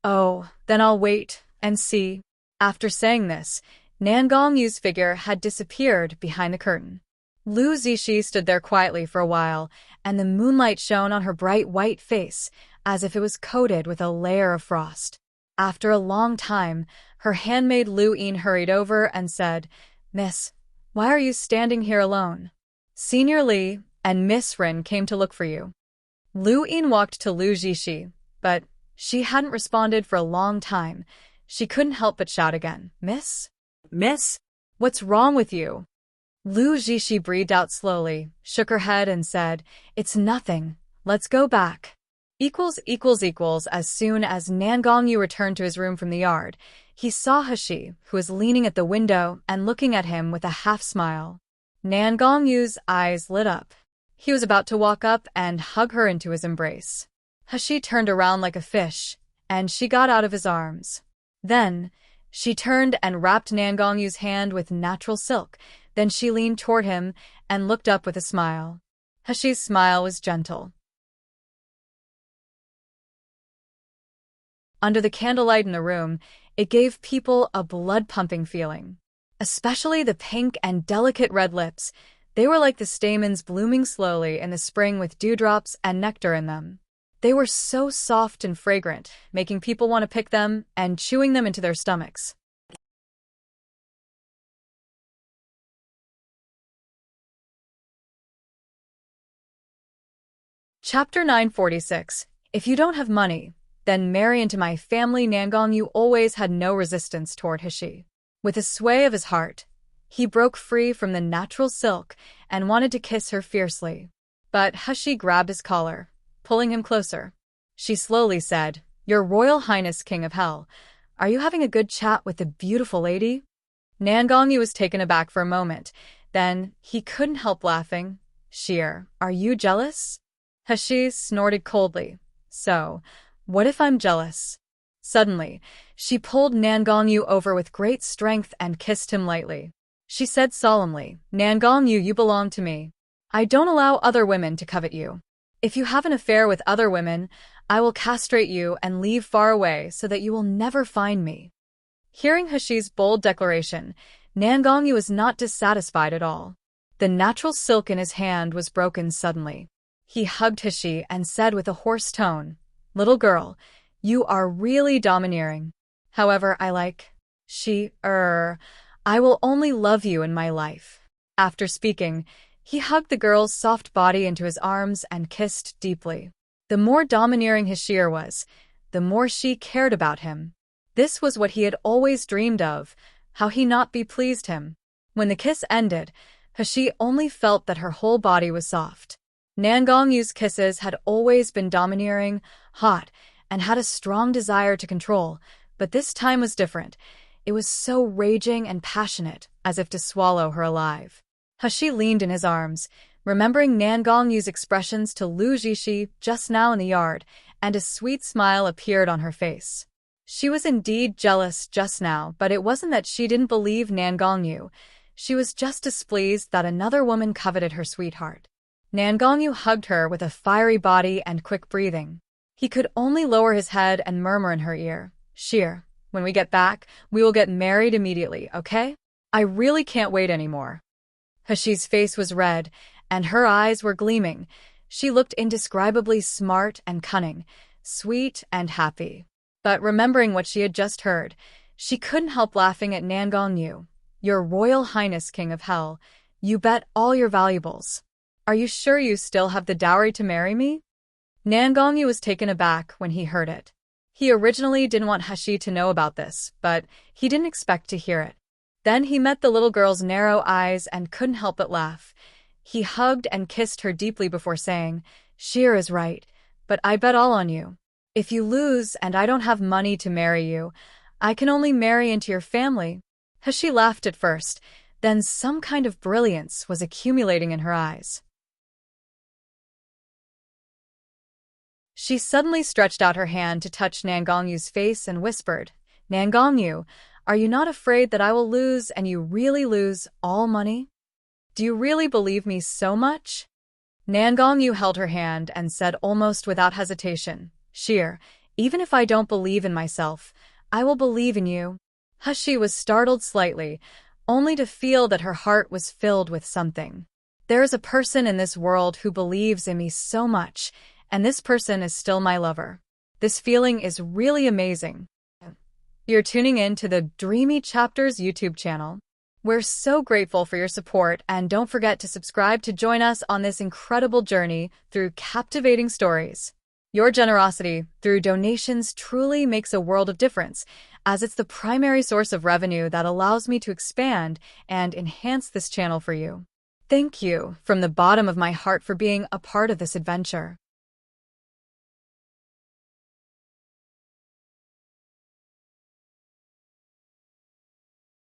"Oh, then I'll wait and see." After saying this, Nangongyu's figure had disappeared behind the curtain. Lu Zixi stood there quietly for a while, and the moonlight shone on her bright white face as if it was coated with a layer of frost. After a long time, her handmaid Lu Yin hurried over and said, "Miss, why are you standing here alone? Senior Li and Miss Rin came to look for you." Lu Yin walked to Lu Zixi, but she hadn't responded for a long time. She couldn't help but shout again, "Miss? Miss? What's wrong with you?" Lu Zixi breathed out slowly, shook her head and said, "It's nothing. Let's go back." As soon as Nangongyu returned to his room from the yard, he saw Hashi, who was leaning at the window and looking at him with a half-smile. Nangongyu's eyes lit up. He was about to walk up and hug her into his embrace. Hashi turned around like a fish, and she got out of his arms. Then, she turned and wrapped Nangongyu's hand with natural silk. Then she leaned toward him and looked up with a smile. Hashi's smile was gentle. Under the candlelight in the room, it gave people a blood-pumping feeling. Especially the pink and delicate red lips. They were like the stamens blooming slowly in the spring with dewdrops and nectar in them. They were so soft and fragrant, making people want to pick them and chewing them into their stomachs. Chapter 946. If you don't have money, then marry into my family. Nangongyu always had no resistance toward Hashi. With a sway of his heart, he broke free from the natural silk and wanted to kiss her fiercely. But Hashi grabbed his collar, pulling him closer. She slowly said, "Your Royal Highness, King of Hell, are you having a good chat with the beautiful lady?" Nangongyu was taken aback for a moment. Then he couldn't help laughing. "Sheer, are you jealous?" Hashi snorted coldly. "So, what if I'm jealous?" Suddenly, she pulled Nangongyu over with great strength and kissed him lightly. She said solemnly, "Nangongyu, you belong to me. I don't allow other women to covet you. If you have an affair with other women, I will castrate you and leave far away so that you will never find me." Hearing Hashi's bold declaration, Nangongyu was not dissatisfied at all. The natural silk in his hand was broken suddenly. He hugged Hashi and said with a hoarse tone, "Little girl, you are really domineering. However, I will only love you in my life." After speaking, he hugged the girl's soft body into his arms and kissed deeply. The more domineering Hashir was, the more she cared about him. This was what he had always dreamed of, how he not be pleased him. When the kiss ended, Hashi only felt that her whole body was soft. Nangongyu's kisses had always been domineering, hot, and had a strong desire to control, but this time was different. It was so raging and passionate, as if to swallow her alive. Hashi leaned in his arms, remembering Nangongyu's expressions to Lu Jishi just now in the yard, and a sweet smile appeared on her face. She was indeed jealous just now, but it wasn't that she didn't believe Nangongyu. She was just displeased that another woman coveted her sweetheart. Nangongyu hugged her with a fiery body and quick breathing. He could only lower his head and murmur in her ear, "Sheer, when we get back, we will get married immediately, okay? I really can't wait anymore." Hashi's face was red, and her eyes were gleaming. She looked indescribably smart and cunning, sweet and happy. But remembering what she had just heard, she couldn't help laughing at Nangongyu. "Your Royal Highness, King of Hell, you bet all your valuables. Are you sure you still have the dowry to marry me?" Nangongyu was taken aback when he heard it. He originally didn't want Hashi to know about this, but he didn't expect to hear it. Then he met the little girl's narrow eyes and couldn't help but laugh. He hugged and kissed her deeply before saying, "Sheer is right, but I bet all on you. If you lose and I don't have money to marry you, I can only marry into your family." Hashi laughed at first, then some kind of brilliance was accumulating in her eyes. She suddenly stretched out her hand to touch Nangongyu's face and whispered, "Nangongyu, are you not afraid that I will lose and you really lose all money? Do you really believe me so much?" Nangongyu held her hand and said almost without hesitation, "Sheer, even if I don't believe in myself, I will believe in you." Hashi was startled slightly, only to feel that her heart was filled with something. "There is a person in this world who believes in me so much, and this person is still my lover. This feeling is really amazing." You're tuning in to the Dreamy Chapters YouTube channel. We're so grateful for your support, and don't forget to subscribe to join us on this incredible journey through captivating stories. Your generosity through donations truly makes a world of difference, as it's the primary source of revenue that allows me to expand and enhance this channel for you. Thank you from the bottom of my heart for being a part of this adventure.